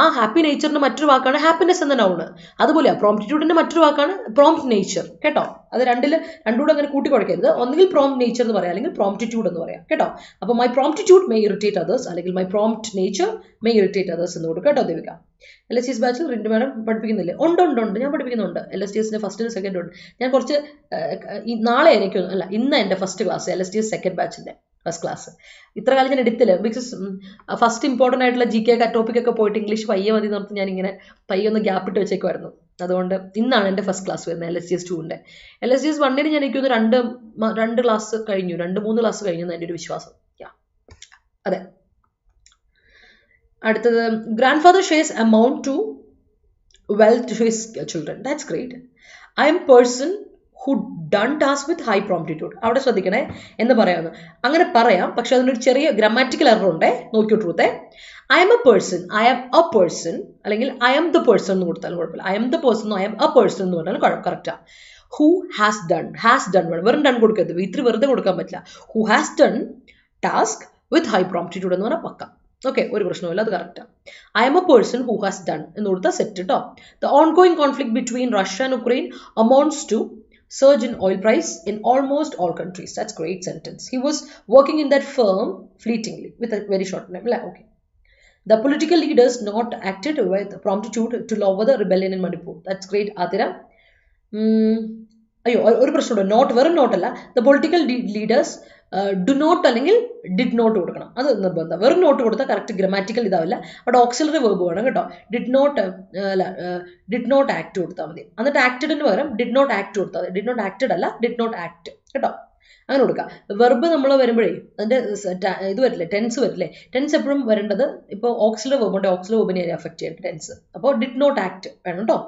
ആ ഹാപ്പി നേച്ചറിന്റെ മറ്റൊരു വാക്കാണ് ഹാപ്പിനെസ് എന്ന നൗണ്. അതുപോലെ പ്രോംപ്റ്റിറ്റ്യൂഡിന്റെ മറ്റൊരു വാക്കാണ് പ്രോംപ്റ്റ് നേച്ചർ കേട്ടോ. അത് രണ്ടുകൂടെ അങ്ങനെ കൂട്ടിക്കുഴക്കരുത്. ഒന്നുകിൽ പ്രോംപ്റ്റ് നേച്ചർ എന്ന് പറയാം, അല്ലെങ്കിൽ പ്രോംപ്റ്റിറ്റ്യൂഡ് എന്ന് പറയാം കേട്ടോ. അപ്പോൾ മൈ പ്രോംപ്റ്റിറ്റ്യൂഡ് മേ ഇറിറ്റേറ്റ് അതേഴ്സ്, അല്ലെങ്കിൽ my prompt nature may irritate others എന്ന് കൊടുക്കുക കേട്ടോ. ദേവിക, LSTS ബാച്ചിൽ റിന്റു മാഡം പഠിപ്പിക്കുന്നില്ലേ? ഉണ്ട്, ഞാൻ പഠിപ്പിക്കുന്നുണ്ട്. LSTSന്റെ ഫസ്റ്റിന് സെക്കൻഡ് ഉണ്ട്. ഞാൻ കുറച്ച് നാളെ അല്ല, ഇന്ന് എൻ്റെ ഫസ്റ്റ് ക്ലാസ്, LSTS സെക്കൻഡ് ബാച്ചിന്റെ ഫസ്റ്റ് ക്ലാസ്. ഇത്ര കാലം ഞാൻ എടുത്തില്ല, ബിക്കോസ് ഫസ്റ്റ് ഇമ്പോർട്ടൻ്റ് ആയിട്ടുള്ള GK ടോപ്പിക് ഒക്കെ പോയിട്ട് ഇംഗ്ലീഷ് പയ്യെ മതി നിർത്തി ഞാൻ ഇങ്ങനെ പയ്യെ ഒന്ന് ഗ്യാപ്പ് ഇട്ട് വെച്ചേക്കുമായിരുന്നു. അതുകൊണ്ട് ഇന്നാണ് എൻ്റെ ഫസ്റ്റ് ക്ലാസ് വരുന്നത്, LSTS 2ന്റെ. LSTS 1ന് ഞാൻ എനിക്കൊന്ന് രണ്ട് ക്ലാസ് കഴിഞ്ഞു, 2-3 ക്ലാസ് കഴിഞ്ഞു എന്ന് എൻ്റെ ഒരു വിശ്വാസം. അതെ. അടുത്തത്, grand father shares amount to wealth to his children. That's great. I am person who done task with high promptitude. അവിടെ ശ്രദ്ധിക്കണേ എന്ന് പറയാമെന്ന്. അങ്ങനെ പറയാം, പക്ഷെ അതിനൊരു ചെറിയ ഗ്രാമാറ്റിക്കൽ എറർ ഉണ്ടേ, നോക്കിയോ ട്രൂത്തെ. I'm a person, I am a person, അല്ലെങ്കിൽ ഐ എം ദ പേഴ്സൺ എന്ന് കൊടുത്താലും കുഴപ്പമില്ല. I'm the person, I'm a person എന്ന് പറഞ്ഞാലും കറക്റ്റാ. ഹു ഹാസ് ഡൺ വേണം, വെറും ഡൺ കൊടുക്കരുത്, ഇത്തിരി വെറുതെ കൊടുക്കാൻ പറ്റില്ല. Who has done task with high promptitude എന്ന് പറഞ്ഞാൽ പക്ക. ഓക്കെ, ഒരു പ്രശ്നമില്ല, അത് കറക്റ്റാണ്. I'm a person who has done എന്ന് കൊടുത്താൽ സെറ്റ് കേട്ടോ. The ongoing conflict between Russia and Ukraine amounts to surge in oil price in almost all countries. That's great sentence. He was working in that firm fleetingly with a very short name. Okay. The political leaders not acted with promptitude to lower the rebellion in Manipur. That's great, Adira. അയ്യോ ഒരു പ്രശ്നമുണ്ട്, not വെറും നോട്ടല്ല, the political leaders do not അല്ലെങ്കിൽ did not കൊടുക്കണം, അത് നിർബന്ധം. വെറും നോട്ട് കൊടുത്താൽ കറക്റ്റ് ഗ്രാമാറ്റിക്കൽ ഇതാവില്ല, അവിടെ ഓക്സിലറി വെർബ് വേണം കേട്ടോ. ഡിഡ് നോട്ട് ആക്ട് കൊടുത്താൽ മതി. എന്നിട്ട് ആക്റ്റഡിന് പകരം ഡിഡ് നോട്ട് ആക്ട് കൊടുത്താൽ മതി. ഡിഡ് നോട്ട് ആക്റ്റഡ് അല്ല, ഡിഡ് നോട്ട് ആക്ട് കേട്ടോ, അങ്ങനെ കൊടുക്കുക. വെർബ് നമ്മൾ വരുമ്പോഴേ അതിൻ്റെ ഇത് വരില്ലേ, ടെൻസ് വരില്ലേ. ടെൻസ് എപ്പോഴും വരേണ്ടത് ഇപ്പോൾ ഓക്സിലറി വെർബ് ഉണ്ട്, ഓക്സിലറി വെർബിനെ അഫക്ട് ചെയ്യുന്നത് ടെൻസ്. അപ്പോൾ ഡിഡ് നോട്ട് ആക്ട് വേണം കേട്ടോ.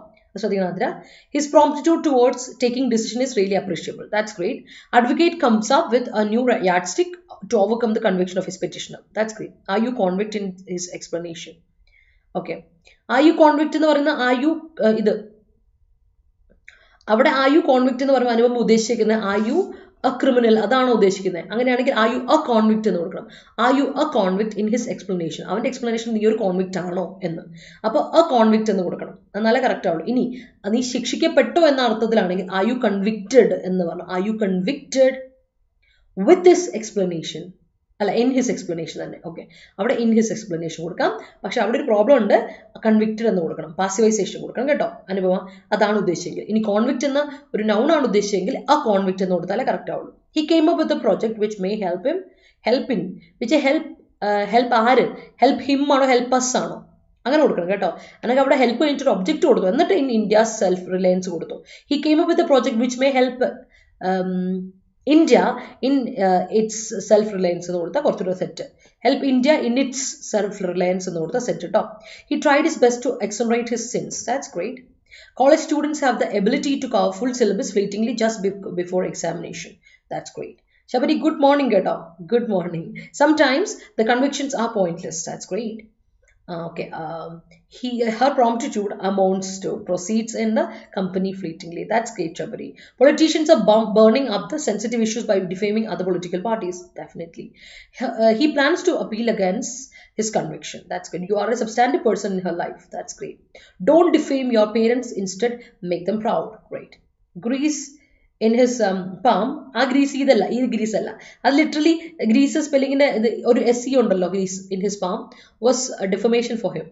His promptitude towards taking decision is really appreciable. That's great. Advocate comes up with a new yardstick to overcome the conviction of his petitioner. That's great. Are you convict in his explanation? Okay. Are you convict എന്ന് പറയുന്ന are you ഇത് അവിടെ are you convict എന്ന് പറയുമ്പോൾ അനുപമ ഉദ്ദേശിക്കുന്നത് are you a criminal അതാണ് ഉദ്ദേശിക്കുന്നത്. അങ്ങനെയാണെങ്കിൽ are you a convict എന്ന് കൊടുക്കണം. Are you a convict in his explanation? അവന്റെ എക്സ്പ്ലനേഷൻ നീ ഒരു കോൺവിക്റ്റ് ആണോ എന്ന്. അപ്പോൾ a convict എന്ന് കൊടുക്കണം, എന്നാലേ കറക്റ്റ് ആവുള്ളൂ. ഇനി നീ ശിക്ഷിക്കപ്പെട്ടോ എന്ന അർത്ഥത്തിലാണെങ്കിൽ are you convicted എന്ന് പറഞ്ഞു. Are you convicted with this explanation? അല്ല, in his explanation തന്നെ. ഓക്കെ, അവിടെ in his explanation കൊടുക്കാം. പക്ഷെ അവിടെ ഒരു പ്രോബ്ലം ഉണ്ട്, കൺവിക്റ്റഡ് എന്ന് കൊടുക്കണം, പാസിവൈസേഷൻ കൊടുക്കണം കേട്ടോ. അനുഭവം അതാണ് ഉദ്ദേശിച്ചെങ്കിൽ. ഇനി കോൺവിക്റ്റ് എന്ന ഒരു നൗൺ ആണ് ഉദ്ദേശിച്ചെങ്കിൽ ആ കോൺവിക്റ്റ് എന്ന് കൊടുത്താലേ കറക്റ്റ് ആവുള്ളൂ. He came up with a project which may help ആര്, ഹെൽപ്പ് ഹിം ആണോ ഹെൽപ്പ് അസ് ആണോ, അങ്ങനെ കൊടുക്കണം കേട്ടോ. അല്ലെങ്കിൽ അവിടെ ഹെൽപ്പ് കഴിഞ്ഞിട്ട് ഒബ്ജക്റ്റ് കൊടുത്തു, എന്നിട്ട് ഇൻ ഇന്ത്യാസ് സെൽഫ് റിലയൻസ് കൊടുത്തു. He came up with a project which may help India in its self-reliance എന്ന് കൊടുത്താൽ കുറച്ചുകൂടെ സെറ്റ്. Help India in its self reliance എന്ന് കൊടുത്താൽ സെറ്റ് കേട്ടോ. He tried his best to accelerate his sins. That's great. College students have the ability to cover full syllabus fleetingly just before examination. That's great. Shabari, good morning കേട്ടോ. Good morning. Sometimes the convictions are pointless. That's great. Okay. Her promptitude amounts to proceeds in the company fleetingly. That's great, Shabari. Politicians are burning up the sensitive issues by defaming other political parties. Definitely. He plans to appeal against his conviction. That's good. You are a substantive person in her life. That's great. Don't defame your parents. Instead, make them proud. Great. Greece in his palm. ആ Greece ഇതല്ല, ഈ Greece അല്ല, അത് literally Greece സ്പെല്ലിങ്ങിന്റെ ഒരു SE ഉണ്ടല്ലോ, grease in his palm was defamation for him.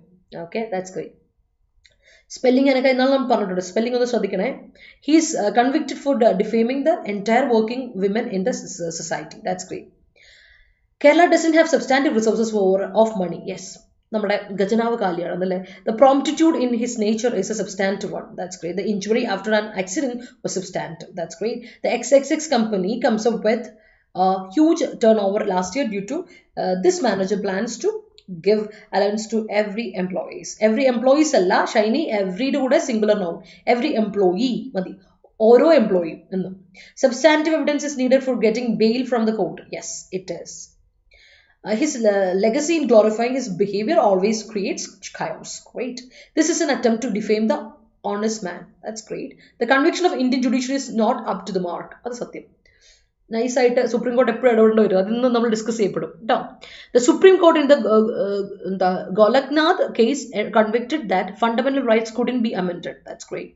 Okay, that's great. Spelling എനിക്ക് എന്നാലും നമ്മൾ പറഞ്ഞിട്ടുണ്ട്, സ്പെല്ലിംഗ് ഒന്ന് ശ്രദ്ധിക്കണേ. He's convicted for defaming the entire working women in the society. That's great. Kerala doesn't have substantive resources of money. Yes. നമ്മുടെ ഖജനാവ് കാലിയാണ് എന്നല്ലേ. The promptitude in his nature is a substantive one. That's great. The injury after an accident was substantive. That's great. The XXX company comes up with a huge turnover last year due to this manager plans to give allowance to every employees. Every employees അല്ല ഷൈനി, എവറിയുടെ കൂടെ singular noun, every employee മതി, ഓരോ employee എന്ന്. Substantive evidence is needed for getting bail from the court. Yes, it is. His legacy in glorifying his behavior always creates chaos. Great. This is an attempt to defame the honest man. That's great. The conviction of Indian judiciary is not up to the mark. That's satyam. നൈസായിട്ട് supreme court എപ്പോഴും ഇടപെടേണ്ടി വരും, അതിൽ നിന്ന് നമ്മൾ discuss ചെയ്യപ്പെടും കേട്ടോ. The Supreme Court in the Golaknath case convicted that fundamental rights couldn't be amended. That's great.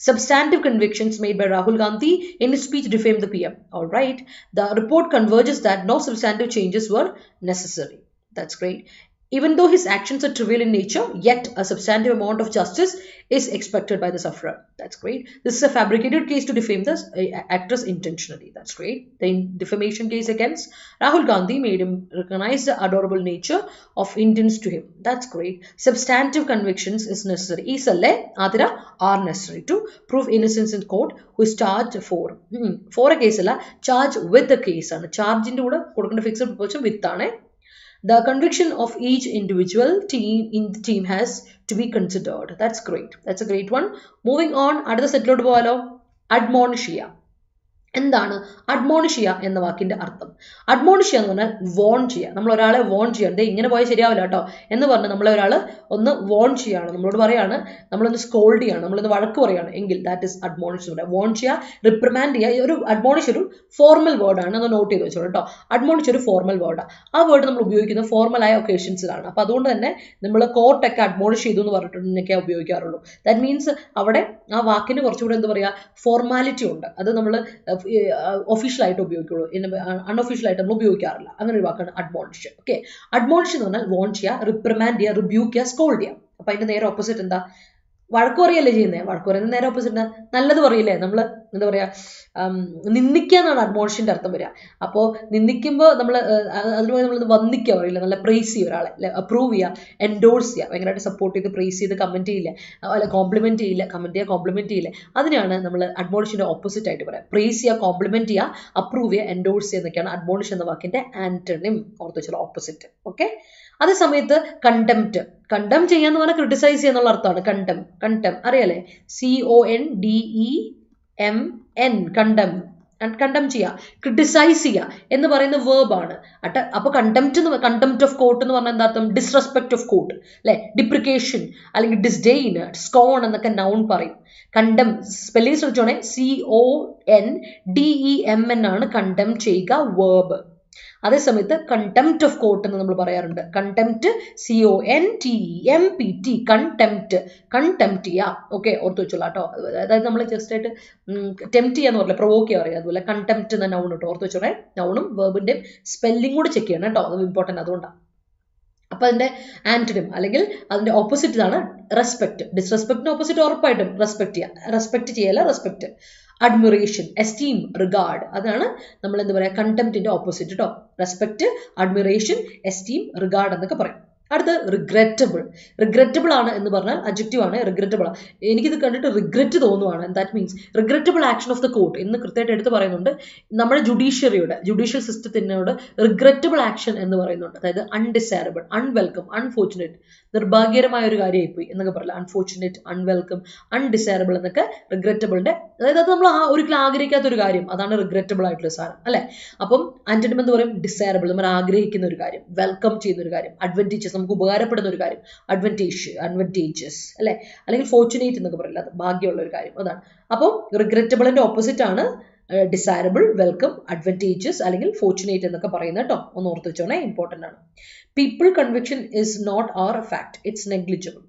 Substantive convictions made by Rahul Gandhi in his speech defamed the PM. All right. The report converges that no substantive changes were necessary. That's great. Even though his actions are trivial in nature, yet a substantive amount of justice is expected by the sufferer. That's great. This is a fabricated case to defame the actress intentionally. That's great. The defamation case against Rahul Gandhi made him recognize the adorable nature of Indians to him. That's great. Substantive convictions is necessary. Isalle adira are necessary to prove innocence in court who is charged for a case alla charge with the case ആണ്. ചാർജിന്റെ കൂടെ കൊടുക്കേണ്ട fixed proportion വിത്ത് ആണ്. The conviction of each individual in the team has to be considered. That's great. That's a great one. Moving on, അടുത്ത സെറ്റിലോട്ട് പോകാലോ. Admonish ചെയ്യുക. എന്താണ് അഡ്മോണിഷ് ചെയ്യുക എന്ന വാക്കിന്റെ അർത്ഥം? അഡ്മോണിഷ് ചെയ്യുക എന്ന് പറഞ്ഞാൽ വോൺ ചെയ്യുക. നമ്മൾ ഒരാളെ വോൺ ചെയ്യുക, ദേ ഇങ്ങനെ പോയാൽ ശരിയാവില്ല കേട്ടോ എന്ന് പറഞ്ഞ് നമ്മളെ ഒരാൾ ഒന്ന് വോൺ ചെയ്യാണ്, നമ്മളോട് പറയാണ്, നമ്മളൊന്ന് സ്കോൾഡ് ചെയ്യാണ്, നമ്മളൊന്ന് വഴക്ക് പറയാണ് എങ്കിൽ ദാറ്റ് ഇസ് അഡ്മോണിഷ് എന്ന് പറയുക. വോൺ ചെയ്യുക, റിപ്രിമാൻഡ് ചെയ്യുക. ഒരു അഡ്മോണിഷ് ഒരു ഫോർമൽ വേർഡാണ്, അത് നോട്ട് ചെയ്ത് വെച്ചോളൂ കേട്ടോ. അഡ്മോണിഷ് ഒരു ഫോർമൽ വേർഡാണ്. ആ വേർഡ് നമ്മൾ ഉപയോഗിക്കുന്നത് ഫോർമലായ ഒക്കേഷൻസിലാണ്. അപ്പോൾ അതുകൊണ്ട് തന്നെ നമ്മൾ കോർട്ടൊക്കെ അഡ്മോണിഷ് ചെയ്തു എന്ന് പറഞ്ഞിട്ടുണ്ടെങ്കിൽ ഉപയോഗിക്കാറുള്ളൂ. ദാറ്റ് മീൻസ് അവിടെ ആ വാക്കിന് കുറച്ചുകൂടെ എന്താ പറയുക, ഫോർമാലിറ്റി ഉണ്ട്. അത് നമ്മൾ ഒഫീഷ്യലായിട്ട് ഉപയോഗിക്കുള്ളൂ, അൺഒഫീഷ്യലായിട്ട് നമ്മൾ ഉപയോഗിക്കാറില്ല. അങ്ങനെ ഒരു വാക്കാണ് അഡ്മോണിഷ്. ഓക്കെ, അഡ്മോണിഷ് എന്ന് പറഞ്ഞാൽ വാൺ ചെയ്യുക, റിപ്രിമാൻഡ് ചെയ്യുക, റിബ്യൂക്ക് ചെയ്യുക, സ്കോൾഡ് ചെയ്യുക. അപ്പൊ അതിന്റെ നേരെ ഓപ്പോസിറ്റ് എന്താ? വഴക്ക് പറയല്ലേ ചെയ്യുന്നത്. വഴക്ക് പറയുന്നത് നേരെ ഓപ്പോസിറ്റ് നല്ലത് പറയില്ലേ നമ്മൾ, എന്താ പറയാ, നിന്ദിക്കുക എന്നാണ് അഡ്മോണിഷിന്റെ അർത്ഥം വരിക. അപ്പോൾ നിന്ദിക്കുമ്പോൾ നമ്മൾ അതുപോലെ നമ്മൾ വന്ദിക്കുക പറയില്ല, നല്ല പ്രൈസ് ചെയ്യുക ഒരാളെ, അപ്രൂവ് ചെയ്യുക, എൻഡോഴ്സ് ചെയ്യുക, ഭയങ്കരമായിട്ട് സപ്പോർട്ട് ചെയ്ത് പ്രൈസ് ചെയ്ത് കമന്റ് ചെയ്യില്ല, അല്ല കോംപ്ലിമെന്റ് ചെയ്യില്ല, കമന്റ് ചെയ്യുക, കോംപ്ലിമെന്റ് ചെയ്യില്ല. അതിനാണ് നമ്മൾ അഡ്മോണിഷിന്റെ ഓപ്പോസിറ്റ് ആയിട്ട് പറയാം. പ്രൈസ് ചെയ്യുക, കോംപ്ലിമെന്റ് ചെയ്യുക, അപ്രൂവ് ചെയ്യുക, എൻഡോഴ്സ് ചെയ്യുക എന്നൊക്കെയാണ് അഡ്മോണിഷ് എന്ന വാക്കിന്റെ ആന്റണിം, ഓർത്ത് വെച്ചാൽ ഓപ്പോസിറ്റ്. ഓക്കെ, അതേ സമയത്ത് കണ്ടംപ്റ്റ്, കണ്ടം ചെയ്യാന്ന് പറഞ്ഞാൽ ക്രിട്ടിസൈസ് ചെയ്യാന്നുള്ള അർത്ഥമാണ്. കണ്ടം അറിയാലേ, CONDEMN, കണ്ടം ചെയ്യുക, ക്രിട്ടിസൈസ് ചെയ്യുക എന്ന് പറയുന്ന വേർബാണ്. അപ്പൊ കണ്ടംപ്റ്റ് ഓഫ് കോർട്ട് എന്ന് പറഞ്ഞാൽ എന്താ അർത്ഥം? ഡിസ്റെസ്പെക്ട് ഓഫ് കോർട്ട് അല്ലെ, ഡിപ്രിക്കേഷൻ അല്ലെങ്കിൽ ഡിസ്ഡെയിൻ, സ്കോൺ എന്നൊക്കെ നൗൺ പറയും. കണ്ടം സ്പെല്ലിംഗ് ശ്രദ്ധിച്ചോണേ, CONDEMN ആണ് കണ്ടം ചെയ്യുക വേർബ്. അതേസമയത്ത് കണ്ടംപ്റ്റ് ഓഫ് കോർട്ട് എന്ന് നമ്മൾ പറയാറുണ്ട്. കണ്ടംപ്റ്റ് CONTEMPT, കണ്ടംപ്റ്റ് ചെയ്യുക. ഓക്കെ, ഓർത്ത് വെച്ചോളാം കേട്ടോ. അതായത് നമ്മൾ ജസ്റ്റ് ആയിട്ട് ടെംപ്റ്റ് ചെയ്യാന്ന് പറയില്ല, പ്രൊവോക്ക് ചെയ്യാൻ പറയുക. അതുപോലെ കണ്ടംപ്റ്റ് എന്ന നൗൺ കേട്ടോ, ഓർത്ത് വെച്ചോളെ. നൗണും വേർബിന്റെയും സ്പെല്ലിംഗ് കൂടെ ചെക്ക് ചെയ്യണം കേട്ടോ, അത് ഇമ്പോർട്ടൻ്റ്. അതുകൊണ്ടാണ്. അപ്പൊ അതിന്റെ ആന്റണിം അല്ലെങ്കിൽ അതിന്റെ ഓപ്പോസിറ്റ് ആണ് റെസ്പെക്ട്. ഡിസ്റെസ്പെക്ടിന്റെ ഓപ്പോസിറ്റ് ഉറപ്പായിട്ടും റെസ്പെക്ട് ചെയ്യുക. റെസ്പെക്ട് ചെയ്യല്ല, റെസ്പെക്ട്. അഡ്മിറേഷൻ, എസ്റ്റീം, റിഗാർഡ്, അതാണ് നമ്മൾ എന്താ പറയുക കണ്ടംപ്റ്റിന്റെ ഓപ്പോസിറ്റ് കേട്ടോ. റെസ്പെക്ട്, അഡ്മിറേഷൻ, എസ്റ്റീം, റിഗാർഡ് എന്നൊക്കെ പറയും. അടുത്ത് റിഗ്രറ്റബിൾ ആണ് എന്ന് പറഞ്ഞാൽ അഡ്ജക്റ്റീവ് ആണ്. റിഗ്രറ്റബിൾ, എനിക്കിത് കണ്ടിട്ട് റിഗ്രറ്റ് തോന്നുവാണ്. That means regrettable action of the court എന്ന് കൃത്യമായിട്ട് എടുത്ത് പറയുന്നുണ്ട്. നമ്മുടെ ജുഡീഷ്യൽ സിസ്റ്റത്തിനോട് റിഗ്രറ്റബിൾ ആക്ഷൻ എന്ന് പറയുന്നുണ്ട്. അതായത് അൺഡിസൈറബിൾ, അൺവെൽക്കം, അൺഫോർച്ചുനേറ്റ്, നിർഭാഗ്യകരമായ ഒരു കാര്യമായിപ്പോയി എന്നൊക്കെ പറയില്ല. അൺഫോർച്ചുനേറ്റ്, അൺവെൽക്കം, അൺഡിസൈറബിൾ എന്നൊക്കെ റിഗ്രറ്റബിളിന്റെ, അതായത് അത് നമ്മൾ ഒരിക്കലും ആഗ്രഹിക്കാത്ത ഒരു കാര്യം, അതാണ് റിഗ്രറ്റബിൾ ആയിട്ടുള്ള സാധനം അല്ലെ. അപ്പം ആന്റണിം എന്ന് പറയും ഡിസൈറബിൾ, നമ്മൾ ആഗ്രഹിക്കുന്ന ഒരു കാര്യം, വെൽക്കം ചെയ്യുന്ന ഒരു കാര്യം, അഡ്വാൻറ്റേജസ്, നമുക്ക് ഉപകാരപ്പെടുന്ന ഒരു കാര്യം, അഡ്വാൻറ്റേജസ് അല്ലെ, അല്ലെങ്കിൽ ഫോർച്ചുനേറ്റ് എന്നൊക്കെ പറയില്ല, അത് ഭാഗ്യമുള്ള ഒരു കാര്യം, അതാണ്. അപ്പം റിഗ്രറ്റബിളിന്റെ ഓപ്പോസിറ്റ് ആണ് ഡിസൈറബിൾ, വെൽക്കം, അഡ്വാൻറ്റേജസ് അല്ലെങ്കിൽ ഫോർച്ചുനേറ്റ് എന്നൊക്കെ പറയുന്നത് കേട്ടോ. ഒന്ന് ഓർത്ത് വെച്ചോണേ, ഇമ്പോർട്ടൻ്റ് ആണ്. People conviction is not are fact, it's negligible.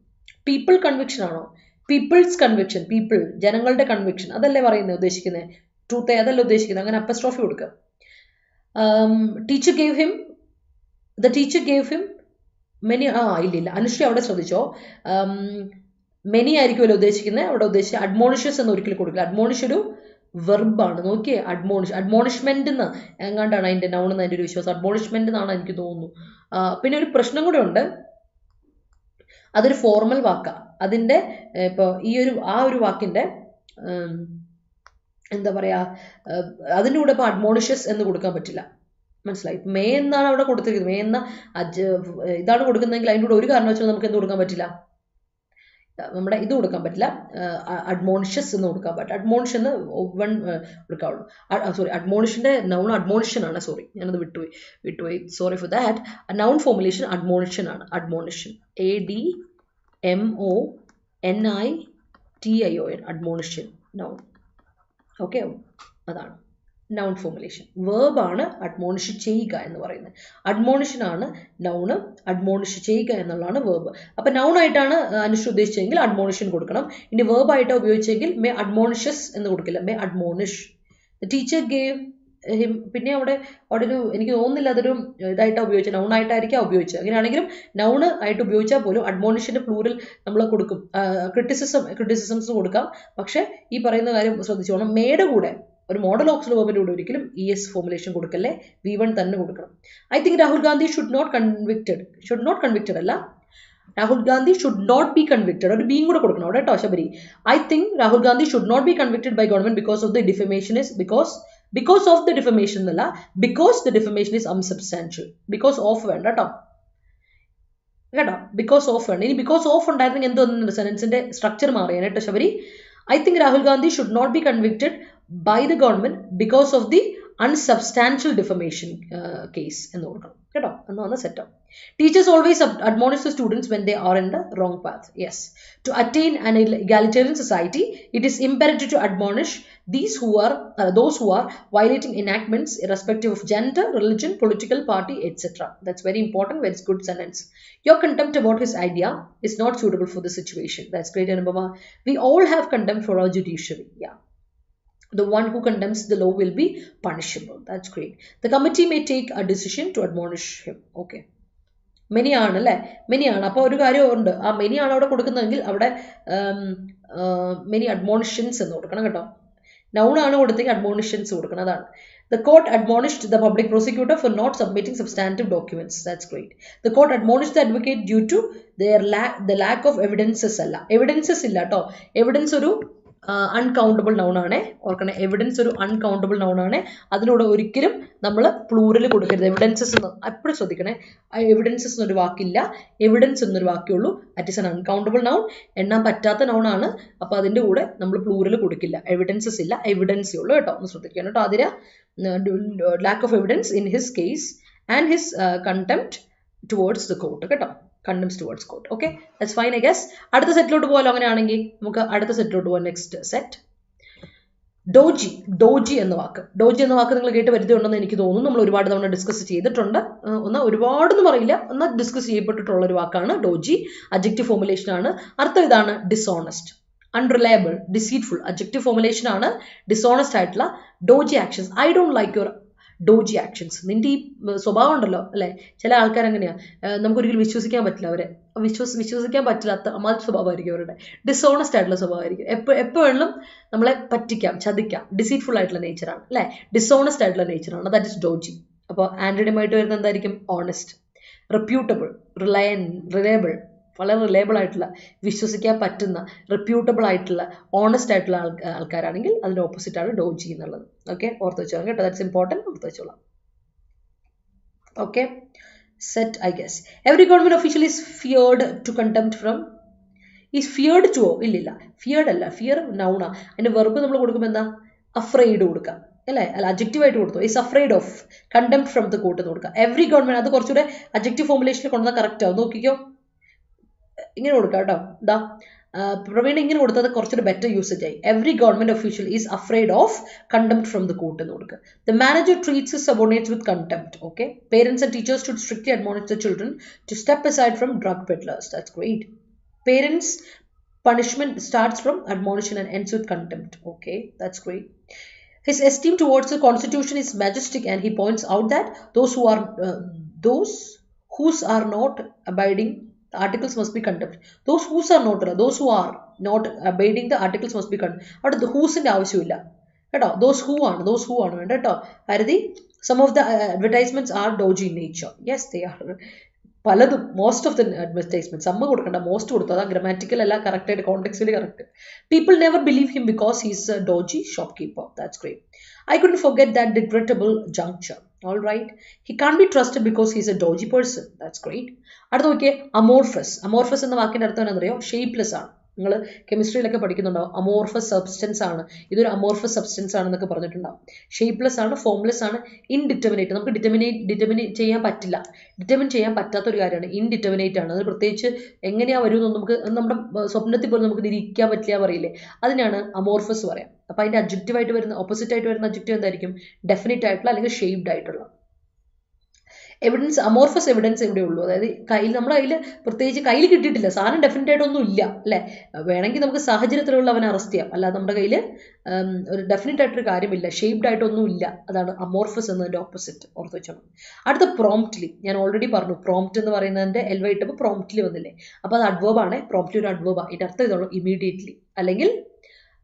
People conviction ആണോ? പീപ്പിൾസ് കൺവിക്ഷൻ, പീപ്പിൾ ജനങ്ങളുടെ കൺവിക്ഷൻ അതല്ലേ പറയുന്നത്, ഉദ്ദേശിക്കുന്നത് ട്രൂത്ത് അതല്ല ഉദ്ദേശിക്കുന്നത്. അങ്ങനെ അപ്പസ്ട്രോഫി കൊടുക്കുക. ടീച്ചർ ഗേവ് ഹിം മെനി, ഇല്ല അനുശ്രീ അവിടെ ശ്രദ്ധിച്ചോ, മെനി ആയിരിക്കുമല്ലോ ഉദ്ദേശിക്കുന്നത്. അവിടെ ഉദ്ദേശിച്ച അഡ്മോണിഷസ് എന്ന് ഒരിക്കലും കൊടുക്കില്ല. അഡ്മോണിഷ് ഒരു വെർബാണ്. നോക്കിയേ, അഡ്മോണിഷ്മെന്റ് എന്ന് എങ്ങാണ്ടാണ് അതിന്റെ നൗൺ എന്ന് അതിന്റെ ഒരു വിശ്വാസം. അഡ്മോണിഷ്മെന്റ് എന്നാണ് എനിക്ക് തോന്നുന്നു. പിന്നെ ഒരു പ്രശ്നം കൂടെ ഉണ്ട്, അതൊരു ഫോർമൽ വാക്കാ. അതിന്റെ ഇപ്പൊ ആ ഒരു വാക്കിന്റെ എന്താ പറയാ, അതിൻ്റെ കൂടെ ഇപ്പൊ അഡ്മോണിഷസ് എന്ന് കൊടുക്കാൻ പറ്റില്ല. മനസ്സിലായി? മേ എന്നാണ് അവിടെ കൊടുത്തിരിക്കുന്നത്. മേ എന്ന ഇതാണ് കൊടുക്കുന്നതെങ്കിൽ അതിൻ്റെ കൂടെ ഒരു കാരണവശാലും നമുക്ക് എന്ത് കൊടുക്കാൻ പറ്റില്ല, നമ്മുടെ ഇത് കൊടുക്കാൻ പറ്റില്ല, അഡ്മോണിഷസ് എന്ന് കൊടുക്കാൻ പറ്റില്ല. അഡ്മോണിഷ് എന്ന് വൺ കൊടുക്കാവുള്ളൂ. സോറി, അഡ്മോണിഷിന്റെ നൗൺ അഡ്മോണിഷൻ ആണ്. സോറി, ഞാനത് വിട്ടുപോയി, sorry for that. Noun formulation admonition ആണ്. Admonition, ADMONITION, admonition noun. Okay, അതാണ് നൗൺ ഫോർമുലേഷൻ. വേർബാണ് അഡ്മോണിഷ് ചെയ്യുക എന്ന് പറയുന്നത്. അഡ്മോണിഷൻ ആണ് നൗണ്, അഡ്മോണിഷ് ചെയ്യുക എന്നുള്ളതാണ് വേർബ്. അപ്പൊ നൗൺ ആയിട്ടാണ് അനുഷ്ഠ ഉദ്ദേശിച്ചെങ്കിൽ അഡ്മോണിഷൻ കൊടുക്കണം. ഇനി വേർബ് ആയിട്ടാണ് ഉപയോഗിച്ചെങ്കിൽ മേ അഡ്മോണിഷസ് എന്ന് കൊടുക്കില്ല, may admonish. Teacher gave him, പിന്നെ അവിടെ ഒരു എനിക്ക് തോന്നുന്നില്ല അതൊരു ഇതായിട്ടാണ് ഉപയോഗിച്ചത്, നൗൺ ആയിട്ടായിരിക്കാം ഉപയോഗിച്ചത്. അങ്ങനെയാണെങ്കിലും നൗൺ ആയിട്ട് ഉപയോഗിച്ചാൽ പോലും അഡ്മോണിഷിന്റെ പ്ലൂറൽ നമ്മൾ കൊടുക്കും. ക്രിറ്റിസിസംസ് കൊടുക്കാം. പക്ഷെ ഈ പറയുന്ന കാര്യം ശ്രദ്ധിച്ചോണം, മേയുടെ കൂടെ ഒരു മോഡൽ ഓക്സിലറി വെർബിന്റെ കൂടെ ഒരിക്കലും ES ഫോർമുലേഷൻ കൊടുക്കല്ലേ, V1 തന്നെ കൊടുക്കണം. I think Rahul Gandhi should not convicted അല്ല, Rahul Gandhi should not be convicted, ഒരു ബീങ് കൂടെ കൊടുക്കണം അവിടെ കേട്ടോ Shabari. I think Rahul Gandhi should not be convicted by government because of the defamation എന്നല്ല, because the defamation is unsubstantial. Because of വേണ്ട കേട്ടോ, ബിക്കോസ് ഓഫ് വേണ്ട. ഇനി ബിക്കോസ് ഓഫ് ഉണ്ടായിരുന്നെങ്കിൽ എന്തോന്നു സെന്റൻസിന്റെ സ്ട്രക്ചർ മാറിയാണ് കേട്ടോ Sabari. I think Rahul Gandhi should not be convicted by the government because of the unsubstantial defamation case എന്ന് കൊടുക്കണം കേട്ടോ. എന്നാണ് set. Teachers always admonish the students when they are in the wrong path. Yes. To attain an egalitarian society, it is imperative to admonish those who are violating enactments irrespective of gender, religion, political party, etc. That's very important. Very good sentence. Your contempt about his idea is not suitable for the situation. That's great, Anubhava. We all have contempt for our judiciary. Yeah. The one who condemns the law will be punishable. That's great. The committee may take a decision to admonish him. Okay. Many ആണ് അല്ലേ, many ആണ്. അപ്പോൾ ഒരു കാര്യം ഉണ്ട്, ആ many ആണ് അവിടെ കൊടുക്കുന്നതെങ്കിൽ അവിടെ മെനി അഡ്മോണിഷൻസ് എന്ന് കൊടുക്കണം കേട്ടോ. നൗൺ ആണ് കൊടുത്തെങ്കിൽ അഡ്മോണിഷൻസ് കൊടുക്കണം, അതാണ്. The court admonished the public prosecutor for not submitting substantive documents. That's great. The court admonished the advocate due to the lack of evidences അല്ല, എവിഡൻസസ് ഇല്ല കേട്ടോ. എവിഡൻസ് ഒരു അൺകൗണ്ടബിൾ നൗൺ ആണ്, ഓർക്കണം. എവിഡൻസ് ഒരു അൺകൗണ്ടബിൾ നൗൺ ആണ്. അതിലൂടെ ഒരിക്കലും നമ്മൾ പ്ലൂറൽ കൊടുക്കരുത്. എവിഡൻസസ് എന്ന് എപ്പോഴും ശ്രദ്ധിക്കണേ. എവിഡൻസസ് എന്നൊരു വാക്കില്ല, എവിഡൻസ് എന്നൊരു വാക്കുള്ളൂ. At is an uncountable noun, എണ്ണാൻ പറ്റാത്ത നൗൺ ആണ്. അപ്പോൾ അതിൻ്റെ കൂടെ നമ്മൾ പ്ലൂറൽ കൊടുക്കില്ല. എവിഡൻസസ് ഇല്ല, എവിഡൻസേ ഉള്ളൂ കേട്ടോ. ഒന്ന് ശ്രദ്ധിക്കണം കേട്ടോ. അതിന് lack of evidence in his case and his contempt towards the court കേട്ടോ. Contempt towards court. Okay, that's fine I guess. അടുത്ത സെറ്റിലോട്ട് പോകാലോ. അങ്ങനെയാണെങ്കിൽ നമുക്ക് അടുത്ത സെറ്റിലോട്ട് പോകാം. Next set doji. ഡോജി എന്ന വാക്ക്, ഡോജി എന്ന വാക്ക് നിങ്ങൾ കേട്ട് പരിചയമുണ്ടെന്ന് എനിക്ക് തോന്നുന്നു. നമ്മൾ ഒരുപാട് തവണ ഡിസ്കസ് ചെയ്തിട്ടുണ്ട്. എന്നാൽ ഒരുപാടൊന്നും പറയില്ല, എന്നാൽ ഡിസ്കസ് ചെയ്യപ്പെട്ടിട്ടുള്ള ഒരു വാക്കാണ് ഡോജി. അഡ്ജക്റ്റീവ് ഫോർമുലേഷൻ ആണ്. അർത്ഥം ഇതാണ്: dishonest, unreliable, deceitful. Adjective formulation ആണ്. ഡിസോണസ്റ്റ് ആയിട്ടുള്ള doji actions. I don't like your doji actions. നിന്റെ ഈ സ്വഭാവം ഉണ്ടല്ലോ അല്ലെ, ചില ആൾക്കാർ അങ്ങനെയാണ്, നമുക്കൊരിക്കലും വിശ്വസിക്കാൻ പറ്റില്ല അവരെ. വിശ്വസിക്കാൻ പറ്റില്ലാത്ത അമാതിരി സ്വഭാവമായിരിക്കും അവരുടെ. ഡിസോണസ്റ്റ് ആയിട്ടുള്ള സ്വഭാവമായിരിക്കും. എപ്പോഴും നമ്മളെ പറ്റിക്കാം, ചതിക്കാം. ഡിസീറ്റ്ഫുൾ ആയിട്ടുള്ള നേച്ചറാണ് അല്ലെ, ഡിസോണസ്റ്റ് ആയിട്ടുള്ള നേച്ചറാണ്. That is doji. അപ്പോൾ ആന്റണിയുമായിട്ട് വരുന്നത് എന്തായിരിക്കും? Honest, reputable, reliable. വളരെ റിലയബിൾ ആയിട്ടുള്ള, വിശ്വസിക്കാൻ പറ്റുന്ന, റെപ്യൂട്ടബിൾ ആയിട്ടുള്ള, ഓണസ്റ്റ് ആയിട്ടുള്ള ആൾക്കാരാണെങ്കിൽ അതിൻ്റെ ഓപ്പോസിറ്റ് ആണ് ഡോജി എന്നുള്ളത്. ഓക്കെ, ഓർത്ത് വെച്ചോളാം കേട്ടോ. ദാറ്റ്സ് ഇമ്പോർട്ടൻറ്റ്, ഓർത്ത് വെച്ചോളാം. Okay, set I guess. Every government official is feared to contempt from. Is feared to? ഇല്ലില്ല, ഫിയർഡ് അല്ല. ഫിയർ നൗണാ. അതിൻ്റെ വെർബ് നമ്മൾ കൊടുക്കുമ്പോൾ എന്താ? അഫ്രൈഡ് കൊടുക്കാം അല്ലേ, അല്ല അഡ്ജക്റ്റീവ് ആയിട്ട് കൊടുത്തു. Is afraid of contempt from the court എന്ന് കൊടുക്കാം. എവറി ഗവൺമെന്റ്, അത് കുറച്ചുകൂടെ അഡ്ജക്റ്റീവ് ഫോർമുലേഷനിൽ കൊണ്ടുവന്നാൽ കറക്റ്റ് ആവും. നോക്കിക്കോ, ഇങ്ങനെ കൊടുക്കാം കേട്ടോ. ഇതാ പ്രവീൺ ഇങ്ങനെ കൊടുത്തത് കുറച്ചൊരു ബെറ്റർ യൂസേജ് ആയി. Every government official is afraid of contempt from the court എന്ന് കൊടുക്കുക. The manager treats his subordinates with contempt. Okay, parents and teachers should strictly admonish the children to step aside from drug peddlers. That's great. Parents punishment starts from admonition and ends with contempt. Okay, that's great. His esteem towards the constitution is majestic, and he points out that those whose are not abiding the articles must be condemned. Those who are not obeying the articles must be condemned. അവിടെ the whose ന്റെ ആവശ്യമില്ല കേട്ടോ. those who ആണ് വേണ്ട കേട്ടോ. ഹരിതി, some of the advertisements are dodgy in nature. Yes, they are. പലതും, most of the advertisement സമ്മ കൊടുക്കണ്ട, മോസ്റ്റ് കൊടുത്തു. അതാ ഗ്രമാറ്റിക്കൽ അല്ല, കറക്റ്റ് ആയിട്ട് കോണ്ടെക്സ്റ്റിൽ correct. People never believe him because he's a dodgy shopkeeper. That's great. I couldn't forget that regrettable juncture. All right. He can't be trusted because he's a dodgy person. That's great. അടുത്ത നോക്കിയേ, amorphous. Amorphous എന്ന വാക്കിന്റെ അർത്ഥം എന്താണെന്നറിയോ? Shapeless ആണ്. നിങ്ങൾ കെമിസ്ട്രിയിലൊക്കെ പഠിക്കുന്നുണ്ടാവും. Amorphous substance ആണ്, ഇതൊരു അമോർഫസ് സബ്സ്റ്റൻസ് ആണെന്നൊക്കെ പറഞ്ഞിട്ടുണ്ടാവും. ഷേപ്പ്ലെസ് ആണ്, ഫോംലെസ് ആണ്, ഇൻഡിറ്റർമിനേറ്റ്. നമുക്ക് ഡിറ്റർമിൻ ചെയ്യാൻ പറ്റില്ല. ഡിറ്റർമിൻ ചെയ്യാൻ പറ്റാത്തൊരു കാര്യമാണ്. ഇൻഡിറ്റർമിനേറ്റ് ആണ്. അത് പ്രത്യേകിച്ച് എങ്ങനെയാ വരുമെന്ന് നമുക്ക് നമ്മുടെ സ്വപ്നത്തിൽ പോലും നമുക്ക് നിരീക്ഷിക്കാൻ പറ്റില്ല പറയില്ലേ, അതിനാണ് അമോർഫസ് പറയാം. അപ്പോൾ അതിന്റെ അഡ്ജക്റ്റീവ് ആയിട്ട് വരുന്ന, ഓപ്പോസിറ്റ് ആയിട്ട് വരുന്ന അഡ്ജക്റ്റീവ് എന്തായിരിക്കും? ഡെഫിനിറ്റ് ആയിട്ടുള്ള അല്ലെങ്കിൽ ഷേപ്ഡ് ആയിട്ടുള്ള. എവിഡൻസ്, അമോർഫസ് എവിഡൻസ് എവിടെ ഉള്ളൂ? അതായത് കയ്യിൽ, നമ്മുടെ കയ്യിൽ പ്രത്യേകിച്ച് കയ്യിൽ കിട്ടിയിട്ടില്ല, സാധനം ഡെഫിനറ്റ് ആയിട്ടൊന്നും ഇല്ല അല്ലേ. വേണമെങ്കിൽ നമുക്ക് സാഹചര്യത്തിലുള്ള അവനെ അറസ്റ്റ് ചെയ്യാം, അല്ലാതെ നമ്മുടെ കയ്യിൽ ഒരു ഡെഫിനറ്റ് ആയിട്ടൊരു കാര്യമില്ല, ഷേപ്ഡ് ആയിട്ടൊന്നും ഇല്ല. അതാണ് അമോർഫസ് എന്നതിൻ്റെ ഓപ്പോസിറ്റ്. ഓർത്ത് വെച്ചോണം. അടുത്ത പ്രോംപ്റ്റ്ലി. ഞാൻ ഓൾറെഡി പറഞ്ഞു, പ്രോംപ്റ്റ് എന്ന് പറയുന്നതിൻ്റെ എൽ വൈട്ടപ്പോൾ പ്രോംപ്റ്റ്ലി വന്നില്ലേ. അപ്പോൾ അത് അഡ്വേർബാണ്. പ്രോംപ്റ്റ്ലി ഒരു അഡ്വേർബാണ്. ഇതിൻ്റെ അർത്ഥം ഇതുള്ളൂ, ഇമീഡിയറ്റ്ലി. അല്ലെങ്കിൽ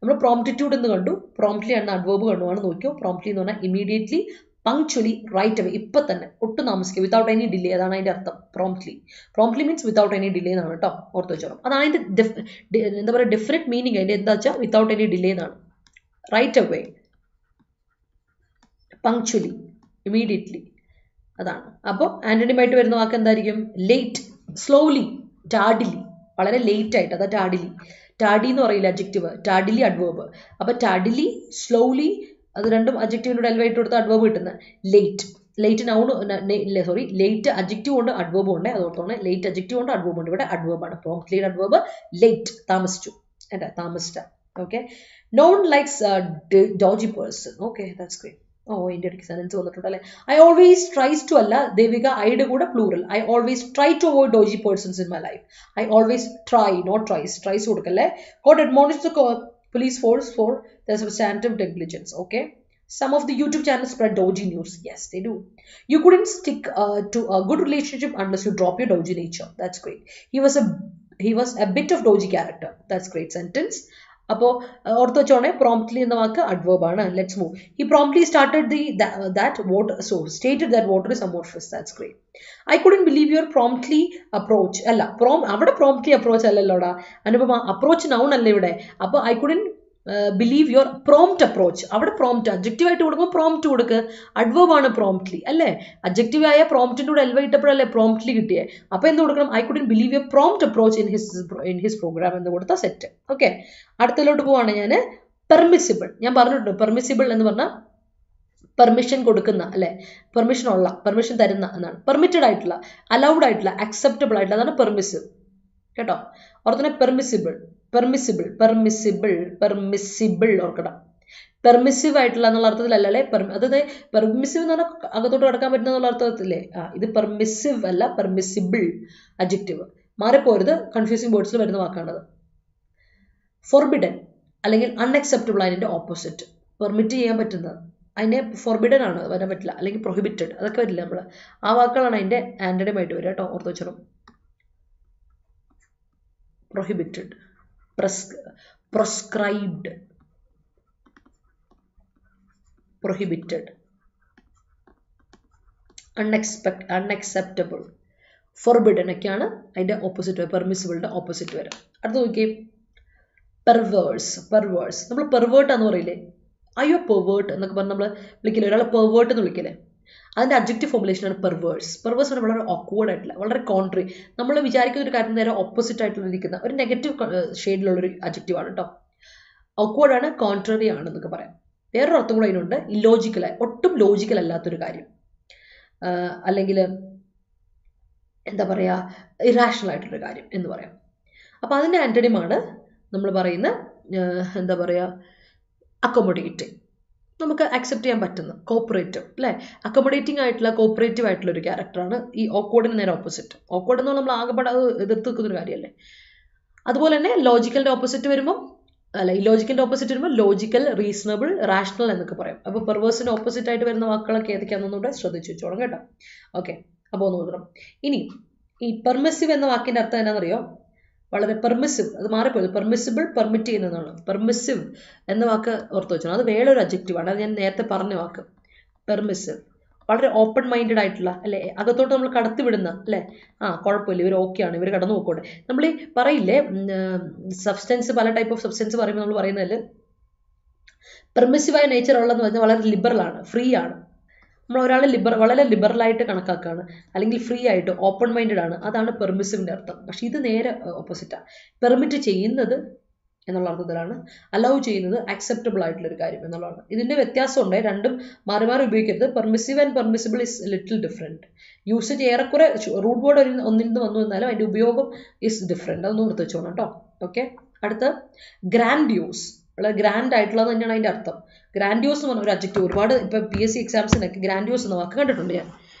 നമ്മൾ പ്രോംപ്റ്റിറ്റ്യൂഡ് എന്ന് കണ്ടു, പ്രോംപ്റ്റ്ലി എന്ന അഡ്വേർബ് കണ്ടുവാണ്. നോക്കിയോ, പ്രോംപ്റ്റ്ലി എന്ന് പറഞ്ഞാൽ ഇമീഡിയറ്റ്ലി, പങ്ക്ച്വലി, റൈറ്റ് അവേ, ഇപ്പം തന്നെ, ഒട്ടും താമസിക്കുക, വിതൗട്ട് എനി ഡിലേ. അതാണ് അതിൻ്റെ അർത്ഥം. Promptly means without any delay എന്നാണ് കേട്ടോ. ഓർത്ത് വെച്ചോളാം. അതാണ് അതിൻ്റെ എന്താ പറയുക, ഡെഫിനറ്റ് മീനിങ്. അതിൻ്റെ എന്താ വെച്ചാൽ വിതൗട്ട് എനി ഡിലേ എന്നാണ്. റൈറ്റ് അവേ, പങ്ക്ച്വലി, ഇമീഡിയറ്റ്ലി, അതാണ്. അപ്പോൾ ആന്റണിയുമായിട്ട് വരുന്ന വാക്ക് എന്തായിരിക്കും? ലേറ്റ്, സ്ലോലി, ടാഡിലി, വളരെ ലേറ്റ് ആയിട്ട്. അതാ ടാഡിലി. ടാഡി എന്ന് പറയില്ല അഡ്ജക്റ്റീവ്, ടാഡിലി അഡ്വേർബ്. അപ്പോൾ ടാഡിലി, സ്ലോലി, അത് രണ്ടും അഡ്ജക്റ്റീവിനോട് എൽവായിട്ട് കൊടുത്ത അഡ്വേർബ് കിട്ടുന്നത്. Late, late noun, late adjective കൊണ്ട് അഡ്വേർബ് ഉണ്ട്. അതോർത്താണ് ലേറ്റ് അഡ്ജക്റ്റീവ് കൊണ്ട് അഡ്വേർബ് ഉണ്ട്. ഇവിടെ അഡ്വേർബാണ്. പ്രോംപ്റ്റ്ലി അഡ്വേർബ്, ലേറ്റ് താമസിച്ചു, അല്ല താമസിച്ച. Okay, none likes dodgy person. Okay, that's great. Oh, ഇതിൻ്റെ ഇടയ്ക്ക് സെൻറ്റൻസ് വന്നിട്ടുണ്ട് അല്ലേ. ഐ ഓൾവേസ് ട്രൈസ് ടു, അല്ല ദേവിക, ഐയുടെ കൂടെ plural. I always try to avoid dodgy persons in my life. I always try, not tries. Tries കൊടുക്കല്ലേ. Court admonish the police force for their substantive negligence. Okay. Some of the YouTube channels spread dodgy news. Yes, they do. You couldn't stick to a good relationship unless you drop your dodgy nature. That's great. He was a bit of dodgy character. That's great sentence. അപ്പോൾ ഓർത്ത് വെച്ചോണേ promptly എന്ന വാക്ക് adverb ആണ്. Let's move. He promptly started stated that water is amorphous. That's great. I couldn't believe your promptly approach. അല്ല അവിടെ promptly approach അല്ലല്ലോടാ Anupama, approach noun അല്ല ഇവിടെ. അപ്പോൾ I couldn't believe your prompt approach. അവിടെ prompt adjective ആയിട്ട് കൊടുക്കുമ്പോൾ prompt കൊടുക്ക്. adverb ആണ് promptly അല്ലേ? adjective ആയ promptന്റെ കൂടെ elva ഇട്ടപ്പോഴല്ലേ promptly കിട്ടിയേ. അപ്പോൾ എന്ത് കൊടുക്കണം? I couldn't believe your prompt approach in his program എന്ന് കൊടുത്ത സെറ്റ്. ഓക്കെ, അടുത്തതിലോട്ട് പോവാണ് ഞാൻ. പെർമിസിബിൾ. ഞാൻ പറഞ്ഞിട്ടുണ്ട് പെർമിസിബിൾ എന്ന് പറഞ്ഞാൽ പെർമിഷൻ കൊടുക്കുന്ന അല്ലെ, പെർമിഷൻ ഉള്ള, പെർമിഷൻ തരുന്ന എന്നാണ്. പെർമിറ്റഡ് ആയിട്ടുള്ള, അലൗഡ് ആയിട്ടുള്ള, അക്സെപ്റ്റബിൾ ആയിട്ടുള്ള, അതാണ് പെർമിസിവ് കേട്ടോ. ഓർത്തന്നെ പെർമിസിബിൾ, പെർമിസിബിൾ, പെർമിസിബിൾ, പെർമിസിബിൾ ഓർക്കണം. പെർമിസീവ് ആയിട്ടുള്ള എന്നുള്ള അർത്ഥത്തിലല്ലേ, അതായത് പെർമിസീവ് എന്ന് പറഞ്ഞാൽ അകത്തോട്ട് കടക്കാൻ പറ്റുന്ന എന്നുള്ള അർത്ഥത്തില്ലേ. ഇത് പെർമിസീവ് അല്ല, പെർമിസിബിൾ അഡ്ജക്റ്റീവ്. മാറിപ്പോരുത്, കൺഫ്യൂസിങ് വേർഡ്സിൽ വരുന്ന വാക്കാണത്. ഫോർബിഡൻ അല്ലെങ്കിൽ അൺഅക്സെപ്റ്റബിൾ അതിൻ്റെ ഓപ്പോസിറ്റ്. പെർമിറ്റ് ചെയ്യാൻ പറ്റുന്നത് അതിനെ ഫോർബിഡൻ ആണ്, വരാൻ പറ്റില്ല. അല്ലെങ്കിൽ പ്രൊഹിബിറ്റഡ്, അതൊക്കെ വരില്ല നമ്മൾ. ആ വാക്കുകളാണ് അതിൻ്റെ ആൻറ്റണിമായിട്ട് വരിക കേട്ടോ, ഓർത്ത് വെച്ചോളും. Prohibited, prescribed, prohibited, unacceptable, forbidden ഒക്കെയാണ് അതിൻ്റെ ഓപ്പോസിറ്റ് വരിക, പെർമിസിബിളിൻ്റെ ഓപ്പോസിറ്റ് വരിക. അടുത്ത് നോക്കിയേ, പെർവേഴ്സ്. പെർവേഴ്സ് നമ്മൾ പെർവേർട്ട് എന്ന് പറയില്ലേ, അയ്യോ പെർവേർട്ട് എന്നൊക്കെ പറഞ്ഞ് നമ്മൾ വിളിക്കില്ലേ, ഒരാളെ പെർവേർട്ട് എന്ന് വിളിക്കില്ലേ, അതിൻ്റെ അഡ്ജക്റ്റീവ് ഫോർമുലേഷനാണ് പെർവേഴ്സ്. പെർവേഴ്സ് പറഞ്ഞാൽ വളരെ ഓക്വേർഡ് ആയിട്ടുള്ള, വളരെ കോൺട്രി, നമ്മൾ വിചാരിക്കുന്ന ഒരു കാര്യം നേരെ ഓപ്പോസിറ്റ് ആയിട്ടുള്ള ഇരിക്കുന്ന ഒരു നെഗറ്റീവ് ഷെയ്ഡിലുള്ളൊരു അഡ്ജക്റ്റീവ് ആണ് കേട്ടോ. ഓക്വേർഡ് ആണ്, കോൺട്രറി ആണ് എന്നൊക്കെ പറയാം. വേറൊരു അർത്ഥം കൂടെ അതിനുണ്ട്, ഇല്ലോജിക്കലായി, ഒട്ടും ലോജിക്കൽ അല്ലാത്തൊരു കാര്യം, അല്ലെങ്കിൽ എന്താ പറയുക, ഇറാഷണൽ ആയിട്ടൊരു കാര്യം എന്ന് പറയാം. അപ്പോൾ അതിൻ്റെ ആൻറ്റണിമാണ് നമ്മൾ പറയുന്ന എന്താ പറയുക, അക്കോമഡേറ്റിംഗ്, നമുക്ക് അക്സെപ്റ്റ് ചെയ്യാൻ പറ്റുന്ന, കോപ്പറേറ്റീവ് അല്ലേ. അക്കോമഡേറ്റിംഗ് ആയിട്ടുള്ള, കോപ്പറേറ്റീവ് ആയിട്ടുള്ള ഒരു ക്യാരക്ടറാണ് ഈ ഓക്വേർഡിന് നേരെ ഓപ്പോസിറ്റ്. ഓക്വേർഡ് എന്ന് നമ്മൾ ആകെപ്പാടെ എതിർത്ത് നിൽക്കുന്നൊരു കാര്യമല്ലേ. അതുപോലെ തന്നെ ലോജിക്കലിൻ്റെ ഓപ്പോസിറ്റ് വരുമ്പോൾ, അല്ല ഇലോജിക്കലിൻ്റെ ഓപ്പോസിറ്റ് വരുമ്പോൾ ലോജിക്കൽ, റീസണബിൾ, റാഷണൽ എന്നൊക്കെ പറയും. അപ്പോൾ പെർവേഴ്സിൻ്റെ ഓപ്പോസിറ്റ് ആയിട്ട് വരുന്ന വാക്കുകളൊക്കെ ഏതൊക്കെയാണെന്നൂടെ ശ്രദ്ധിച്ചു വെച്ചോളാം കേട്ടോ. ഓക്കെ, അപ്പോൾ ഒന്ന് നോക്കണം. ഇനി ഈ പെർമിസീവ് എന്ന വാക്കിൻ്റെ അർത്ഥം എന്നാണെന്നറിയോ, വളരെ പെർമിസീവ്, അത് മാറിപ്പോയത്, പെർമിസിബിൾ പെർമിറ്റ് ചെയ്യുന്നതാണ്. പെർമിസീവ് എന്ന വാക്ക് ഓർത്ത് വെച്ചോ, അത് വേറൊരു അഡ്ജക്റ്റീവാണ്, അത് ഞാൻ നേരത്തെ പറഞ്ഞ വാക്ക്. പെർമിസീവ് വളരെ ഓപ്പൺ മൈൻഡഡ് ആയിട്ടുള്ള അല്ലേ, അകത്തോട്ട് നമ്മൾ കടത്തി വിടുന്ന അല്ലേ, കുഴപ്പമില്ല ഇവർ ഓക്കെയാണ്, ഇവർ കടന്നു പോയിക്കോട്ടെ. നമ്മൾ ഈ പറയില്ലേ സബ്സ്റ്റൻസ്, പല ടൈപ്പ് ഓഫ് സബ്സ്റ്റൻസ് പറയുമ്പോൾ നമ്മൾ പറയുന്നതിൽ പെർമിസീവായ നേച്ചർ ഉള്ളതെന്ന് പറഞ്ഞാൽ വളരെ ലിബറലാണ്, ഫ്രീ ആണ്. നമ്മൾ ഒരാളെ വളരെ ലിബറലായിട്ട് കണക്കാക്കുകയാണ്, അല്ലെങ്കിൽ ഫ്രീ ആയിട്ട് ഓപ്പൺ മൈൻഡഡ് ആണ്, അതാണ് പെർമിസീവിൻ്റെ അർത്ഥം. പക്ഷെ ഇത് നേരെ ഓപ്പോസിറ്റാണ്. പെർമിറ്റ് ചെയ്യുന്നത് എന്നുള്ള അർത്ഥത്തിലാണ്, അലൗ ചെയ്യുന്നത് അക്സെപ്റ്റബിൾ ആയിട്ടുള്ളൊരു കാര്യം എന്നുള്ളതാണ്. ഇതിൻ്റെ വ്യത്യാസമുണ്ട്, രണ്ടും മാറി മാറി ഉപയോഗിക്കരുത്. Permissive and permissible is little different. Usage ഏറെക്കുറെ റൂട്ട് വേർഡ് ഒന്നിൽ നിന്ന് വന്നു എന്നാലും അതിൻ്റെ ഉപയോഗം ഇസ് ഡിഫറെൻറ്റ്, അതൊന്നും ഓർത്ത് വെച്ചോണം കേട്ടോ. ഓക്കെ, അടുത്ത ഗ്രാൻഡ്യൂസ്, വളരെ ഗ്രാൻഡ് ആയിട്ടുള്ളത് തന്നെയാണ് അതിൻ്റെ അർത്ഥം. ഗ്രാൻഡ്യൂസ് എന്ന് പറഞ്ഞ ഒരു അഡ്ജക്റ്റീവ് ഒരുപാട് ഇപ്പോൾ PSC എക്സാംസിനൊക്കെ ഗ്രാൻഡ്യൂസ് എന്ന വാക്ക് കണ്ടിട്ടുണ്ട് ഞാൻ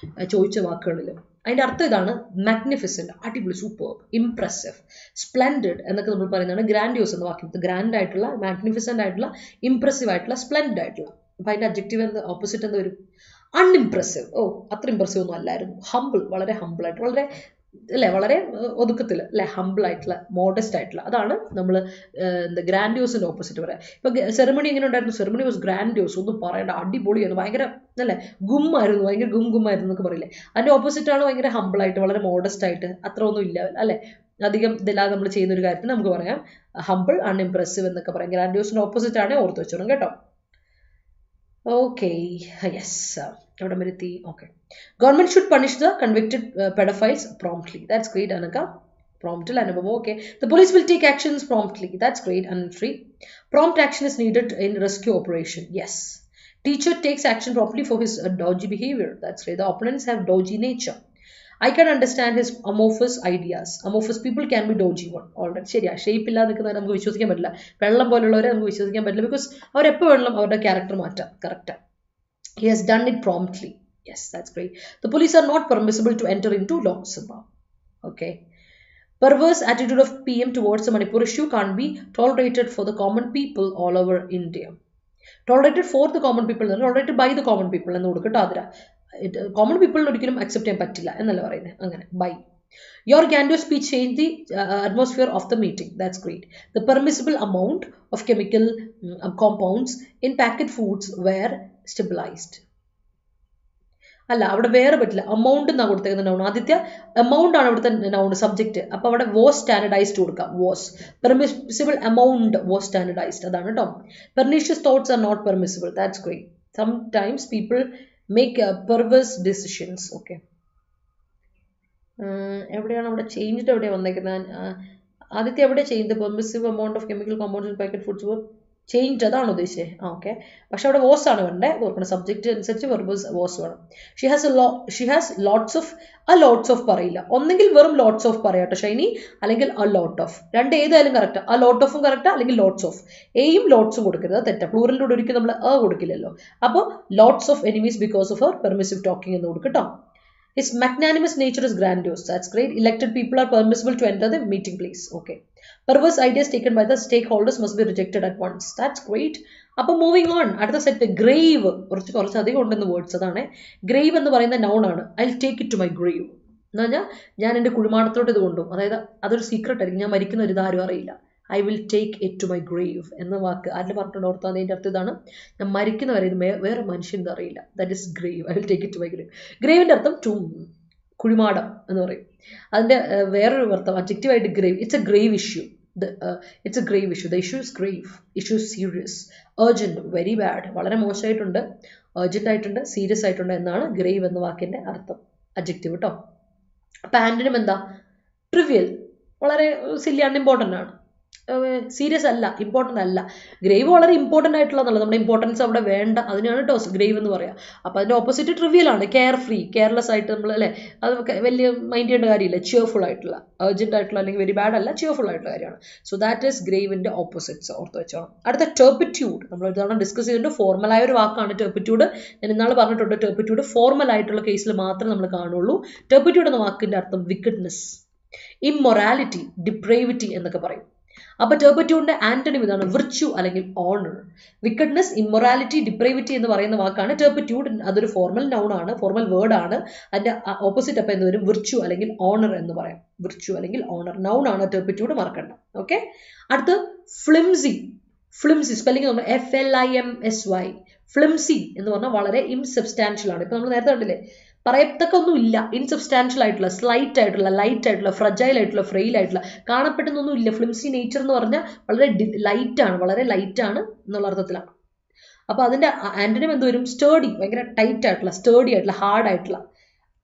ചോദിച്ച വാക്കുകളിൽ. അതിൻ്റെ അർത്ഥം ഇതാണ്, മാഗ്നിഫിസൻറ്റ്, അടിപൊളി, സൂപ്പർ, ഇംപ്രസീവ്, സ്പ്ലെൻഡിഡ് എന്നൊക്കെ നമ്മൾ പറയുന്നതാണ് ഗ്രാൻഡ്യൂസ് എന്ന വാക്കിന്. ഗ്രാൻഡ് ആയിട്ടുള്ള, മാഗ്നിഫിസൻ്റ് ആയിട്ടുള്ള, ഇംപ്രസീവ് ആയിട്ടുള്ള, സ്പ്ലെൻഡ് ആയിട്ടുള്ള. അപ്പോൾ അതിൻ്റെ അഡ്ജക്റ്റീവ് എന്ത്, ഓപ്പോസിറ്റ് എന്താ വരും? അൺഇംപ്രസീവ്. അത്ര ഇംപ്രസീവ് ഒന്നും അല്ലായിരുന്നു. ഹംബിൾ, വളരെ ഹംബിളായിട്ട്, വളരെ അല്ലേ, വളരെ ഒതുക്കത്തിൽ അല്ലെ, ഹംബിൾ ആയിട്ടുള്ള, മോഡസ്റ്റ് ആയിട്ടുള്ള, അതാണ് നമ്മൾ എന്താ ഗ്രാൻഡ്യൂസിൻ്റെ ഓപ്പോസിറ്റ് പറയാം. ഇപ്പം സെറിമണി എങ്ങനെ ഉണ്ടായിരുന്നു? സെറിമണി വാസ് ഗ്രാൻഡ്യൂസ്, ഒന്നും പറയേണ്ട, അടിപൊളിയായിരുന്നു, ഭയങ്കര അല്ലേ, ഗുമ്മായിരുന്നു, ഭയങ്കര ഗുമ്മായിരുന്നു എന്നൊക്കെ പറയില്ലേ. അതിൻ്റെ ഓപ്പോസിറ്റാണ് ഭയങ്കര ഹംബിളായിട്ട്, വളരെ മോഡസ്റ്റ് ആയിട്ട്, അത്ര ഒന്നും ഇല്ല അല്ലേ, അധികം ഇതില്ലാതെ നമ്മൾ ചെയ്യുന്ന ഒരു കാര്യത്തിന് നമുക്ക് പറയാം ഹംബിൾ, അൺഇംപ്രസീവ് എന്നൊക്കെ പറയാം. ഗ്രാൻഡ്യൂസിൻ്റെ ഓപ്പോസിറ്റ് ആണ്, ഓർത്ത് വെച്ചോണം കേട്ടോ. Okay, yes. Okay. Government should punish the convicted pedophiles promptly. That's great, Anaka. Promptly, Anubhav. Okay. The police will take actions promptly. That's great, Anufree. Prompt action is needed in rescue operation. Yes. Teacher takes action promptly for his dodgy behavior. That's great. The opponents have dodgy nature. I can understand his amorphous ideas. Amorphous people can be dodgy one. Alright, ശരിയാ, shape ഇല്ലാതെ നിൽക്കുന്നവരെ നമുക്ക് വിശ്വസിക്കാൻ പറ്റില്ല. വെള്ളം പോലുള്ളവരെ നമുക്ക് വിശ്വസിക്കാൻ പറ്റില്ല, ബിക്കോസ് അവരെപ്പോൾ വേണം അവരുടെ ക്യാരക്ടർ മാറ്റാം. കറക്റ്റാണ്. He has done it promptly. Yes, that's great. The police are not permissible to enter into Lok Sabha. Okay. Perverse attitude of PM towards the Manipur issue can't be tolerated for the common people all over India. Tolerated for the common people, tolerated by the common people എന്ന് കൊടുക്കട്ടോ Athira. Common പീപ്പിളിന് ഒരിക്കലും accept ചെയ്യാൻ പറ്റില്ല എന്നല്ല പറയുന്നത്, അങ്ങനെ by. Your grandiose speech changed the atmosphere of the meeting. That's great. The permissible amount of chemical compounds in packet foods were stabilized. അല്ല, അവിടെ വേറെ പറ്റില്ല, അമൗണ്ട് എന്നാണ് കൊടുത്തേക്കുന്ന നൗൺ. ആദ്യത്തെ എമൗണ്ട് ആണ് ഇവിടുത്തെ നൗൺ സബ്ജക്റ്റ്. അപ്പൊ അവിടെ വാസ് സ്റ്റാൻഡർഡൈസ്ഡ് കൊടുക്കാം. Was permissible amount was standardised, അതാണ് കേട്ടോ. Pernicious thoughts are not permissible. That's great. Sometimes people make perverse decisions. Okay, എവിടെയാണ് അവിടെ ചേഞ്ച്ഡ് എവിടെയാണ് വന്നേക്കുന്നത്? ആദ്യത്തെ എവിടെ change? Permissible amount of chemical compounds in packet foods change, അതാണ് ഉദ്ദേശിച്ചത്. ഓക്കെ, പക്ഷെ അവിടെ വോസ് ആണ് വേണ്ടത്. ഓർക്കണം, സബ്ജക്റ്റ് അനുസരിച്ച് വെർബസ് വോസ് വേണം. ഷി ഹാസ് ലോട്ട്സ് ഓഫ് പറയില്ല. ഒന്നെങ്കിൽ വെറും ലോട്ട്സ് ഓഫ് പറയാട്ടോ ഷൈനി, അല്ലെങ്കിൽ അ ലോട്ട് ഓഫ്. രണ്ട് ഏതായാലും കറക്റ്റാ. അ ലോട്ട് ഓഫും കറക്റ്റാ, അല്ലെങ്കിൽ ലോട്ട്സ് ഓഫ്. എയും ലോട്ട്സും കൊടുക്കരുത്, തെറ്റാ. പ്ലൂറലിലൂടെ ഒരിക്കലും നമ്മൾ കൊടുക്കില്ലല്ലോ. അപ്പോൾ lots of enemies because of her permissive talking എന്ന് കൊടുക്കട്ടോ. His magnanimous nature is grandiose. That's great. Elected people are permissible to enter the meeting place. Okay. Perverse ideas taken by the stakeholders must be rejected at once. That's great. അപ്പോൾ moving on, അടുത്ത set grave. കുറച്ചധികം ഉണ്ടെന്ന് words. അതാണ് grave എന്ന് പറയുന്ന noun ആണ്. I will take it to my grave എന്ന് പറഞ്ഞാൽ ഞാൻ എൻ്റെ കുഴിമാടത്തോട്ട് ഇത് കൊണ്ടുപോകും. അതായത് അതൊരു സീക്രട്ട് ആയിരിക്കും, ഞാൻ മരിക്കുന്ന ഒരു ഇതാരും അറിയില്ല. I will take it to my grave എന്ന വാക്ക് ആരിൽ പറഞ്ഞിട്ടുണ്ട് ഓർത്താൽ അതിൻ്റെ അർത്ഥം ഇതാണ്, ഞാൻ മരിക്കുന്നവരെ ഇത് വേറെ മനുഷ്യൻ അറിയില്ല. That is grave. I will take it to my grave. ഗ്രേവിൻ്റെ അർത്ഥം കുഴിമാടം എന്ന് പറയും. അതിൻ്റെ വേറൊരു അർത്ഥം അഡ്ജക്റ്റീവായിട്ട് grave. It's a grave issue. It's a grave issue. The issue is grave. Issue is serious. Urgent, very bad, വളരെ മോശമായിട്ടുണ്ട്, അർജന്റ് ആയിട്ടുണ്ട്, സീരിയസ് ആയിട്ടുണ്ട് എന്നാണ് ഗ്രേവ് എന്ന വാക്കിൻ്റെ അർത്ഥം, അഡ്ജക്റ്റീവ് കേട്ടോ. അപ്പം ആൻറ്റണിം എന്താ? ട്രിവിയൽ, വളരെ സില്ലി, അൺഇമ്പോർട്ടൻ്റ് ആണ്, സീരിയസ് അല്ല, ഇമ്പോർട്ടൻ്റ് അല്ല. ഗ്രേവ് വളരെ ഇമ്പോർട്ടൻ്റ് ആയിട്ടുള്ളതല്ല, നമ്മുടെ ഇമ്പോർട്ടൻസ് അവിടെ വേണ്ട, അതിനാണ് ടോസ് ഗ്രേവ് എന്ന് പറയാം. അപ്പോൾ അതിൻ്റെ ഓപ്പോസിറ്റ് ട്രിവിയൽ ആണ്, കെയർ ഫ്രീ, കെയർലെസ് ആയിട്ട് നമ്മൾ അല്ലേ, അത് വലിയ മൈൻഡ് ചെയ്യേണ്ട കാര്യമില്ല. ചിയർഫുൾ ആയിട്ടുള്ള, അർജന്റ് ആയിട്ടുള്ള, അല്ലെങ്കിൽ വെരി ബാഡ് അല്ല, ചിയർഫുൾ ആയിട്ടുള്ള കാര്യമാണ്. സോ ദാറ്റ് ഈസ് ഗ്രേവിൻ്റെ ഓപ്പോസിറ്റ്സ്, ഓർത്ത് വെച്ചോണം. അടുത്ത ടെർപിറ്റ്യൂഡ്, നമ്മൾ ഒരു തവണ ഡിസ്കസ് ചെയ്തിട്ടുണ്ട്. ഫോർമലായ ഒരു വാക്കാണ് ടെർപിറ്റ്യൂഡ്. ഞാൻ ഇന്നാൾ പറഞ്ഞിട്ടുണ്ട്, ടെർപിറ്റ്യൂഡ് ഫോർമൽ ആയിട്ടുള്ള കേസിൽ മാത്രമേ നമ്മൾ കാണുള്ളൂ. ടെർപിറ്റ്യൂഡ് എന്ന വാക്കിൻ്റെ അർത്ഥം വിക്കഡ്നെസ്, ഇമ്മൊറാലിറ്റി, ഡിപ്രേവിറ്റി എന്നൊക്കെ പറയും. അപ്പൊ ടെർപിറ്റ്യൂഡിന്റെ ആന്റണിം ഇതാണ്, വിർച്യു അല്ലെങ്കിൽ ഓണർ. വിക്കഡ്നെസ്, ഇമ്മൊറാലിറ്റി, ഡിപ്രേവിറ്റി എന്ന് പറയുന്ന വാക്കാണ് ടെർപിറ്റ്യൂഡ്. അതൊരു ഫോർമൽ നൗൺ ആണ്, ഫോർമൽ വേർഡ് ആണ്. അതിന്റെ ഓപ്പോസിറ്റ് അപ്പം എന്ത് വരും? വിർച്യു അല്ലെങ്കിൽ ഓണർ എന്ന് പറയാം. വിർച്യു അല്ലെങ്കിൽ ഓണർ നൗൺ ആണ് ടെർപിറ്റ്യൂഡ്, മറക്കണ്ട. ഓക്കെ, അടുത്ത് ഫ്ലിംസി. ഫ്ലിംസി സ്പെല്ലിംഗ് നമ്മൾ FLIMSY. ഫ്ലിംസി എന്ന് പറഞ്ഞാൽ വളരെ ഇൻസബ്സ്റ്റാൻഷ്യൽ ആണ്. ഇപ്പൊ നമ്മൾ നേരത്തെ കണ്ടില്ലേ, പറയത്തക്ക ഒന്നും ഇല്ല, ഇൻസബ്സ്റ്റാൻഷ്യൽ ആയിട്ടുള്ള, സ്ലൈറ്റ് ആയിട്ടുള്ള, ലൈറ്റ് ആയിട്ടുള്ള, ഫ്രജൈൽ ആയിട്ടുള്ള, ഫ്രെയിൽ ആയിട്ടുള്ള, കാണപ്പെടുന്നൊന്നും ഇല്ല. ഫ്ലിംസി നേച്ചർ എന്ന് പറഞ്ഞാൽ വളരെ ലൈറ്റ് ആണ്, വളരെ ലൈറ്റ് ആണ് എന്നുള്ള അർത്ഥത്തിലാണ്. അപ്പൊ അതിന്റെ ആന്റണിം എന്ത് വരും? സ്റ്റേഡി, ഭയങ്കര ടൈറ്റ് ആയിട്ടുള്ള, സ്റ്റേഡി ആയിട്ടുള്ള, ഹാർഡ് ആയിട്ടുള്ള,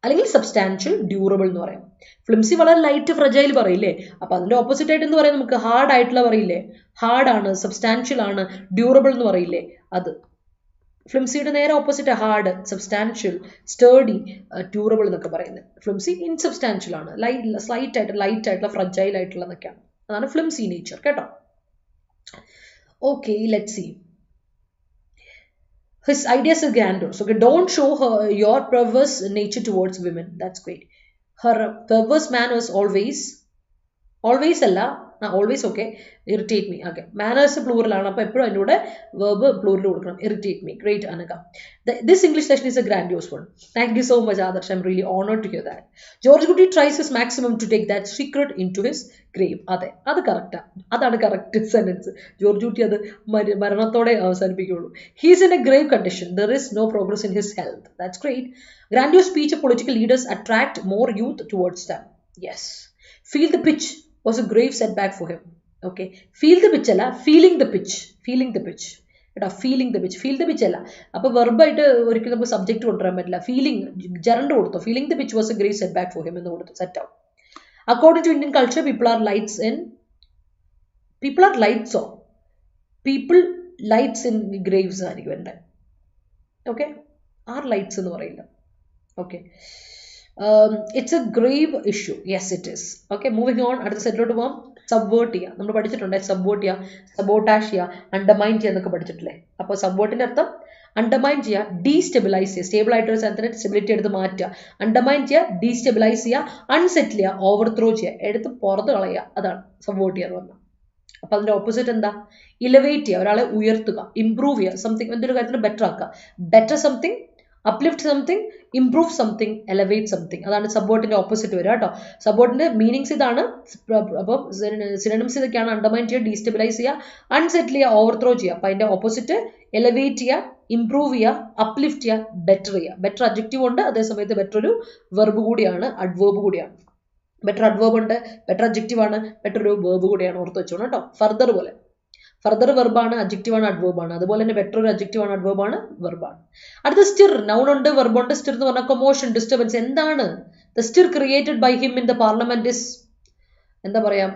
അല്ലെങ്കിൽ സബ്സ്റ്റാൻഷ്യൽ, ഡ്യൂറബിൾ എന്ന് പറയാം. ഫ്ലിംസി വളരെ ലൈറ്റ്, ഫ്രജൈൽ പറയില്ലേ. അപ്പൊ അതിന്റെ ഓപ്പോസിറ്റ് ആയിട്ട് എന്ന് പറയാം നമുക്ക്, ഹാർഡ് ആയിട്ടുള്ള പറയില്ലേ, ഹാർഡ് ആണ്, സബ്സ്റ്റാൻഷ്യൽ ആണ്, ഡ്യൂറബിൾ എന്ന് പറയില്ലേ, അത്. ഫ്ലിംസിയുടെ നേരെ ഓപ്പോസിറ്റ് ഹാർഡ്, സബ്സ്റ്റാൻഷ്യൽ, സ്റ്റേഡി, ഡ്യൂറബിൾ എന്നൊക്കെ പറയുന്നത്. ഫ്ലിംസി ഇൻസബ്സ്റ്റാൻഷ്യൽ ആണ്, സ്ലൈറ്റ് ആയിട്ട്, ലൈറ്റ് ആയിട്ടുള്ള, ഫ്രജൈൽ ആയിട്ടുള്ള എന്നൊക്കെയാണ്. അതാണ് ഫ്ലിംസി നേച്ചർ കേട്ടോ. Okay, let's see. His ideas are grandiose. Okay, don't show your perverse nature towards women. That's great. Her perverse manners always അല്ല, always okay, irritate me. Okay, manners plural ആണ്, അപ്പോൾ എപ്പോഴും അതിൻ്റെ കൂടെ verb plural കൊടുക്കണം. Irritate me. Great, Anaka. This English session is a grandiose one. Thank you so much, Adarsh. I'm really honored to hear that. George Goody tries his maximum to take that secret into his grave. അത് correct, അതാണ് correct sentence. George കുട്ടി അത് മരണത്തോടെ അവസാനിപ്പിക്കുകയുള്ളൂ. He is in a grave condition. There is no progress in his health. That's great. Grandiose speech of political leaders attract more youth towards them. Yes. Feel the pitch was a grave setback for him. Okay, feel the pitch അല്ല, feeling the pitch. Feeling the pitch കേട്ടോ, feeling the pitch. Feel the pitch അല്ല, അപ്പോൾ വെർബായിട്ട് ഒരിക്കലും നമുക്ക് subject കൊണ്ടുവരാൻ പറ്റില്ല. Feeling gerund കൊടുത്തു. Feeling the pitch was a grave setback for him എന്ന് കൊടുത്തു, സെറ്റ് ആവും. According to Indian culture, people are lights in graves ആയിരിക്കും എൻ്റെ. ഓക്കെ, ആർ ലൈറ്റ്സ് എന്ന് പറയില്ല. Okay, it's a grave issue. Yes, it is. Okay, moving on. അടുത്ത സെറ്റിലോട്ട് പോകാം. സബ്വേർട്ട് ചെയ്യുക, നമ്മൾ പഠിച്ചിട്ടുണ്ട്. സബ്വേർട്ട് ചെയ്യുക, സബോട്ടാഷ് ചെയ്യുക, അണ്ടർമൈൻ ചെയ്യുക എന്നൊക്കെ പഠിച്ചിട്ടില്ലേ. അപ്പോൾ സബ്വേർട്ടിൻ്റെ അർത്ഥം അണ്ടർമൈൻ ചെയ്യുക, ഡീസ്റ്റെബിലൈസ് ചെയ്യുക, സ്റ്റേബിൾ ആയിട്ടൊരു സാധനത്തിന് സ്റ്റെബിലിറ്റി എടുത്ത് മാറ്റുക, അണ്ടർമൈൻ ചെയ്യുക, ഡീസ്റ്റെബിലൈസ് ചെയ്യുക, അൺസെറ്റിൽ ചെയ്യുക, ഓവർത്രോ ചെയ്യുക, എടുത്ത് പുറത്ത് കളയുക. അതാണ് സബ്വേർട്ട് ചെയ്യുക എന്ന് പറഞ്ഞാൽ. അപ്പൊ അതിന്റെ ഓപ്പോസിറ്റ് എന്താ? ഇലവേറ്റ് ചെയ്യുക, ഒരാളെ ഉയർത്തുക, ഇംപ്രൂവ് ചെയ്യുക, സംതിങ് എന്തൊരു കാര്യത്തിന് ബെറ്റർ ആക്കുക, better something, uplift something, improve something, elevate something. അതാണ് സബ്വേർട്ടിന്റെ ഓപ്പോസിറ്റ് വരിക കേട്ടോ. സബ്വേർട്ടിന്റെ മീനിങ്സ് ഇതാണ്. അപ്പം സിനോണിംസ് ഇതൊക്കെയാണ്: അണ്ടർമൈൻ ചെയ്യുക, ഡീസ്റ്റെബിലൈസ് ചെയ്യുക, അൺസെറ്റിൽ ചെയ്യുക, ഓവർത്രോ ചെയ്യുക. അപ്പൊ അതിന്റെ ഓപ്പോസിറ്റ് എലവേറ്റ് ചെയ്യുക, ഇംപ്രൂവ് ചെയ്യുക, അപ്ലിഫ്റ്റ് ചെയ്യുക, ബെറ്റർ ചെയ്യുക. ബെറ്റർ അഡ്ജക്റ്റീവ് ഉണ്ട്, അതേസമയത്ത് ബെറ്റർ ഒരു വെർബ് കൂടിയാണ്, അഡ്വേർബ് കൂടിയാണ്. ബെറ്റർ അഡ്വേർബ് ഉണ്ട്, ബെറ്റർ അഡ്ജക്റ്റീവ് ആണ്, ബെറ്റർ ഒരു വെർബ് കൂടിയാണ്. ഓർത്ത് വെച്ചോണം കേട്ടോ. ഫർദർ പോലെ ഫർദർ വെർബാണ്, അഡ്ജക്റ്റീവ് ആണ്, അഡ്വേർബ് ആണ്. അതുപോലെ തന്നെ ബെറ്റർ ഒരു അഡ്ജക്റ്റീവ് ആണ്, അഡ്വേർബ് ആണ്, വെർബാണ്. അടുത്ത സ്റ്റിർ, നൗൺ ഉണ്ട്, വെർബ് ഉണ്ട്. സ്റ്റിർ എന്ന് പറഞ്ഞാൽ കൊമോഷൻ, ഡിസ്റ്റർബൻസ്. എന്താണ്? The stir created by him in the parliament is, എന്താ പറയാ,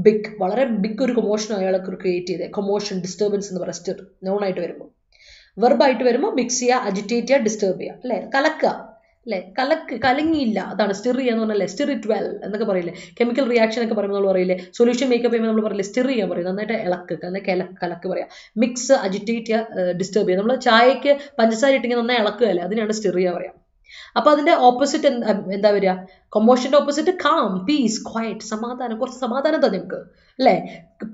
ബിഗ്, വളരെ ബിഗ് ഒരു കൊമോഷൻ അയാൾ ക്രിയേറ്റ് ചെയ്തത്. കൊമോഷൻ, ഡിസ്റ്റർബൻസ് എന്ന് പറയാം സ്റ്റിർ നൗൺ ആയിട്ട് വരുമ്പോൾ. വെർബ് ആയിട്ട് വരുമ്പോൾ മിക്സ് ചെയ്യുക, അജിറ്റേറ്റ് ചെയ്യുക, ഡിസ്റ്റർബ് ചെയ്യുക, അല്ലെ? കലക്കുക, അല്ലെ? കലങ്ങിയില്ല, അതാണ് സ്റ്റിർ ചെയ്യാന്ന് പറഞ്ഞാൽ. സ്റ്റിർ ഇറ്റ് വെൽ എന്നൊക്കെ പറയില്ലേ? കെമിക്കൽ റിയാക്ഷൻ ഒക്കെ പറയുമ്പോൾ നമ്മൾ പറയില്ലേ? സൊല്യൂഷൻ മേക്കപ്പ് ചെയ്യുമ്പോൾ നമ്മൾ പറയില്ലേ സ്റ്റിർ ചെയ്യാൻ പറയും. നന്നായിട്ട് ഇളക്കുക, കലക്ക് പറയാം. മിക്സ്, അജിറ്റേറ്റ് ചെയ്യുക, ഡിസ്റ്റർബ് ചെയ്യുക. നമ്മൾ ചായക്ക് പഞ്ചസാര ഇട്ടെങ്കിൽ നന്നായി ഇളക്കുകയല്ലേ, അതിനാണ് സ്റ്റിർ ചെയ്യുക പറയാം. അപ്പൊ അതിന്റെ ഓപ്പോസിറ്റ് എന്താ വരിക? കൊമോഷന്റെ ഓപ്പോസിറ്റ് കാം, പീസ്, ക്വയറ്റ്, സമാധാനം. കുറച്ച് സമാധാനം തന്നെ നമുക്ക്, അല്ലെ?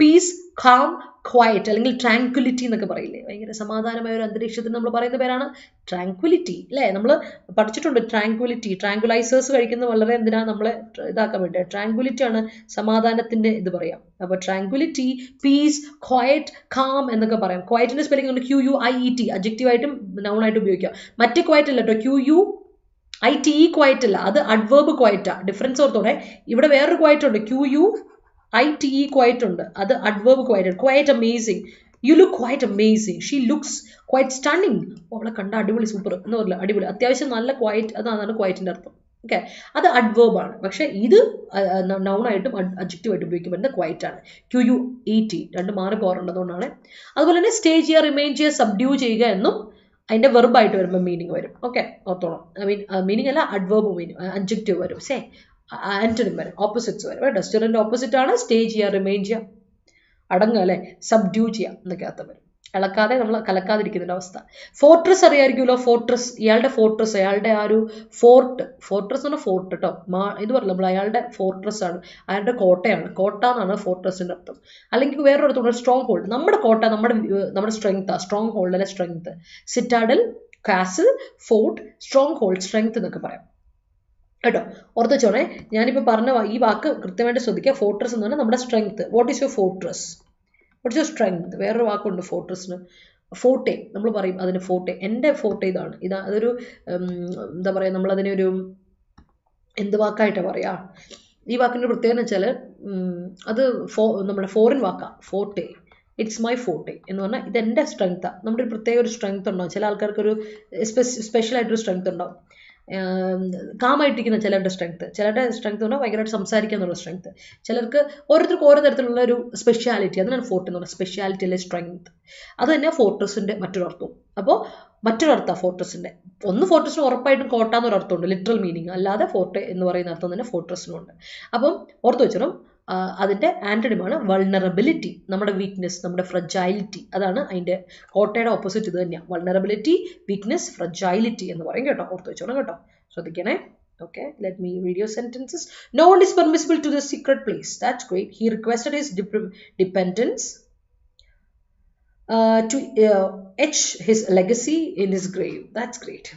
പീസ്, കാം, ക്വയറ്റ്, അല്ലെങ്കിൽ ട്രാങ്ക്വിലിറ്റി എന്നൊക്കെ പറയില്ലേ? ഭയങ്കര സമാധാനമായ ഒരു അന്തരീക്ഷത്തിന് നമ്മൾ പറയുന്ന പേരാണ് ട്രാങ്ക്വിലിറ്റി, അല്ലെ? നമ്മൾ പഠിച്ചിട്ടുണ്ട് ട്രാങ്ക്വിലിറ്റി. ട്രാങ്കുലൈസേഴ്സ് കഴിക്കുന്നത് വളരെ എന്തിനാ? നമ്മളെ ഇതാക്കാൻ വേണ്ടി. ട്രാങ്ക്വിലിറ്റി ആണ് സമാധാനത്തിന്റെ ഇത് പറയാം. അപ്പൊ ട്രാങ്ക്വിലിറ്റി, പീസ്, ക്വയറ്റ്, കാം എന്നൊക്കെ പറയാം. ക്വയറ്റിന്റെ സ്പെല്ലിംഗ് ഉണ്ട് QUIET, അഡ്ജക്റ്റീവ് ആയിട്ടും നൗൺ ആയിട്ട് ഉപയോഗിക്കാം. മറ്റേ ക്വയറ്റ് അല്ല കേട്ടോ, QUITE ക്വയറ്റ് അല്ല, അത് അഡ്വേർബ് ക്വയറ്റാ. ഡിഫറൻസ് ഓർത്തോടെ. ഇവിടെ വേറൊരു ക്വയറ്റ് ഉണ്ട്, QUITE ക്വയറ്റ് ഉണ്ട്, അത് adverb quiet. Quiet amazing, you look quiet amazing, she looks quiet stunning, അവളെ കണ്ട അടിപൊളി, സൂപ്പർ എന്ന് പറയില്ല, അടിപൊളി, അത്യാവശ്യം നല്ല ക്വയറ്റ്, അതാണ് ക്വയറ്റിന്റെ അർത്ഥം. ഓക്കെ, അത് അഡ്വേർബ് ആണ്. പക്ഷെ ഇത് നൗൺ ആയിട്ടും അഡ്ജക്റ്റീവ് ആയിട്ട് ഉപയോഗിക്കുമ്പോൾ ക്വയറ്റ് ആണ്. QUET രണ്ട് മാറി പോകാറുണ്ടതുകൊണ്ടാണ്. അതുപോലെ തന്നെ സ്റ്റേ ചെയ്യുക, റിമെയിൻ ചെയ്യുക, സബ്ഡ്യൂ ചെയ്യുക എന്നും അതിന്റെ വെർബായിട്ട് വരുമ്പോൾ മീനിങ് വരും. ഓക്കെ, ഓർത്തോണം. മീനിങ് അല്ല, അഡ്വേർബ് മീനിങ്, അഡ്ജക്റ്റീവ് വരും, ആന്റണിം വരും, ഓപ്പോസിറ്റ്സ് വരും. ഡസ്റ്ററിന്റെ ഓപ്പോസിറ്റ് ആണ് സ്റ്റേ ചെയ്യുക, റിമെയിൻ ചെയ്യുക, അടങ്ങുക, അല്ലെ? സബ്ഡ്യൂ ചെയ്യുക എന്നൊക്കെ അർത്ഥം വരും. ഇളക്കാതെ, നമ്മൾ കലക്കാതിരിക്കുന്ന അവസ്ഥ. ഫോർട്രസ് അറിയാമായിരിക്കുമല്ലോ. ഫോർട്രസ്, ഇയാളുടെ ഫോർട്രസ്, അയാളുടെ ആ ഒരു ഫോർട്ട്. ഫോർട്രസ് എന്ന് പറഞ്ഞാൽ ഫോർട്ട് കേട്ടോ. ഇത് പറഞ്ഞില്ല നമ്മൾ, അയാളുടെ ഫോർട്രസ് ആണ്, അയാളുടെ കോട്ടയാണ്. കോട്ട എന്നാണ് ഫോർട്രസിന്റെ അർത്ഥം. അല്ലെങ്കിൽ വേറൊരു സ്ട്രോങ് ഹോൾഡ്. നമ്മുടെ കോട്ട, നമ്മുടെ സ്ട്രെങ്ത്, സ്ട്രോങ് ഹോൾഡ് അല്ലെ strength. Citadel, castle, fort, strong hold, strength എന്നൊക്കെ പറയാം കേട്ടോ. ഓർത്ത് വെച്ചോണേ. ഞാനിപ്പോൾ പറഞ്ഞ ഈ വാക്ക് കൃത്യമായിട്ട് ശ്രദ്ധിക്കുക. ഫോർട്രസ് എന്ന് പറഞ്ഞാൽ നമ്മുടെ strength. What is your fortress? What is your strength? വേറൊരു വാക്കുണ്ട് ഫോർട്രസിന്, ഫോർട്ടെ. നമ്മൾ പറയും അതിന് ഫോർട്ടെ. എൻ്റെ ഫോർട്ടെ ഇതാണ്. അതൊരു എന്താ പറയുക, നമ്മളതിനെ ഒരു എന്ത് വാക്കായിട്ടാണ് പറയാ? ഈ വാക്കിൻ്റെ പ്രത്യേകത വെച്ചാൽ അത് നമ്മുടെ ഫോറിൻ വാക്കാണ്. ഫോർട്ടെ, ഇറ്റ്സ് മൈ ഫോർട്ടെ എന്ന് പറഞ്ഞാൽ ഇതെൻ്റെ സ്ട്രെങ്ത്താണ്. നമ്മുടെ ഒരു പ്രത്യേക ഒരു സ്ട്രെങ്ത് ഉണ്ടാവും. ചില ആൾക്കാർക്കൊരു സ്പെഷ്യൽ ആയിട്ടൊരു സ്ട്രെങ്ത് ഉണ്ടാവും. കാമായിട്ടിരിക്കുന്ന ചിലരുടെ സ്ട്രെങ്ത് പറഞ്ഞാൽ ഭയങ്കരമായിട്ട് സംസാരിക്കുക എന്നുള്ള സ്ട്രെങ്ത്. ചിലർക്ക് ഓരോരുത്തർക്കും ഓരോ തരത്തിലുള്ള ഒരു സ്പെഷ്യാലിറ്റി, അതിനാണ് ഫോർട്ട് എന്ന് പറയുന്നത്. സ്പെഷ്യാലിറ്റി അല്ലെ സ്ട്രെങ്ത്. അത് തന്നെ ഫോർട്രസിന്റെ മറ്റൊരർത്ഥവും. അപ്പോൾ മറ്റൊരർത്ഥം ഫോർട്രസിന്റെ. ഒന്ന് ഫോർട്രസിന് ഉറപ്പായിട്ടും കോട്ട എന്നൊരു അർത്ഥമുണ്ട്, ലിറ്ററൽ മീനിങ്. അല്ലാതെ ഫോർട്ടെ എന്ന് പറയുന്ന അർത്ഥം തന്നെ ഫോർട്രസിനുണ്ട്. അപ്പം ഓർത്ത് വെച്ചോണം. അതിന്റെ ആന്റണിമാണ് വൾണറബിലിറ്റി, നമ്മുടെ വീക്ക്നെസ്, നമ്മുടെ ഫ്രജൈലിറ്റി. അതാണ് അതിന്റെ കോട്ടയുടെ ഓപ്പോസിറ്റ് ഇത് തന്നെയാണ്. വൾണറബിലിറ്റി, വീക്ക്നെസ്, ഫ്രജൈലിറ്റി എന്ന് പറയും കേട്ടോ. ഓർത്ത് വെച്ചോണം കേട്ടോ, ശ്രദ്ധിക്കണേ. Okay, let me read your sentences. No one is permissible to the secret place. That's great. He requested his dependents to etch his legacy in his grave. That's great.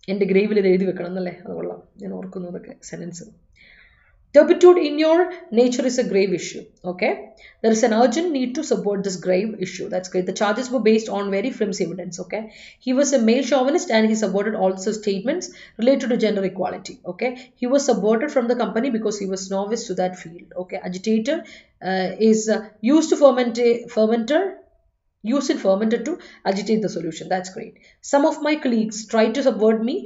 എൻ്റെ ഗ്രേവിൽ ഇത് എഴുതി വെക്കണം എന്നല്ലേ? അത് കൊള്ളാം. ഞാൻ ഓർക്കുന്നു അതൊക്കെ sentence. Turpitude in your nature is a grave issue. Okay, there is an urgent need to support this grave issue. That's great. The charges were based on very flimsy evidence. Okay, he was a male chauvinist and he subverted also statements related to gender equality. Okay, he was subverted from the company because he was novice to that field. Okay, agitator is used to used in fermenter to agitate the solution. That's great. Some of my colleagues tried to subvert me,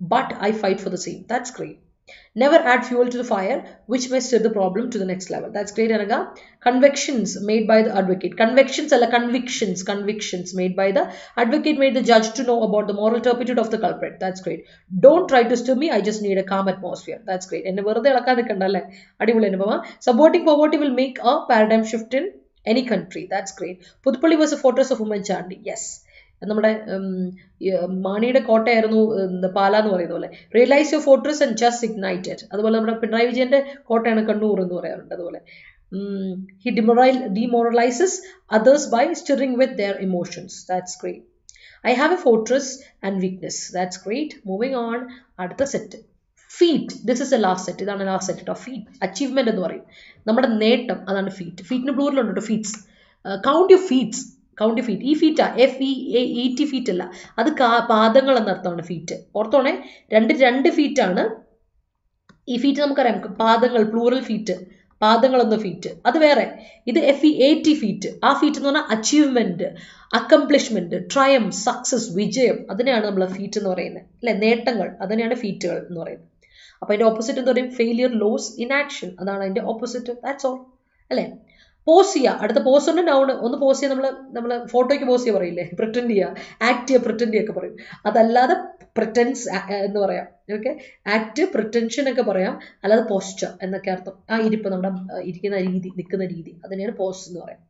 but I fight for the same. That's great. Never add fuel to the fire, which may stir the problem to the next level. That's great. Anaga. Convictions made by the advocate. Convictions made by the advocate made the judge to know about the moral turpitude of the culprit. That's great. Don't try to stir me. I just need a calm atmosphere. That's great. And supporting poverty will make a paradigm shift in Any country. That's great. Puthupalli was a fortress of Ummanchandi. Yes. നമ്മുടെ മാണിയുടെ കോട്ടയായിരുന്നു പാല എന്ന് പറയുന്ന പോലെ. Realise your fortress and just Ignited. അതുപോലെ നമ്മുടെ പിണറായി വിജയന്റെ കോട്ടയാണ് കണ്ണൂർ എന്ന് പറയാറുണ്ട്. അതുപോലെ he demoralizes others by stirring with their emotions. That's great. I have a fortress and weakness. That's great. Moving on. അടുത്ത set feat. This is the last set. ഇതാണ് last set കേട്ടോ. feat achievement എന്ന് പറയും, നമ്മുടെ നേട്ടം, അതാണ് feet. ഫീറ്റിന് plural ഉണ്ട് കേട്ടോ, feats. Count your feats. Count your feet. ഈ ഫീറ്റാ FEAT ഫീറ്റ് അല്ല, അത് പാദങ്ങൾ എന്നർത്ഥമാണ് ഫീറ്റ്. ഓർത്തോണേ, രണ്ട് ഫീറ്റാണ്. ഈ ഫീറ്റ് നമുക്കറിയാം, പാദങ്ങൾ പ്ലൂറൽ ഫീറ്റ്, പാദങ്ങൾ എന്ന ഫീറ്റ്, അത് വേറെ. ഇത് FEAT ഫീറ്റ്. ആ ഫീറ്റ് എന്ന് പറഞ്ഞാൽ അച്ചീവ്മെന്റ്, അക്കംപ്ലിഷ്മെന്റ്, ട്രയം, സക്സസ്, വിജയം, അതിനെയാണ് നമ്മൾ ഫീറ്റ് എന്ന് പറയുന്നത് അല്ലെ, നേട്ടങ്ങൾ, അതിനെയാണ് ഫീറ്റുകൾ എന്ന് പറയുന്നത്. അപ്പൊ അതിന്റെ ഓപ്പോസിറ്റ് എന്ന് പറയും ഫെയിലിയർ, ലോസ്, ഇനാക്ഷൻ, അതാണ് അതിന്റെ ഓപ്പോസിറ്റ്. ദാറ്റ്സ് ഓൾ അല്ലെ. പോസ് ചെയ്യുക. അടുത്ത പോസ് ഉണ്ട്, നൗൺ. ഒന്ന് പോസ് ചെയ്യുക, നമ്മൾ ഫോട്ടോയ്ക്ക് പോസ് ചെയ്യുക പറയില്ലേ, പ്രിറ്റൻഡ് ചെയ്യുക, ആക്ട് ചെയ്യുക, പ്രിറ്റൻഡ് ചെയ്യുക ഒക്കെ പറയും. അതല്ലാതെ പ്രിറ്റൻസ് എന്ന് പറയാം. ഓക്കെ, ആക്ട്, പ്രിറ്റൻഷൻ ഒക്കെ പറയാം, അല്ലാതെ പോസ്ചർ എന്നൊക്കെ അർത്ഥം. ആ ഇരിപ്പ്, നമ്മുടെ ഇരിക്കുന്ന രീതി, നിൽക്കുന്ന രീതി, അതിനെയാണ് പോസ് എന്ന് പറയാം.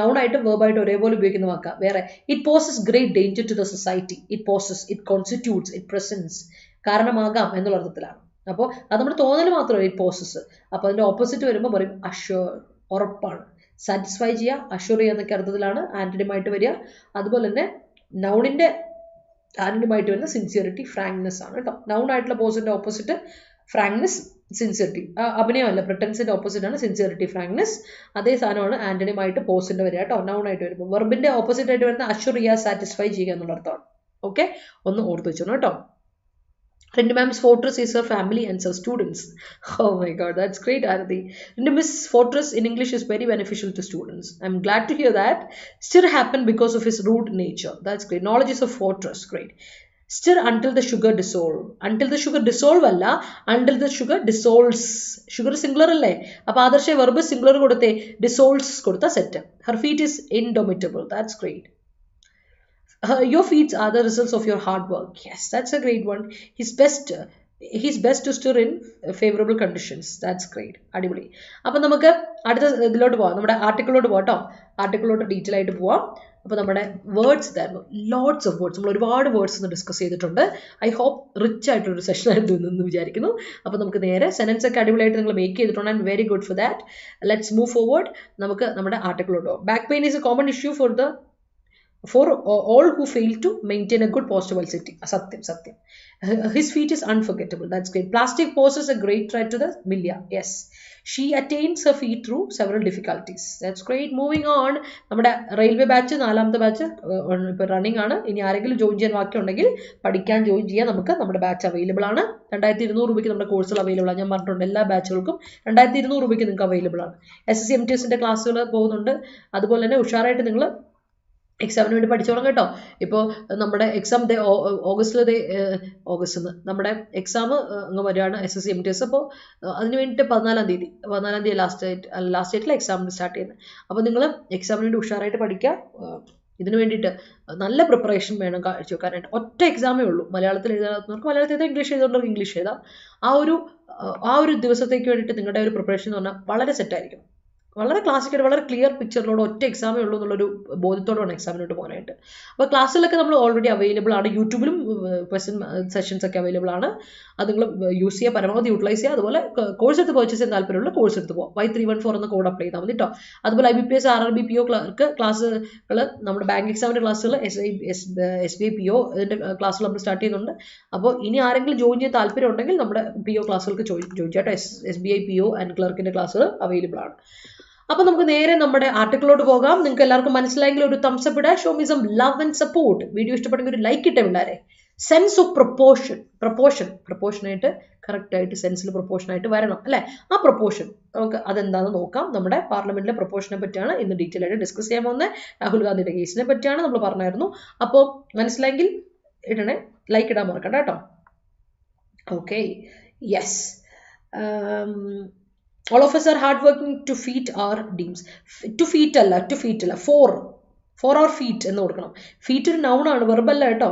നൗണായിട്ടും വേർബായിട്ടും ഒരേപോലെ ഉപയോഗിക്കുന്ന വാക്കാ. വേറെ, it poses great danger to the society. It poses, it constitutes, it presents, കാരണമാകാം എന്നുള്ള അർത്ഥത്തിലാണ്. അപ്പോൾ അത് നമ്മുടെ തോന്നൽ മാത്രമല്ല ഇറ്റ് പോസസ്. അപ്പോൾ അതിന്റെ ഓപ്പോസിറ്റ് വരുമ്പോൾ പറയും അഷ്യൂർ, ഉറപ്പാണ്. സാറ്റിസ്ഫൈ ചെയ്യുക, അഷ്യൂർ ചെയ്യുക എന്നൊക്കെ അർത്ഥത്തിലാണ് ആന്റണിയുമായിട്ട് വരിക. അതുപോലെ തന്നെ നൗണിന്റെ ആന്റണിയുമായിട്ട് വരുന്ന സിൻസിയറിറ്റി, ഫ്രാങ്ക്നെസ് ആണ് കേട്ടോ. നൗൺ ആയിട്ടുള്ള പോസിന്റെ ഓപ്പോസിറ്റ് ഫ്രാങ്ക്നെസ്, സിൻസിയറിറ്റി. അഭിനയമല്ല, പ്രിട്ടൻസിന്റെ ഓപ്പോസിറ്റ് ആണ് സിൻസിയറിറ്റി, ഫ്രാങ്ക്നെസ്. അതേ സാധനമാണ് ആന്റണിയുമായിട്ട് പോസിന്റെ വരിക കേട്ടോ, നൗൺ ആയിട്ട് വരുമ്പോൾ. വെർബിന്റെ ഓപ്പോസിറ്റ് ആയിട്ട് വരുന്ന അഷ്യൂർ ചെയ്യുക, സാറ്റിസ്ഫൈ ചെയ്യുക എന്നുള്ള അർത്ഥമാണ്. ഓക്കെ, ഒന്ന് ഓർത്ത് വെച്ചോണം കേട്ടോ. Rintu ma'am's fortress is her family and her students. Oh my God, that's great, Arati. Rintu Miss fortress in English is very beneficial to students. I'm glad to hear that. Stir happened because of his rude nature. That's great. Knowledge is a fortress. Great. Stir until the sugar dissolve. Until the sugar dissolve അല്ല, until the sugar dissolves. Sugar singular അല്ലേ, അപ്പൊ ആദർശ verb singular കൊടുത്തേ, dissolves കൊടുത്ത set. Her feet is indomitable. That's great. Your feats are the results of your hard work. Yes, that's a great one. He's best to stir in favorable conditions. That's great. അടിപൊളി. അപ്പം നമുക്ക് അടുത്ത ഇതിലോട്ട് പോവാം, നമ്മുടെ ആർട്ടിക്കിളിലോട്ട് പോകാം കേട്ടോ. ആർട്ടിക്കിളിലോട്ട് ഡീറ്റെയിൽ ആയിട്ട് പോവാം. അപ്പോൾ നമ്മുടെ വേർഡ്സ് ഇതായിരുന്നു, ലോട്ട്സ് ഓഫ് വേർഡ്സ്. നമ്മൾ ഒരുപാട് വേർഡ്സ് ഒന്ന് ഡിസ്കസ് ചെയ്തിട്ടുണ്ട്. ഐ ഹോപ്പ് റിച്ച് ആയിട്ടൊരു സെഷൻ ആയിരുന്നു എന്ന് വിചാരിക്കുന്നു. അപ്പോൾ നമുക്ക് നേരെ സെൻറ്റൻസ് ഒക്കെ അടിപൊളിയായിട്ട് നിങ്ങൾ മേക്ക് ചെയ്തിട്ടുണ്ട്. And very good for that. Let's move forward. നമുക്ക് നമ്മുടെ ആർട്ടിക്കിളിലോട്ട് പോകാം. Back pain is A common issue for all who fail to maintain a good posture sitting. Satyam. His feat is unforgettable. That's great. Plastic poses a great threat to the milia. Yes. She attains her feat through several difficulties. That's great. Moving on. നമ്മുടെ railway batch, 4ാമത്തെ batch ഇപ്പോൾ running ആണ്. ഇനി ആരെങ്കിലും join ചെയ്യാൻ ബാക്കിയുണ്ടെങ്കിൽ പഠിക്കാൻ join ചെയ്യാൻ നമുക്ക് നമ്മുടെ ബാച്ച് അവൈലബിൾ ആണ്. 2200 രൂപയ്ക്ക് നമ്മുടെ കോഴ്സുകൾ അവൈലബിൾ ആണ്. ഞാൻ പറഞ്ഞിട്ടുണ്ട്, എല്ലാ ബാച്ചുകൾക്കും 2200 രൂപയ്ക്ക് നിങ്ങൾക്ക് അവൈലബിൾ ആണ്. SSC MTSന്റെ ക്ലാസ്സുകൾ പോകുന്നുണ്ട്. അതുപോലെ തന്നെ ഉഷാറായിട്ട് നിങ്ങൾ എക്സാമിന് വേണ്ടി പഠിച്ചോളാം കേട്ടോ. ഇപ്പോൾ നമ്മുടെ എക്സാം ഓഗസ്റ്റിൽ നമ്മുടെ എക്സാം അങ്ങ് വരികയാണ്, SSC MTS. അപ്പോൾ അതിന് വേണ്ടിയിട്ട് 14-ാം തീയതി ലാസ്റ്റ് ഡേറ്റിൽ എക്സാം സ്റ്റാർട്ട് ചെയ്യുന്നത്. അപ്പോൾ നിങ്ങൾ എക്സാമിന് വേണ്ടി ഉഷാറായിട്ട് പഠിക്കുക. ഇതിന് വേണ്ടിയിട്ട് നല്ല പ്രിപ്പറേഷൻ വേണം കാഴ്ചവെക്കാനായിട്ട്. ഒറ്റ എക്സാമേ ഉള്ളൂ. മലയാളത്തിൽ എഴുതാത്തവർക്ക് മലയാളത്തിൽ എഴുതാം, ഇംഗ്ലീഷ് എഴുതുന്നവർക്ക് ഇംഗ്ലീഷ് എഴുതാം. ആ ഒരു ദിവസത്തേക്ക് വേണ്ടിയിട്ട് നിങ്ങളുടെ ഒരു പ്രിപ്പറേഷൻ എന്ന് പറഞ്ഞാൽ വളരെ സെറ്റായിരിക്കും. വളരെ ക്ലാസിക്കായിട്ട്, വളരെ ക്ലിയർ പിക്ചറിലൂടെ ഒറ്റ എക്സാമേ ഉള്ളൂ എന്നുള്ളൊരു ബോധ്യത്തോടെയാണ് എക്സാമിനോട്ട് പോകാനായിട്ട്. അപ്പോൾ ക്ലാസ്സുകളൊക്കെ നമ്മൾ ഓൾറെഡി അവൈലബിൾ ആണ്. യൂട്യൂബിലും ക്വസ്റ്റ്യൻ സെഷൻസ് ഒക്കെ അവൈലബിൾ ആണ്. അത് നിങ്ങൾ യൂസ് ചെയ്യുക, പരമാവധി യൂട്ടിലൈസ് ചെയ്യുക. അതുപോലെ കോഴ്സ് എടുത്ത് പർച്ചേസ് ചെയ്യാൻ താല്പര്യമുള്ള കോഴ്സ് എടുത്ത് പോകും. Y314 എന്ന കോഡ് അപ്ലൈ ചെയ്താൽ മതി കേട്ടോ. അതുപോലെ IBPS RRB PO ക്ലാസ്സുകൾ, നമ്മുടെ ബാങ്ക് എക്സാമിൻ്റെ ക്ലാസ്സുകൾ, SBI PO ഇതിൻ്റെ ക്ലാസ്സുകൾ നമ്മൾ സ്റ്റാർട്ട് ചെയ്യുന്നുണ്ട്. അപ്പോൾ ഇനി ആരെങ്കിലും ജോയിൻ ചെയ്യാൻ താല്പര്യം ഉണ്ടെങ്കിൽ നമ്മുടെ PO ക്ലാസ്സുകൾക്ക് ജോയിൻ ചെയ്യാം കേട്ടോ. SBI PO ആൻഡ് ക്ലർക്കിൻ്റെ ക്ലാസ്സുകൾ അവൈലബിൾ ആണ്. അപ്പോൾ നമുക്ക് നേരെ നമ്മുടെ ആർട്ടിക്കിളിലോട്ട് പോകാം. നിങ്ങൾക്ക് എല്ലാവർക്കും മനസ്സിലായെങ്കിൽ ഒരു തംസ് അപ്പ് ഇടുക. Show me some love and support. Video ഇഷ്ടപ്പെട്ടെങ്കിൽ ഒരു ലൈക്ക് ഇട്ടേ പിള്ളേരെ. സെൻസ് ഓഫ് പ്രൊപ്പോർഷനായിട്ട് കറക്റ്റായിട്ട് സെൻസിൽ പ്രൊപ്പോർഷനായിട്ട് വരണം അല്ലേ. ആ പ്രൊപ്പോർഷൻ നമുക്ക് അതെന്താണെന്ന് നോക്കാം. നമ്മുടെ പാർലമെന്റിലെ പ്രൊപ്പോർഷനെ പറ്റിയാണ് ഇന്ന് ഡീറ്റെയിൽ ആയിട്ട് ഡിസ്കസ് ചെയ്യാൻ പോകുന്നത്. രാഹുൽ ഗാന്ധിയുടെ കേസിനെ പറ്റിയാണ് നമ്മൾ പറഞ്ഞായിരുന്നു. അപ്പോൾ മനസ്സിലായെങ്കിൽ ഇടണേ, ലൈക്ക് ഇടാൻ മറക്കണ്ട കേട്ടോ. Okay, yes. All of us are hardworking to feet our dreams. To feet അല്ല, for our feet എന്ന് കൊടുക്കണം. ഫീറ്റ് ഒരു നൗൺ ആണ്, വെർബല്ല കേട്ടോ.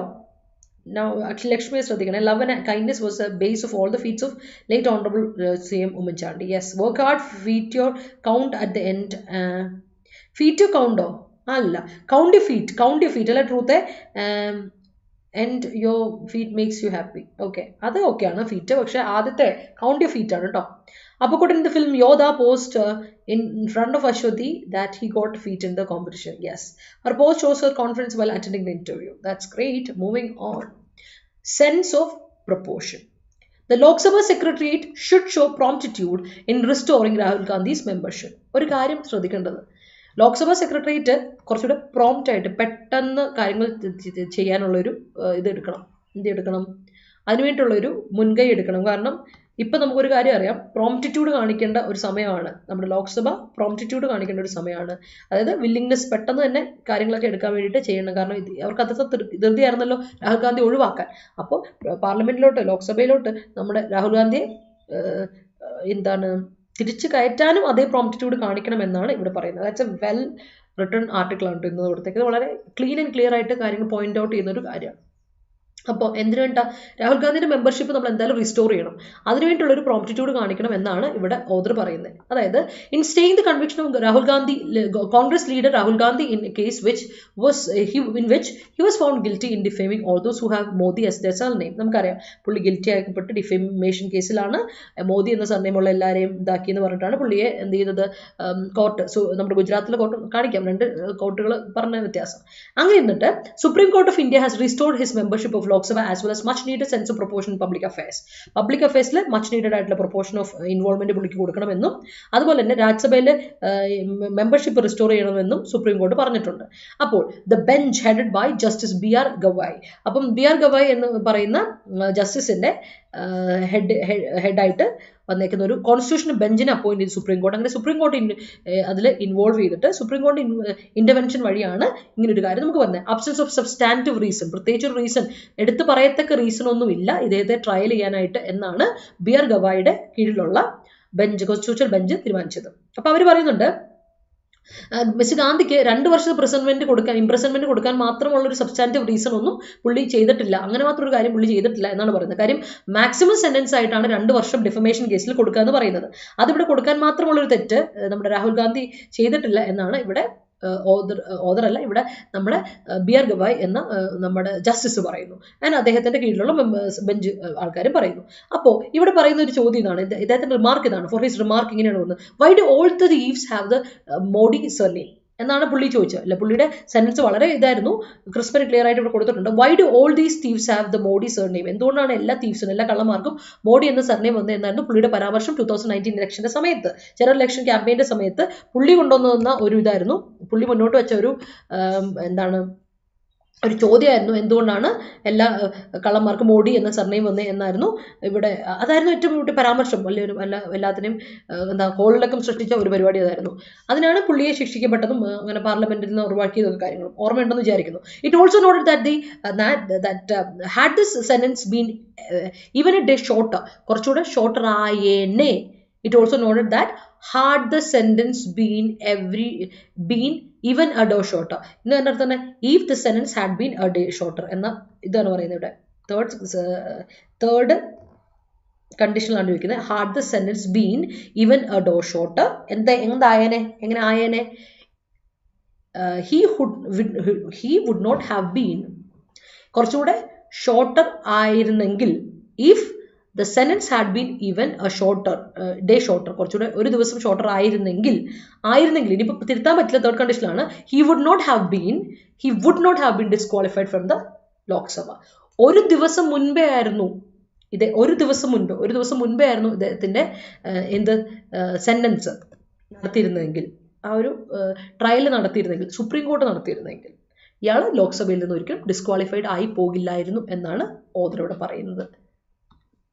ലക്ഷ്മിയെ ശ്രദ്ധിക്കണം. Love and kindness was the base of all the feats of late honorable CM Ummanchandi. Yes, work hard, feat your count at the end. Feet കൗണ്ടോ അല്ല, കൗണ്ട് യുവർ ഫീറ്റ് അല്ല ട്രൂത്തെ. And your feet makes you happy. Okay, അത് ഓക്കെയാണ് feet, പക്ഷെ ആദ്യത്തെ count your feet ആണ് കേട്ടോ. Apakot in the film Yoda post in front of Ashwati that he got feet in the competition. Yes, her post shows her confidence while attending the interview. That's great. Moving on. Sense of proportion. The Lok Sabha Secretariat should show promptitude in restoring Rahul Gandhi's membership. ഒരു കാര്യം ശ്രദ്ധിക്കേണ്ടത്, Lok Sabha secretariat കുറച്ചുകൂടെ prompt ആയിട്ട് പെട്ടെന്ന് കാര്യങ്ങൾ ചെയ്യാനുള്ളൊരു എന്തെടുക്കണം, അതിനുവേണ്ടിയുള്ളൊരു മുൻകൈ എടുക്കണം. കാരണം ഇപ്പം നമുക്കൊരു കാര്യം അറിയാം, പ്രോംപ്റ്റിറ്റ്യൂഡ് കാണിക്കേണ്ട ഒരു സമയമാണ് നമ്മുടെ ലോക്സഭ, പ്രോംപ്റ്റിറ്റ്യൂഡ് കാണിക്കേണ്ട ഒരു സമയമാണ്. അതായത് വില്ലിങ്നെസ് പെട്ടെന്ന് തന്നെ കാര്യങ്ങളൊക്കെ എടുക്കാൻ വേണ്ടിയിട്ട് ചെയ്യണം. കാരണം അവർക്ക് അത്ര ധൃതിയായിരുന്നല്ലോ രാഹുൽ ഗാന്ധി ഒഴിവാക്കാൻ. അപ്പോൾ പാർലമെന്റിലോട്ട്, ലോക്സഭയിലോട്ട് നമ്മുടെ രാഹുൽ ഗാന്ധിയെ തിരിച്ചു കയറ്റാനും അതേ പ്രോംപ്റ്റിറ്റ്യൂഡ് കാണിക്കണമെന്നാണ് ഇവിടെ പറയുന്നത്. That's A well written article ആണ് ഇന്ന് കൊടുത്തേക്ക്. വളരെ ക്ലീൻ ആൻഡ് ക്ലിയർ ആയിട്ട് കാര്യങ്ങൾ പോയിന്റ് ഔട്ട് ചെയ്യുന്ന ഒരു കാര്യമാണ്. അപ്പോൾ എന്തിനു വേണ്ട, രാഹുൽ ഗാന്ധിയുടെ മെമ്പർഷിപ്പ് നമ്മൾ എന്തായാലും റിസ്റ്റോർ ചെയ്യണം, അതിനുവേണ്ടിയുള്ള ഒരു പ്രോംപ്റ്റിറ്റ്യൂഡ് കാണിക്കണം എന്നാണ് ഇവിടെ ഓദർ പറയുന്നത്. അതായത് in staying the conviction of Rahul Gandhi, Congress leader Rahul Gandhi in case which he was found guilty in defaming all those who have Modi as their surname. നമുക്കറിയാം പുള്ളി ഗിൽറ്റി ആക്കപ്പെട്ട് ഡിഫേമേഷൻ കേസിലാണ് മോദി എന്ന സർനെയിമുള്ള എല്ലാവരെയും ഇതാക്കി എന്ന് പറഞ്ഞിട്ടാണ് പുള്ളിയെ എന്ത് ചെയ്തത്, കോർട്ട്, നമ്മുടെ ഗുജറാത്തിലെ കോർട്ട് കാണിക്കാം, രണ്ട് കോർട്ടുകൾ പറഞ്ഞ വ്യത്യാസം. അങ്ങനെ എന്നിട്ട് supreme court of India has restored his membership of Lok Sabha as well as much needed sense of proportion in public affairs. Public affairs le much needed ആയിട്ടുള്ള proportion of involvement പുള്ളിക്ക് കൊടുക്കണമെന്നും അതുപോലെ തന്നെ രാജ്യസഭയിലെ മെമ്പർഷിപ്പ് റിസ്റ്റോർ ചെയ്യണമെന്നും supreme കോടതി പറഞ്ഞിട്ടുണ്ട്. അപ്പോൾ the bench headed by justice BR Gavai, അപ്പം BR ഗവായ് എന്ന് പറയുന്ന ജസ്റ്റിസിന്റെ ഹെഡായിട്ട് വന്നേക്കുന്ന ഒരു കോൺസ്റ്റിറ്റ്യൂഷൻ ബെഞ്ചിനെ അപ്പോയിന്റ് ചെയ്ത് സുപ്രീം കോടതി. അങ്ങനെ സുപ്രീം കോടതി അതിൽ ഇൻവോൾവ് ചെയ്തിട്ട് സുപ്രീം കോടതി ഇന്റർവെൻഷൻ വഴിയാണ് ഇങ്ങനെ ഒരു കാര്യം നമുക്ക് വന്നത്. അബ്സൻസ് ഓഫ് സബ്സ്റ്റാൻറ്റീവ് റീസൺ, പ്രത്യേകിച്ച് ഒരു റീസൺ, എടുത്തു പറയത്തക്ക റീസൺ ഒന്നുമില്ല ഇദ്ദേഹത്തെ ട്രയൽ ചെയ്യാനായിട്ട് എന്നാണ് BR ഗവായിയുടെ കീഴിലുള്ള ബെഞ്ച്, കോൺസ്റ്റിറ്റ്യൂഷൻ ബെഞ്ച് തീരുമാനിച്ചത്. അപ്പൊ അവർ പറയുന്നുണ്ട് മിസ്റ്റർ ഗാന്ധിക്ക് 2 വർഷത്തെ ഇംപ്രസൺമെന്റ് കൊടുക്കാൻ മാത്രമുള്ള ഒരു സബ്സ്റ്റാൻറ്റീവ് റീസൺ ഒന്നും പുള്ളി ചെയ്തിട്ടില്ല, അങ്ങനെ മാത്രം ഒരു കാര്യം പുള്ളി ചെയ്തിട്ടില്ല എന്നാണ് പറയുന്നത്. കാര്യം മാക്സിമം സെന്റൻസ് ആയിട്ടാണ് 2 വർഷം ഡിഫമേഷൻ കേസിൽ കൊടുക്കുക എന്ന് പറയുന്നത്. അതിവിടെ കൊടുക്കാൻ മാത്രമുള്ള ഒരു തെറ്റ് നമ്മുടെ രാഹുൽ ഗാന്ധി ചെയ്തിട്ടില്ല എന്നാണ് ഇവിടെ ഓദർ അല്ല, ഇവിടെ നമ്മുടെ BR ഗവായ് എന്ന നമ്മുടെ ജസ്റ്റിസ് പറയുന്നു. ഞാൻ അദ്ദേഹത്തിന്റെ കീഴിലുള്ള ബെഞ്ച് ആൾക്കാരും പറയുന്നു. അപ്പോൾ ഇവിടെ പറയുന്ന ഒരു ചോദ്യം ഇതാണ്, ഇദ്ദേഹത്തിന്റെ റിമാർക്ക് ഇതാണ്. ഫോർ ഹിസ് റിമാർക്ക് ഇങ്ങനെയാണ് വന്നത്, why do all the thieves have the Modi surname എന്നാണ് പുള്ളി ചോദിച്ചത്. അല്ല, പുള്ളിയുടെ സെന്റൻസ് വളരെ ഇതായിരുന്നു, ക്രിസ്പൻ ക്ലിയർ ആയിട്ട് ഇവിടെ കൊടുത്തിട്ടുണ്ട്. Why do all these thieves have the Modi surname, എന്തുകൊണ്ടാണ് എല്ലാ തീവ്സിനും, എല്ലാ കള്ളന്മാർക്കും മോഡി എന്ന സർനെയിം വന്നത് എന്നായിരുന്നു പുള്ളിയുടെ പരാമർശം 2019 ഇലക്ഷന്റെ സമയത്ത്, ജനറൽ ഇലക്ഷൻ ക്യാമ്പയിന്റെ സമയത്ത് പുള്ളി കൊണ്ടുവന്ന ഒരു ഇതായിരുന്നു, പുള്ളി മുന്നോട്ട് വെച്ച ഒരു ഒരു ചോദ്യമായിരുന്നു, എന്തുകൊണ്ടാണ് എല്ലാ കള്ളന്മാർക്കും മോഡി എന്ന സർനെയിം വന്നേ എന്നായിരുന്നു ഇവിടെ. അതായിരുന്നു ഏറ്റവും കൂടുതൽ പരാമർശം, എല്ലാത്തിനെയും കോളിളക്കം സൃഷ്ടിച്ച ഒരു പരിപാടി അതായിരുന്നു. അതിനാണ് പുള്ളിയെ ശിക്ഷിക്കപ്പെട്ടതും അങ്ങനെ പാർലമെന്റിൽ നിന്ന് ഒഴിവാക്കിയതൊക്കെ കാര്യങ്ങളും ഓർമ്മയുണ്ടെന്ന് വിചാരിക്കുന്നു. It also noted that had this sentence been even A day shorter, കുറച്ചുകൂടെ shorter ആയേനെ. It also noted that had the sentence been even a day shorter, in the other if the sentence had been a day shorter enna idana parayunnu ivide third condition ആണ് ചോദിക്കുന്നത്. had the sentence been even a day shorter എങ്ങനെ ആയേനെ, he would not have been കുറച്ചുകൂടെ shorter ആയിരുന്നെങ്കിൽ, if the sentence had been even a shorter day shorter, കുറച്ചുകൂടെ ഒരു ദിവസം shorter ആയിരുന്നെങ്കിൽ ഇനിയിപ്പോൾ തിരുത്താൻ പറ്റില്ല, തേർഡ് കണ്ടീഷനാണ്, he would not have been disqualified from the Lok Sabha. ഒരു ദിവസം മുൻപേ ആയിരുന്നു ഇദ്ദേഹത്തിന്റെ സെന്റൻസ് നടത്തിയിരുന്നെങ്കിൽ, ആ ഒരു ട്രയൽ നടത്തിയിരുന്നെങ്കിൽ, സുപ്രീം കോടതി നടത്തിയിരുന്നെങ്കിൽ ഇയാൾ ലോക്സഭയിൽ നിന്ന് ഒരിക്കലും ഡിസ്ക്വാളിഫൈഡ് ആയി പോകില്ലായിരുന്നു എന്നാണ് ഓദറോട് പറയുന്നത്.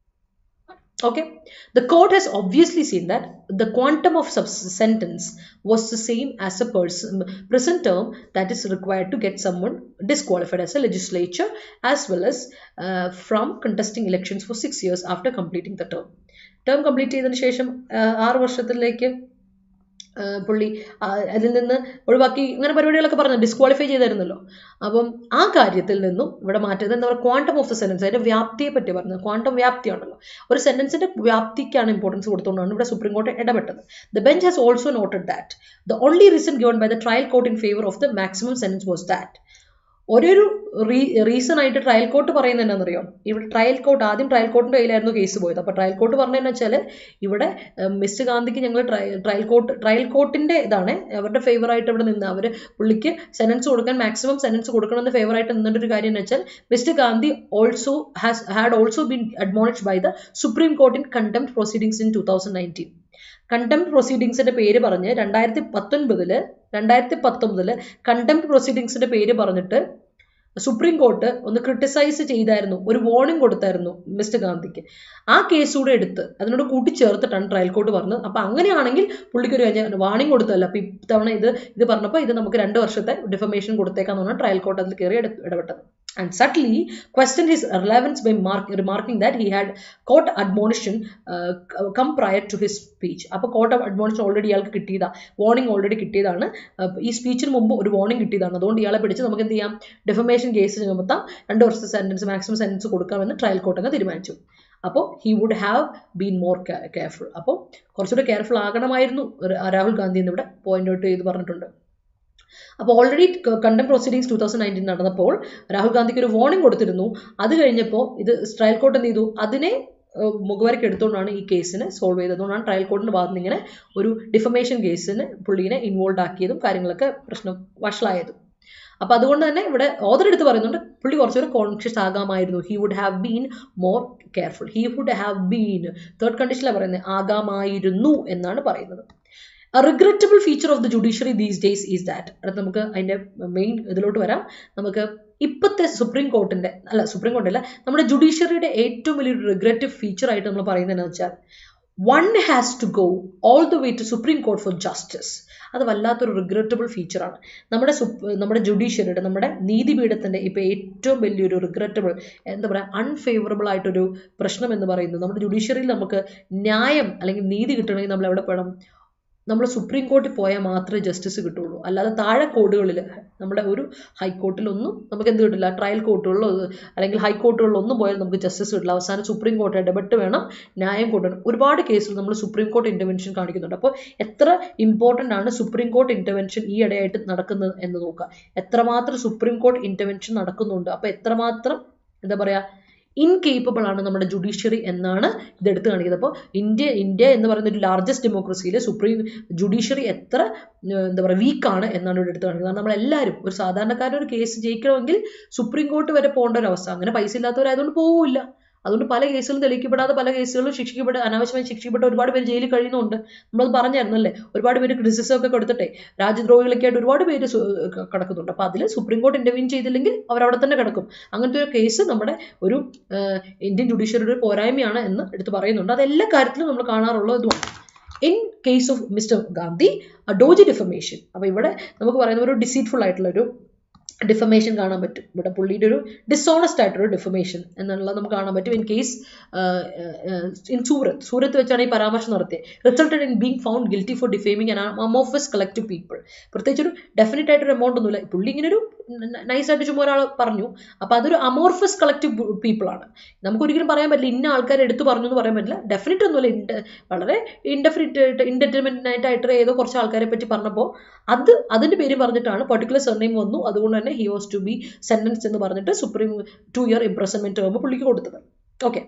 Okay, the court has obviously seen that the quantum of sentence was the same as a prison term that is required to get someone disqualified as a legislature, as well as from contesting elections for 6 years after completing the term complete ചെയ്തതിനു ശേഷം 6 വർഷത്തിലേക്ക് പുള്ളി അതിൽ നിന്ന് ഒഴിവാക്കി അങ്ങനെ പരിപാടികളൊക്കെ പറഞ്ഞു ഡിസ്ക്വാളിഫൈ ചെയ്തായിരുന്നല്ലോ. അപ്പം ആ കാര്യത്തിൽ നിന്നും ഇവിടെ മാറ്റത് എന്താ പറയുക, ക്വാണ്ടം ഓഫ് ദ സെന്റൻസ്, അതിന്റെ വ്യാപ്തിയെ പറ്റി പറഞ്ഞത്. ക്വാണ്ടം വ്യാപ്തിയാണല്ലോ, ഒരു സെന്റൻസിന്റെ വ്യാപ്തിക്കാണ് ഇമ്പോർട്ടൻസ് കൊടുത്തുകൊണ്ടാണ് ഇവിടെ സുപ്രീം കോടതി ഇടപെട്ടത്. The bench has also noted that the only reason given by the trial court in favour of the maximum sentence was that. ഒരു റീസൺ ആയിട്ട് ട്രയൽ കോർട്ട് പറയുന്നത് എന്താണെന്നറിയോ, ഇവിടെ ട്രയൽ കോർട്ട് ആദ്യം ട്രയൽ കോർട്ടിന്റെ കയ്യിലായിരുന്നു കേസ് പോയത്. അപ്പോൾ ട്രയൽ കോർട്ട് പറഞ്ഞതെന്ന് വെച്ചാൽ ഇവിടെ മിസ്റ്റർ ഗാന്ധിക്ക് ഞങ്ങൾ ട്രയൽ കോർട്ടിന്റെ ഇതാണ് അവരുടെ ഫേവറായിട്ട് ഇവിടെ നിന്ന് അവർ പുള്ളിക്ക് സെന്റൻസ് കൊടുക്കാൻ മാക്സിമം സെന്റൻസ് കൊടുക്കണമെന്ന് ഫേവറായിട്ട് നിന്നിട്ട് ഒരു കാര്യം എന്ന് വെച്ചാൽ mister Gandhi had also been admonished by the Supreme Court in contempt proceedings in 2019. Contempt പ്രൊസീഡിങ്സിന്റെ പേര് പറഞ്ഞ് 2019 കണ്ടംപ്റ്റ് പ്രൊസീഡിങ്സിന്റെ പേര് പറഞ്ഞിട്ട് സുപ്രീം കോർട്ട് ഒന്ന് ക്രിട്ടിസൈസ് ചെയ്തായിരുന്നു, ഒരു വാർണിംഗ് കൊടുത്തായിരുന്നു മിസ്റ്റർ ഗാന്ധിക്ക്. ആ കേസ് കൂടെ എടുത്ത് അതിനോട് കൂട്ടിച്ചേർത്തിട്ടാണ് ട്രയൽ കോർട്ട് പറഞ്ഞത്. അപ്പൊ അങ്ങനെയാണെങ്കിൽ പുള്ളിക്ക് ഒരു വാർണിംഗ് കൊടുത്തല്ല, അപ്പൊ ഇത്തവണ ഇത് പറഞ്ഞപ്പോൾ ഇത് നമുക്ക് 2 വർഷത്തെ ഡിഫമേഷൻ കൊടുത്തേക്കാന്ന് പറഞ്ഞാൽ ട്രയൽ കോർട്ട് അതിൽ കയറി ഇടപെട്ടത്. And subtly questioned his relevance by remarking that he had court admonition come prior to his speech. അപ്പോൾ court admonition ഓൾറെഡി ഇയാൾക്ക് കിട്ടിയതാ, വാർണിംഗ് ഓൾറെഡി കിട്ടിയതാണ്, ഈ സ്പീച്ചിന് മുമ്പ് ഒരു വാർണിംഗ് കിട്ടിയതാണ്. അതുകൊണ്ട് ഇയാളെ പിടിച്ച് നമുക്ക് എന്ത് ചെയ്യാം, ഡിഫമേഷൻ കേസ് ചുമത്താം, 2 വർഷത്തെ സെന്റൻസ് മാക്സിമം സെന്റൻസ് കൊടുക്കാമെന്ന് ട്രയൽ കോർട്ട് അങ്ങ് തീരുമാനിച്ചു. അപ്പോൾ he would have been more careful. അപ്പോൾ കുറച്ചുകൂടെ കെയർഫുൾ ആകണമായിരുന്നു രാഹുൽ ഗാന്ധി എന്നിവിടെ പോയിന്റ് ഔട്ട് ചെയ്ത് പറഞ്ഞിട്ടുണ്ട്. അപ്പോൾ ഓൾറെഡി കണ്ടംപ്റ്റ് പ്രൊസീഡിങ്സ് 2019 നടന്നപ്പോൾ രാഹുൽ ഗാന്ധിക്ക് ഒരു വാർണിംഗ് കൊടുത്തിരുന്നു. അത് കഴിഞ്ഞപ്പോൾ ഇത് ട്രയൽ കോർട്ട് എന്ത് ചെയ്തു, അതിനെ മുഖവരയ്ക്ക് എടുത്തുകൊണ്ടാണ് ഈ കേസിനെ സോൾവ് ചെയ്തത്. അതുകൊണ്ടാണ് ട്രയൽ കോർട്ടിന്റെ ഭാഗത്ത് നിന്ന് ഇങ്ങനെ ഒരു ഡിഫമേഷൻ കേസിന് പുള്ളിനെ ഇൻവോൾവ് ആക്കിയതും കാര്യങ്ങളൊക്കെ പ്രശ്നം വഷളായതും. അപ്പൊ അതുകൊണ്ട് തന്നെ ഇവിടെ ഓതർ എടുത്ത് പറയുന്നുണ്ട് പുള്ളി കുറച്ചുകൂടെ കോൺഷ്യസ് ആകാമായിരുന്നു. He would have been more careful. He would have been third കണ്ടീഷനിലാണ് പറയുന്നത്, ആകാമായിരുന്നു എന്നാണ് പറയുന്നത്. A regrettable feature of the judiciary these days is that, അടുത്ത് നമുക്ക് അതിന്റെ മെയിൻ ഇതിലോട്ട് വരാം. നമുക്ക് ഇപ്പോഴത്തെ സുപ്രീം കോർട്ടിന്റെ നമ്മുടെ ജുഡീഷ്യറിയുടെ ഏറ്റവും വലിയൊരു റിഗ്രറ്റീവ് ഫീച്ചർ ആയിട്ട് നമ്മൾ പറയുന്നത് എന്താണെന്ന് വെച്ചാൽ, one has to go all the way to Supreme Court for justice. അത് വല്ലാത്തൊരു റിഗ്രറ്റബിൾ ഫീച്ചറാണ്. നമ്മുടെ ജുഡീഷ്യറിയുടെ, നമ്മുടെ നീതിപീഠത്തിന്റെ ഇപ്പൊ ഏറ്റവും വലിയൊരു റിഗ്രറ്റബിൾ എന്താ പറയുക, അൺഫേവറബിൾ ആയിട്ടൊരു പ്രശ്നം എന്ന് പറയുന്നത്, നമ്മുടെ ജുഡീഷ്യറിയിൽ നമുക്ക് ന്യായം അല്ലെങ്കിൽ നീതി കിട്ടണമെങ്കിൽ നമ്മൾ എവിടെ പോകണം, നമ്മൾ സുപ്രീം കോർട്ടിൽ പോയാൽ മാത്രമേ ജസ്റ്റിസ് കിട്ടുള്ളൂ. അല്ലാതെ താഴെ കോടതികളിൽ, നമ്മുടെ ഒരു ഹൈക്കോർട്ടിലൊന്നും നമുക്ക് എന്ത് കിട്ടില്ല, ട്രയൽ കോർട്ടുകളിലോ അല്ലെങ്കിൽ ഹൈക്കോർട്ടുകളിലൊന്നും പോയാൽ നമുക്ക് ജസ്റ്റിസ് കിട്ടില്ല. അവസാനം സുപ്രീം കോർട്ട് ഇടപെട്ട് വേണം ന്യായം കൊണ്ടുവരണം. ഒരുപാട് കേസുകൾ നമ്മൾ സുപ്രീം കോർട്ട് ഇന്റർവെൻഷൻ കാണിക്കുന്നുണ്ട്. അപ്പോൾ എത്ര ഇമ്പോർട്ടൻ്റ് ആണ് സുപ്രീം കോർട്ട് ഇന്റർവെൻഷൻ ഈ ഇടയായിട്ട് നടക്കുന്നത് എന്ന് നോക്കുക. എത്രമാത്രം സുപ്രീം കോർട്ട് ഇന്റർവെൻഷൻ നടക്കുന്നുണ്ട്, അപ്പോൾ എത്രമാത്രം എന്താ പറയുക ഇൻകേപ്പബിൾ ആണ് നമ്മുടെ ജുഡീഷ്യറി എന്നാണ് ഇതെടുത്ത് കാണിക്കുന്നത്. അപ്പോൾ ഇന്ത്യ എന്ന് പറയുന്ന ഒരു ലാർജസ്റ്റ് ഡെമോക്രസിയിൽ ജുഡീഷ്യറി എത്ര എന്താ പറയുക വീക്കാണ് എന്നാണ് ഇവിടെ എടുത്ത് കാണിക്കുന്നത്. കാരണം നമ്മളെല്ലാവരും ഒരു സാധാരണക്കാരൻ ഒരു കേസ് ജയിക്കണമെങ്കിൽ സുപ്രീം കോർട്ട് വരെ പോകേണ്ട ഒരു അവസ്ഥ. അങ്ങനെ പൈസ ഇല്ലാത്തവരായതുകൊണ്ട് പോവില്ല. അതുകൊണ്ട് പല കേസുകളും തെളിയിക്കപ്പെടാതെ പല കേസുകളും അനാവശ്യമായി ശിക്ഷിക്കപ്പെട്ട ഒരുപാട് പേര് ജയിലിൽ കഴിയുന്നുണ്ട്. നമ്മളത് പറഞ്ഞായിരുന്നല്ലേ, ഒരുപാട് പേര് ക്രിറ്റിസിസം ഒക്കെ കൊടുത്തിട്ടെ രാജ്യദ്രോഹികളൊക്കെ ആയിട്ട് ഒരുപാട് പേര് കിടക്കുന്നുണ്ട്. അപ്പോൾ അതിൽ സുപ്രീം കോർട്ട് ഇന്റർവ്യൂ ചെയ്തില്ലെങ്കിൽ അവരവിടെ തന്നെ കിടക്കും. അങ്ങനത്തെ ഒരു കേസ് നമ്മുടെ ഒരു ഇന്ത്യൻ ജുഡീഷ്യറിയുടെ ഒരു പോരായ്മയാണ് എന്ന് എടുത്ത് പറയുന്നുണ്ട്. അത് എല്ലാ കാര്യത്തിലും നമ്മൾ കാണാറുള്ള ഇതുമാണ്. In case of mister Gandhi dodgy defamation, അപ്പോൾ ഇവിടെ നമുക്ക് പറയുന്ന ഒരു ഡിസീറ്റ്ഫുൾ ആയിട്ടുള്ള ഒരു ഡിഫമേഷൻ കാണാൻ പറ്റും. ഇവിടെ പുള്ളിയുടെ ഒരു ഡിസോണസ്റ്റ് ആയിട്ടൊരു ഡിഫമേഷൻ എന്നുള്ളത് നമുക്ക് കാണാൻ പറ്റും. ഇൻ കേസ് ഇൻ സൂറത്ത് വെച്ചാണ് ഈ പരാമർശം നടത്തിയത്. Resulted in being found guilty for defaming an amorphous collective people. പ്രത്യേകിച്ച് ഒരു ഡെഫിനറ്റ് ആയിട്ടൊരു എമൗണ്ട് ഒന്നുമില്ല. പുള്ളി ഇങ്ങനെ ഒരു നൈസായിട്ട് ചുമ്മാ ഒരാൾ പറഞ്ഞു, അപ്പോൾ അതൊരു അമോർഫസ് കളക്റ്റീവ് പീപ്പിൾ ആണ്. നമുക്ക് ഒരിക്കലും പറയാൻ പറ്റില്ല ഇന്ന ആൾക്കാർ എടുത്ത് പറഞ്ഞു എന്ന് പറയാൻ പറ്റില്ല. ഡെഫിനറ്റ് ഒന്നുമില്ല, വളരെ ഇൻഡെറ്റർമിനേറ്റ് ആയിട്ട് ഏതോ കുറച്ച് ആൾക്കാരെ പറ്റി പറഞ്ഞപ്പോൾ അതിന്റെ പേര് പറഞ്ഞിട്ടാണ് പർട്ടിക്കുലർ സർനെയിം വന്നു. അതുകൊണ്ട് തന്നെ he was to be sentenced എന്ന് പറഞ്ഞിട്ട് സുപ്രീം 2 year ഇംപ്രസൺമെന്റ് ടേം പുള്ളിക്ക് കൊടുത്തത്. Okay,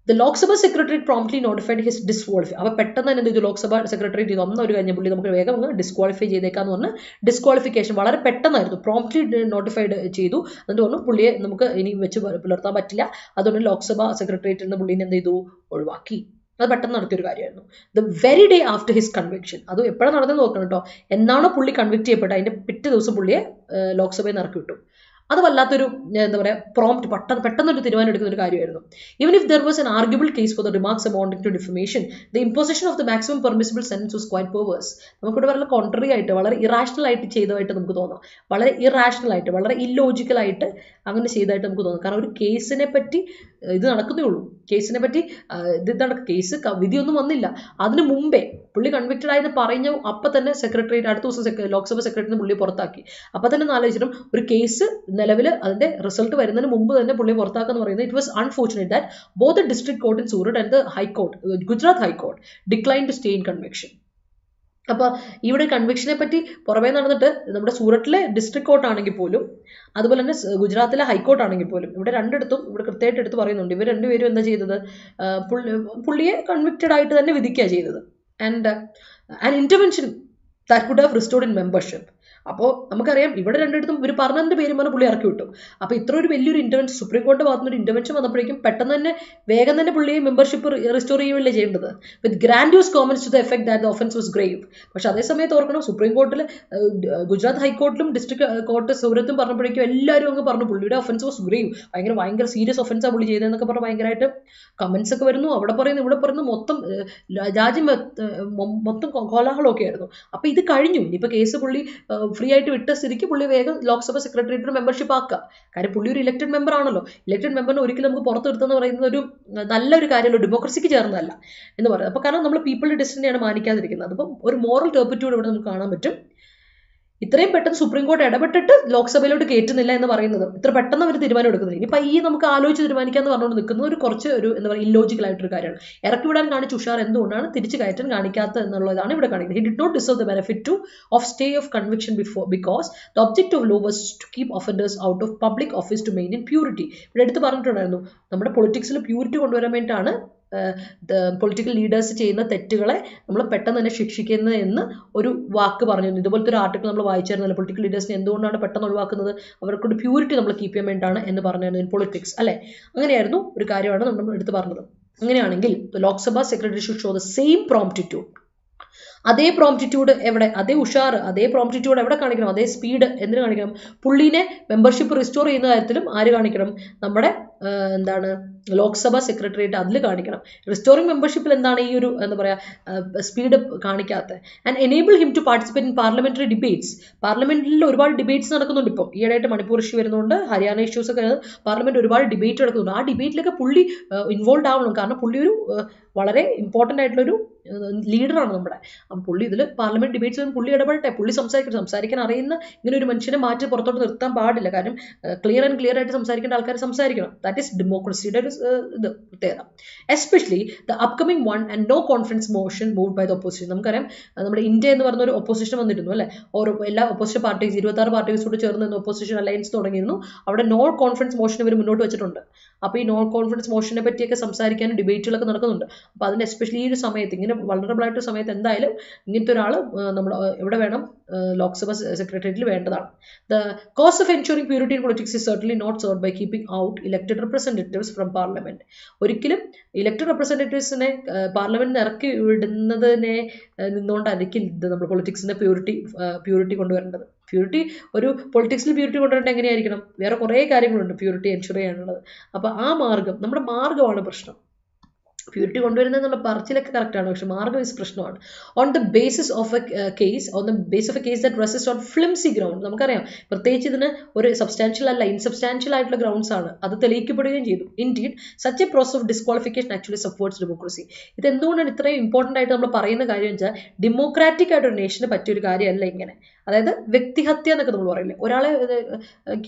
the Lok Sabha secretary promptly notified his disqualify. അപ്പോൾ പെട്ടെന്ന് തന്നെ എന്ത് ചെയ്തു, ലോക്സഭ സെക്രട്ടറി ചെയ്തു ഒരു കഴിഞ്ഞ പുള്ളി നമുക്ക് വേഗം അങ്ങ് ഡിസ്ക്വാളിഫൈ ചെയ്തേക്കാന്ന് പറഞ്ഞ് ഡിസ്ക്വാളിഫിക്കേഷൻ വളരെ പെട്ടെന്നായിരുന്നു, പ്രോംപ്റ്റ്ലി നോട്ടിഫൈഡ് ചെയ്തു. അതുകൊണ്ട് പറഞ്ഞു പുള്ളിയെ നമുക്ക് ഇനി വെച്ച് പുലർത്താൻ പറ്റില്ല. അതുകൊണ്ട് ലോക്സഭ സെക്രട്ടറിയേറ്റിൽ നിന്ന് പുള്ളിനെ എന്ത് ചെയ്തു, ഒഴിവാക്കി. അത് പെട്ടെന്ന് നടത്തിയൊരു കാര്യമായിരുന്നു. The very day after his conviction, അത് എപ്പോഴാണ് നടന്നത് നോക്കണം കേട്ടോ. എന്നാണോ പുള്ളി കൺവിക്ട് ചെയ്യപ്പെട്ടത് അതിന്റെ പിറ്റേ ദിവസം പുള്ളിയെ ലോക്സഭയിൽ നിന്ന് ഇറക്കി വിട്ടു. അത് വല്ലാത്തൊരു എന്താ പറയുക പെട്ടെന്നൊരു തീരുമാനം എടുക്കുന്ന ഒരു കാര്യമായിരുന്നു. Even if there was an arguable case for the remarks amounting to defamation, the imposition of the maximum permissible sentence was quite perverse. നമുക്കിവിടെ വളരെ കോൺട്രറി ആയിട്ട്, വളരെ ഇറാഷണൽ ആയിട്ട് ചെയ്തതായിട്ട് നമുക്ക് തോന്നാം. വളരെ ഇറാഷണൽ ആയിട്ട്, വളരെ ഇല്ലോജിക്കൽ ആയിട്ട് അങ്ങനെ ചെയ്തതായിട്ട് നമുക്ക് തോന്നാം. കാരണം ഒരു കേസിനെ പറ്റി ഇത് നടക്കുന്നേ ഉള്ളൂ. കേസിനെ പറ്റി കേസ് വിധിയൊന്നും വന്നില്ല. അതിനു മുമ്പേ പുള്ളി കൺവിക്റ്റഡ് ആയെന്ന് പറഞ്ഞു അപ്പം തന്നെ സെക്രട്ടറിയേറ്റ് അടുത്ത ദിവസം ലോക്സഭ സെക്രട്ടറിന് പുള്ളി പുറത്താക്കി. അപ്പം തന്നെ ആലോചിച്ചിട്ടും ഒരു കേസ് നിലവിൽ അതിന്റെ റിസൾട്ട് വരുന്നതിന് മുമ്പ് തന്നെ പുള്ളി പുറത്താക്കാന്ന് പറയുന്നത് it was unfortunate that both the district court in Surat and the high court Gujarat high court decline to stay in conviction. അപ്പോൾ ഇവിടെ കൺവിക്ഷനെ പറ്റി പുറമേ നടന്നിട്ട് നമ്മുടെ സൂററ്റിലെ ഡിസ്ട്രിക്ട് കോർട്ട് ആണെങ്കിൽ പോലും അതുപോലെ തന്നെ ഗുജറാത്തിലെ ഹൈക്കോർട്ട് ആണെങ്കിൽ പോലും ഇവിടെ രണ്ടിടത്തും ഇവിടെ കൃത്യമായിട്ട് എടുത്ത് പറയുന്നുണ്ട് ഇവർ രണ്ടുപേരും എന്താ ചെയ്തത്, പുള്ളിയെ കൺവിക്റ്റഡ് ആയിട്ട് തന്നെ വിധിക്കുക ചെയ്തത്. And an intervention that could have restored in membership. അപ്പോൾ നമുക്കറിയാം ഇവിടെ രണ്ടിടത്തും ഒരു പറഞ്ഞതിന്റെ പേരും പറഞ്ഞ് പുള്ളി ഇറക്കി വിട്ടു. അപ്പോൾ ഇത്ര ഒരു വലിയൊരു ഇന്റർവെൻഷൻ സുപ്രീം കോടതി ഭാഗത്തുനിന്ന് ഒരു ഇന്റർവെൻഷൻ വന്നപ്പോഴേക്കും പെട്ടെന്ന് തന്നെ വേഗം തന്നെ പുള്ളിയെ മെമ്പർഷിപ്പ് റിസ്റ്റോർ ചെയ്യുകയല്ലേ ചെയ്യേണ്ടത് with grandiose comments to the effect that the offence was grave. പക്ഷെ അതേസമയത്ത് ഓർക്കണം സുപ്രീം കോർട്ടിൽ ഗുജറാത്ത് ഹൈക്കോർട്ടിലും ഡിസ്ട്രിക്ട് കോർട്ട് സൂരത്തും പറഞ്ഞപ്പോഴേക്കും എല്ലാവരും അങ്ങ് പറഞ്ഞു പുള്ളിയുടെ ഒഫൻസ് വാസ് ഗ്രേവ്, ഭയങ്കര സീരിയസ് ഒഫൻസാണ് പുള്ളി ചെയ്തതെന്നൊക്കെ പറഞ്ഞ് ഭയങ്കരമായിട്ട് കമന്റ്സ് ഒക്കെ വരുന്നു. അവിടെ പറയുന്നു ഇവിടെ പറയുന്നു, മൊത്തം രാജ്യം മൊത്തം കോലാഹലമൊക്കെ ആയിരുന്നു. അപ്പോൾ ഇത് കഴിഞ്ഞു, ഇനിയിപ്പോൾ കേസ് പുള്ളി ഫ്രീ ആയിട്ട് വിട്ട സ്ഥിതിക്ക് പുള്ളി വേഗം ലോക്സഭ സെക്രട്ടേറിയറ്റിന് മെമ്പർഷിപ്പ് ആക്കുക. കാര്യം പുള്ളി ഒരു ഇലക്ടഡ് മെമ്പർ ആണല്ലോ. ഇലക്ടഡ് മെമ്പറിനെ ഒരിക്കലും നമുക്ക് പുറത്ത് നിർത്തുന്ന പറയുന്നത് ഒരു നല്ലൊരു കാര്യമല്ലോ, ഡെമോക്രസിക്ക് ചേർന്നതല്ല എന്ന് പറയുന്നത്. അപ്പോൾ കാരണം നമ്മൾ പീപ്പിളുടെ ഡിസിഷനെയാണ് മാനിക്കാതിരിക്കുന്നത്. അപ്പം ഒരു മോറൽ ടേർപ്പിറ്റ്യൂഡ് ഇവിടെ നമുക്ക് കാണാൻ പറ്റും. ഇത്രയും പെട്ടെന്ന് സുപ്രീം കോടതി ഇടപെട്ടിട്ട് ലോക്സഭയിലോട്ട് കയറ്റുന്നില്ല എന്ന് പറയുന്നത് ഇത്ര പെട്ടെന്ന് അവർ തീരുമാനം എടുക്കുന്നില്ല. ഇനി പയ്യെ നമുക്ക് ആലോചിച്ച് തീരുമാനിക്കാന്ന് പറഞ്ഞുകൊണ്ട് നിൽക്കുന്നത് ഒരു കുറച്ച് ഒരു എന്താ പറയുക ഇല്ലോജിക്കൽ ആയിട്ടൊരു കാര്യമാണ്. ഇറക്കി വിടാൻ കാണിച്ച ഉഷാർ എന്തുകൊണ്ടാണ് തിരിച്ചു കയറ്റാൻ കാണിക്കാത്തത് എന്നുള്ളതാണ് ഇവിടെ കാണിക്കുന്നത്. He did not deserve the benefit of stay of conviction because the object of law was to keep offenders out of public office to maintain purity. ഇവിടെ എടുത്ത് പറഞ്ഞിട്ടുണ്ടായിരുന്നു നമ്മുടെ പൊളിറ്റിക്സിൽ പ്യൂരിറ്റി കൊണ്ടുവരാൻ വേണ്ടിയിട്ടാണ് പൊളിറ്റിക്കൽ ലീഡേഴ്സ് ചെയ്യുന്ന തെറ്റുകളെ നമ്മൾ പെട്ടെന്ന് തന്നെ ശിക്ഷിക്കുന്നത് എന്ന് ഒരു വാക്ക് പറഞ്ഞിരുന്നു. ഇതുപോലത്തെ ഒരു ആർട്ടിക്കിൾ നമ്മൾ വായിച്ചായിരുന്നല്ലോ, പൊളിറ്റിക്കൽ ലീഡേഴ്സിനെ എന്തുകൊണ്ടാണ് പെട്ടെന്ന് ഒഴിവാക്കുന്നത്, അവർക്കൊരു പ്യൂരിറ്റി നമ്മൾ കീപ്പ് ചെയ്യാൻ വേണ്ടിയിട്ടാണ് എന്ന് പറഞ്ഞിരുന്നു ഇൻ പൊളിറ്റിക്സ് അല്ലേ. അങ്ങനെയായിരുന്നു ഒരു കാര്യമാണ് നമ്മൾ എടുത്ത് പറഞ്ഞത്. അങ്ങനെയാണെങ്കിൽ Lok Sabha secretary should show the same promptitude. അതേ പ്രോംപ്റ്റിറ്റ്യൂഡ് എവിടെ, അതേ ഉഷാർ, അതേ പ്രോംപ്റ്റിറ്റ്യൂഡ് എവിടെ കാണിക്കണം, അതേ സ്പീഡ് എന്തിനു കാണിക്കണം, പുള്ളിനെ മെമ്പർഷിപ്പ് റിസ്റ്റോർ ചെയ്യുന്ന കാര്യത്തിലും ആര് കാണിക്കണം, നമ്മുടെ എന്താണ് ലോക്സഭ സെക്രട്ടേറിയറ്റ് അതിൽ കാണിക്കണം. റിസ്റ്റോറിംഗ് മെമ്പർഷിപ്പിൽ എന്താണ് ഈ ഒരു എന്താ പറയുക സ്പീഡ് കാണിക്കാത്തത്. And enable him to participate in parliamentary debates. പാർലമെന്റിൽ ഒരുപാട് ഡിബേറ്റ്സ് നടക്കുന്നുണ്ട്. ഇപ്പോൾ ഈയിടെയായിട്ട് മണിപ്പൂർ ഇഷ്യൂ വരുന്നുണ്ട്, ഹരിയാന ഇഷ്യൂസ് ഒക്കെ പാർലമെന്റ് ഒരുപാട് ഡിബേറ്റ് നടക്കുന്നുണ്ട്. ആ ഡിബേറ്റിലൊക്കെ പുള്ളി ഇൻവോൾവ് ആവണം. കാരണം പുള്ളി ഒരു വളരെ ഇമ്പോർട്ടൻ്റ് ആയിട്ടുള്ളൊരു ലീഡറാണ് നമ്മുടെ. അപ്പം പുള്ളി ഇതിൽ പാർലമെന്റ് ഡിബേറ്റ്സിലും പുള്ളി ഇടപെടട്ടെ, പുള്ളി സംസാരിക്കാൻ അറിയുന്ന ഇങ്ങനെ ഒരു മനുഷ്യനെ മാറ്റി പുറത്തോട്ട് നിർത്താൻ പാടില്ല. കാരണം ക്ലിയർ ആയിട്ട് സംസാരിക്കേണ്ട ആൾക്കാർ സംസാരിക്കണം. ദാറ്റ് ഈസ് ഡെമോക്രസിയുടെ ഒരു ഇത് പ്രത്യേകത. Especially the upcoming one and no confidence motion moved by the opposition. നമുക്കറിയാം നമ്മുടെ ഇന്ത്യ എന്ന് പറഞ്ഞ ഒരു ഒപ്പോസിഷൻ വന്നിരുന്നു അല്ലെ, ഓരോ എല്ലാ ഒപ്പോസിഷൻ പാർട്ടീസ് 26 പാർട്ടീസോട് ചേർന്ന് ഒപ്പോസിഷൻ അലയൻസ് തുടങ്ങിയിരുന്നു. അവിടെ നോ കോൺഫിഡൻസ് മോഷൻ ഇവർ മുന്നോട്ട് വെച്ചിട്ടുണ്ട്. അപ്പോൾ ഈ നോ കോൺഫിഡൻസ് മോഷനെ പറ്റിയൊക്കെ സംസാരിക്കാനും ഡിബേറ്റുകളൊക്കെ നടക്കുന്നുണ്ട്. അപ്പോൾ അതിന് എസ്പെഷ്യലി ഈ ഒരു സമയത്ത് ഇങ്ങനെ വൾണറബിൾ ആയിട്ട് സമയത്ത് എന്തായാലും ഇങ്ങനത്തെ ഒരാൾ നമ്മൾ എവിടെ വേണം, ലോക്സഭ സെക്രട്ടേറിയറ്റിൽ വേണ്ടതാണ്. The cause of ensuring purity in politics is certainly not served by keeping out elected representatives from Parliament. ഒരിക്കലും ഇലക്ടഡ് റെപ്രസെന്റേറ്റീവ്സിനെ പാർലമെന്റിൽ ഇറക്കി വിടുന്നതിനെ നിന്നുകൊണ്ടായിരിക്കും ഇത് നമ്മൾ പൊളിറ്റിക്സിന്റെ പ്യൂരിറ്റി കൊണ്ടുവരേണ്ടത്. പ്യൂരിറ്റി ഒരു പൊളിറ്റിക്സിൽ പ്യൂരിറ്റി കൊണ്ടുവരേണ്ടത് എങ്ങനെയായിരിക്കണം, വേറെ കുറേ കാര്യങ്ങളുണ്ട് പ്യൂരിറ്റി എൻഷുർ ചെയ്യാനുള്ളത്. അപ്പോൾ ആ മാർഗം, നമ്മുടെ മാർഗമാണ് പ്രശ്നം. പ്യൂരിറ്റി കൊണ്ടുവരുന്നത് എന്നുള്ള പറച്ചിലൊക്കെ കറക്റ്റാണ്, പക്ഷെ മാർഗം ഇസ് പ്രശ്നമാണ്. On the basis of A case that resist on flimsy ground. നമുക്കറിയാം പ്രത്യേകിച്ച് ഇതിന് ഒരു സബ്സ്റ്റാൻഷ്യൽ അല്ല, ഇൻസബ്സ്റ്റാൻഷ്യൽ ആയിട്ടുള്ള ഗ്രൗണ്ട്സ് ആണ്. അത് തെളിയിക്കപ്പെടുകയും ചെയ്തു. Indeed such A process of disqualification actually supports democracy. ഇത് എന്തുകൊണ്ടാണ് ഇത്രയും ഇമ്പോർട്ടൻ്റ് ആയിട്ട് നമ്മൾ പറയുന്ന കാര്യം വെച്ചാൽ ഡെമോക്രാറ്റിക് ആയിട്ട് ഒരു നേഷന് പറ്റിയൊരു കാര്യമല്ല ഇങ്ങനെ. അതായത് വ്യക്തിഹത്യ എന്നൊക്കെ നമ്മൾ പറയില്ലേ, ഒരാളെ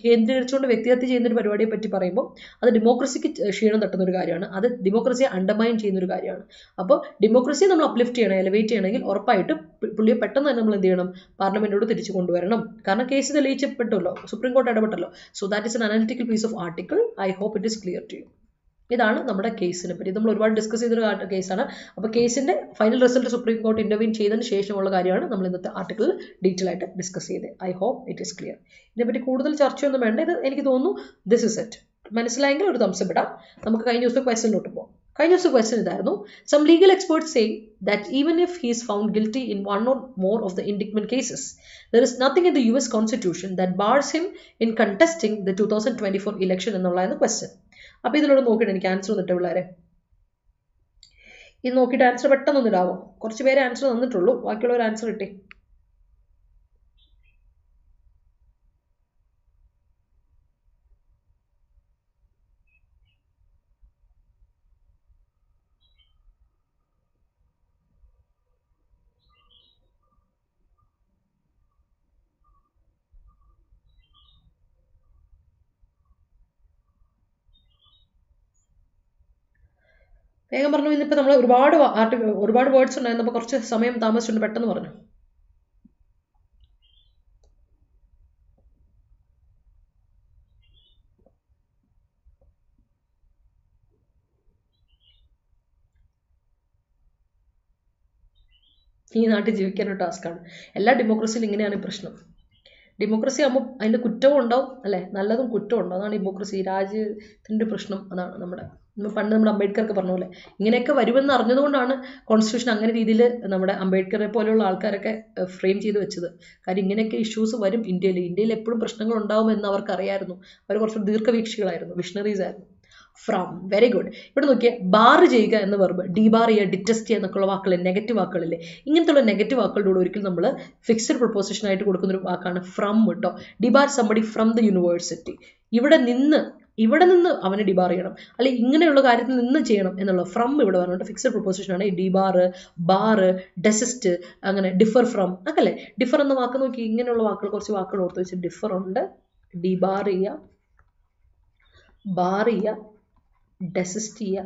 കേന്ദ്രീകരിച്ചുകൊണ്ട് വ്യക്തിഹത്യ ചെയ്യുന്ന ഒരു പരിപാടിയെ പറ്റി പറയുമ്പോൾ അത് ഡെമോക്രസിക്ക് ക്ഷീണം തട്ടുന്ന ഒരു കാര്യമാണ്. അത് ഡെമോക്രസിയെ അണ്ടർമൈൻ ചെയ്യുന്ന ഒരു കാര്യമാണ്. അപ്പോൾ ഡെമോക്രസിയെ നമ്മൾ അപ്ലിഫ്റ്റ് ചെയ്യണം, എലിവേറ്റ് ചെയ്യണമെങ്കിൽ ഉറപ്പായിട്ട് പുള്ളിയെ പെട്ടെന്ന് തന്നെ നമ്മൾ എന്ത് ചെയ്യണം, പാർലമെന്റിനോട് തിരിച്ചു കൊണ്ടുവരണം. കാരണം കേസ് തെളിയിച്ചപ്പെട്ടല്ലോ, സുപ്രീം കോടതി ഇടപെട്ടല്ലോ. So that is an analytical piece of article. I hope it is clear to you. ഇതാണ് നമ്മുടെ കേസിനെ പറ്റി. നമ്മൾ ഒരുപാട് ഡിസ്കസ് ചെയ്തൊരു കേസാണ്. അപ്പോൾ കേസിന്റെ ഫൈനൽ റിസൾട്ട് സുപ്രീം കോടതി ഇന്റർവ്യൂൻ ചെയ്തതിന് ശേഷമുള്ള കാര്യമാണ് നമ്മൾ ഇന്നത്തെ ആർട്ടിക്കിളിൽ ഡീറ്റെയിൽ ആയിട്ട് ഡിസ്കസ് ചെയ്തത്. I hope it is clear. ഇതിനെപ്പറ്റി കൂടുതൽ ചർച്ചയൊന്നും വേണ്ട. ഇത് എനിക്ക് തോന്നുന്നു ദിസ് ഇസ് ഇറ്റ്. മനസ്സിലായെങ്കിൽ ഒരു തംസ് ഇടാം. നമുക്ക് കഴിഞ്ഞ ദിവസത്തെ ക്വസ്റ്റ്യനിലോട്ട് പോകാം. കഴിഞ്ഞ ദിവസത്തെ ക്വസ്റ്റ്യൻ ഇതായിരുന്നു: some legal experts say that even if he is found guilty in one or more of the indictment cases, there is nothing in the US Constitution that bars him in contesting the 2024 election എന്നുള്ളതാണ് question. അപ്പോൾ ഇതിലൂടെ നോക്കിയിട്ട് എനിക്ക് answer തന്നിട്ട് പിള്ളേരെ, ഇത് നോക്കിയിട്ട് answer പെട്ടെന്ന് ഇടാവോ? കുറച്ച് പേരെ ആൻസർ തന്നിട്ടുള്ളൂ, ബാക്കിയുള്ളവർ ആൻസർ ഇട്ടേ. വേഗം പറഞ്ഞു. ഇന്നിപ്പോൾ നമ്മൾ ഒരുപാട് വേർഡ്സ് ഉണ്ടായിരുന്നു. അപ്പോൾ കുറച്ച് സമയം താമസിച്ചുകൊണ്ട് പെട്ടെന്ന് പറഞ്ഞു. ഈ നാട്ടിൽ ജീവിക്കാനൊരു ടാസ്ക്കാണ്. എല്ലാ ഡെമോക്രസിയിലും ഇങ്ങനെയാണ് പ്രശ്നം. ഡെമോക്രസി ആകുമ്പോൾ അതിൻ്റെ കുറ്റവും ഉണ്ടാവും അല്ലേ, നല്ലതും കുറ്റവും ഉണ്ടാവും. അതാണ് ഡെമോക്രസി. രാജ്യത്തിൻ്റെ പ്രശ്നം അതാണ്. പണ്ട് നമ്മുടെ അംബേദ്കർക്ക് പറഞ്ഞ പോലെ ഇങ്ങനെയൊക്കെ വരുമെന്ന് അറിഞ്ഞതുകൊണ്ടാണ് കോൺസ്റ്റിറ്റ്യൂഷൻ അങ്ങനെ രീതിയിൽ നമ്മുടെ അംബേദ്കറെ പോലെയുള്ള ആൾക്കാരൊക്കെ ഫ്രെയിം ചെയ്ത് വെച്ചത്. കാര്യം ഇങ്ങനെയൊക്കെ ഇഷ്യൂസ് വരും ഇന്ത്യയിൽ എപ്പോഴും പ്രശ്നങ്ങൾ ഉണ്ടാവുമെന്ന് അവർക്ക് അറിയായിരുന്നു. അവർ കുറച്ച് ദീർഘവീക്ഷികളായിരുന്നു, വിഷണറീസ് ആയിരുന്നു. From, very good. ഇവിടെ നോക്കിയാൽ ബാർ ചെയ്യുക എന്ന വെർബ്, ഡിബാർ ചെയ്യുക, ഡിറ്റസ്റ്റ് ചെയ്യുക എന്നൊക്കെയുള്ള വാക്കുകൾ, നെഗറ്റീവ് വാക്കുകളില്ലേ. ഇങ്ങനത്തെയുള്ള നെഗറ്റീവ് വാക്കുകളുടെ കൂടെ ഒരിക്കലും നമ്മൾ ഫിക്സഡ് പ്രൊപ്പോസിഷൻ ആയിട്ട് കൊടുക്കുന്ന ഒരു വാക്കാണ് ഫ്രം കേട്ടോ. Debar somebody from the university. ഇവിടെ നിന്ന് അവനെ ഡിബാർ ചെയ്യണം, അല്ലെങ്കിൽ ഇങ്ങനെയുള്ള കാര്യത്തിൽ നിന്ന് ചെയ്യണം എന്നുള്ള ഫ്രം ഇവിടെ പറഞ്ഞിട്ട് ഫിക്സഡ് പ്രൊപ്പോസിഷൻ ആണ്. ഡിബാർ, ബാർ, ഡെസിസ്റ്റ്, അങ്ങനെ ഡിഫർ ഫ്രം അങ്ങല്ലേ. ഡിഫർ എന്ന വാക്ക് നോക്കി, ഇങ്ങനെയുള്ള വാക്കുകൾ കുറച്ച് വാക്കുകൾ ഓർത്ത് വെച്ച്. ഡിഫർ ഉണ്ട്, ഡിബാർ ചെയ്യുക, ബാർ ചെയ്യുക, ഡെസിസ്റ്റ് ചെയ്യുക,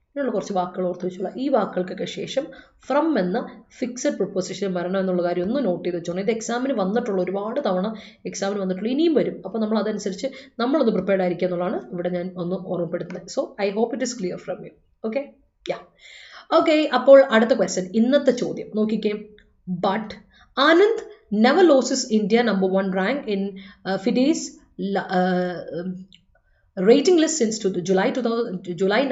ഇങ്ങനെയുള്ള കുറച്ച് വാക്കുകൾ ഓർത്ത് വെച്ചോളാം. ഈ വാക്കുകൾക്കൊക്കെ ശേഷം ഫ്രം എന്ന ഫിക്സഡ് പ്രൊപ്പോസിഷൻ വരണം എന്നുള്ള കാര്യം ഒന്ന് നോട്ട് ചെയ്ത് വെച്ചോളാം. ഇത് എക്സാമിന് വന്നിട്ടുള്ള, ഒരുപാട് തവണ എക്സാമിന് വന്നിട്ടുള്ള, ഇനിയും വരും. അപ്പോൾ നമ്മൾ അതനുസരിച്ച് നമ്മളൊന്ന് പ്രിപ്പയർഡ് ആയിരിക്കുക എന്നുള്ളതാണ് ഇവിടെ ഞാൻ ഒന്ന് ഓർമ്മപ്പെടുത്തുന്നത്. So I hope it is clear from you. Okay, yeah, okay. അപ്പോൾ അടുത്ത ക്വസ്റ്റ്യൻ, ഇന്നത്തെ ചോദ്യം നോക്കിക്കേ. But Anand never loses India number 1 rank in FIDE's rating list since July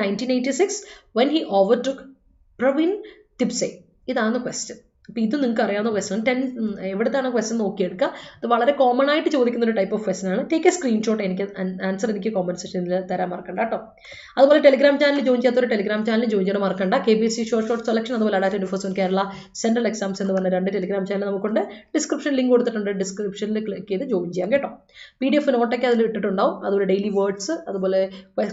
1986 when he overtook Pravin Tipse. ഇതാണ് ക്വസ്റ്റ്യൻ. അപ്പോൾ ഇത് നിങ്ങൾക്ക് അറിയാവുന്ന ക്വസ്റ്റൻ. എവിടത്താണ് ക്വസ്റ്റൻ നോക്കിയെടുക്കുക. ഇത് വളരെ കോമൺ ആയിട്ട് ചോദിക്കുന്ന ഒരു ടൈപ്പ് ഓഫ് ക്വസ്റ്റൻ ആണ്. Take a screenshot. ആൻസർ എനിക്ക് കോമന്റ് സെക്ഷനിൽ തരാൻ മറക്കണ്ട കേട്ടോ. അതുപോലെ ടെലിഗ്രാം ചാനൽ ജോയിൻ ചെയ്യാത്തൊരു ടെലിഗ്രാം ചാനൽ ജോയിൻ ചെയ്യാൻ മറക്കണ്ട. KPSC ഷോർട്ട് സെലക്ഷൻ, അതുപോലെ Adda247 കേരള സെൻട്രൽ എക്സാംസ് എന്ന് പറഞ്ഞ 2 ടെലിഗ്രാം ചാനൽ നമുക്കുണ്ട്. ഡിസ്ക്രിപ്ഷൻ ലിങ്ക് കൊടുത്തിട്ടുണ്ട്, ഡിസ്ക്രിപ്ഷനിൽ ക്ലിക്ക് ചെയ്ത് ജോയിൻ ചെയ്യാം കേട്ടോ. PDF നോട്ടൊക്കെ അതിൽ ഇട്ടിട്ടുണ്ടാവും. അതുപോലെ ഡെയിലി വേർഡ്സ്, അതുപോലെ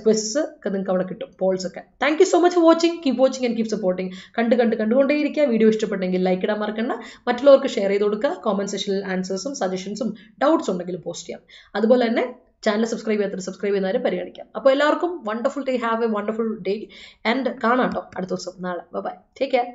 ക്വസ്റ്റ്സ് ഒക്കെ നിങ്ങൾക്ക് അവിടെ കിട്ടും, പോൾസ് ഒക്കെ. Thank you so much for watching. Keep watching and keep supporting. കണ്ടുകൊണ്ടേയിരിക്കുക. വീഡിയോ ഇഷ്ടപ്പെട്ടെങ്കിൽ ലൈക്ക് ഇടാൻ മറക്കണ്ട. മറ്റുള്ളവർക്ക് ഷെയർ ചെയ്ത് കൊടുക്കുക. കോമന്റ് സെക്ഷനിൽ ആൻസേഴ്സും സജഷൻസും ഡൗട്ട്സ് ഉണ്ടെങ്കിലും പോസ്റ്റ് ചെയ്യാം. അതുപോലെ തന്നെ ചാനൽ സബ്സ്ക്രൈബ് ചെയ്യുന്നവരെ പരിഗണിക്കാം. അപ്പോൾ എല്ലാവർക്കും wonderful day, have a wonderful day and കാണാം കേട്ടോ അടുത്ത ദിവസം, നാളെ. Bye, take care.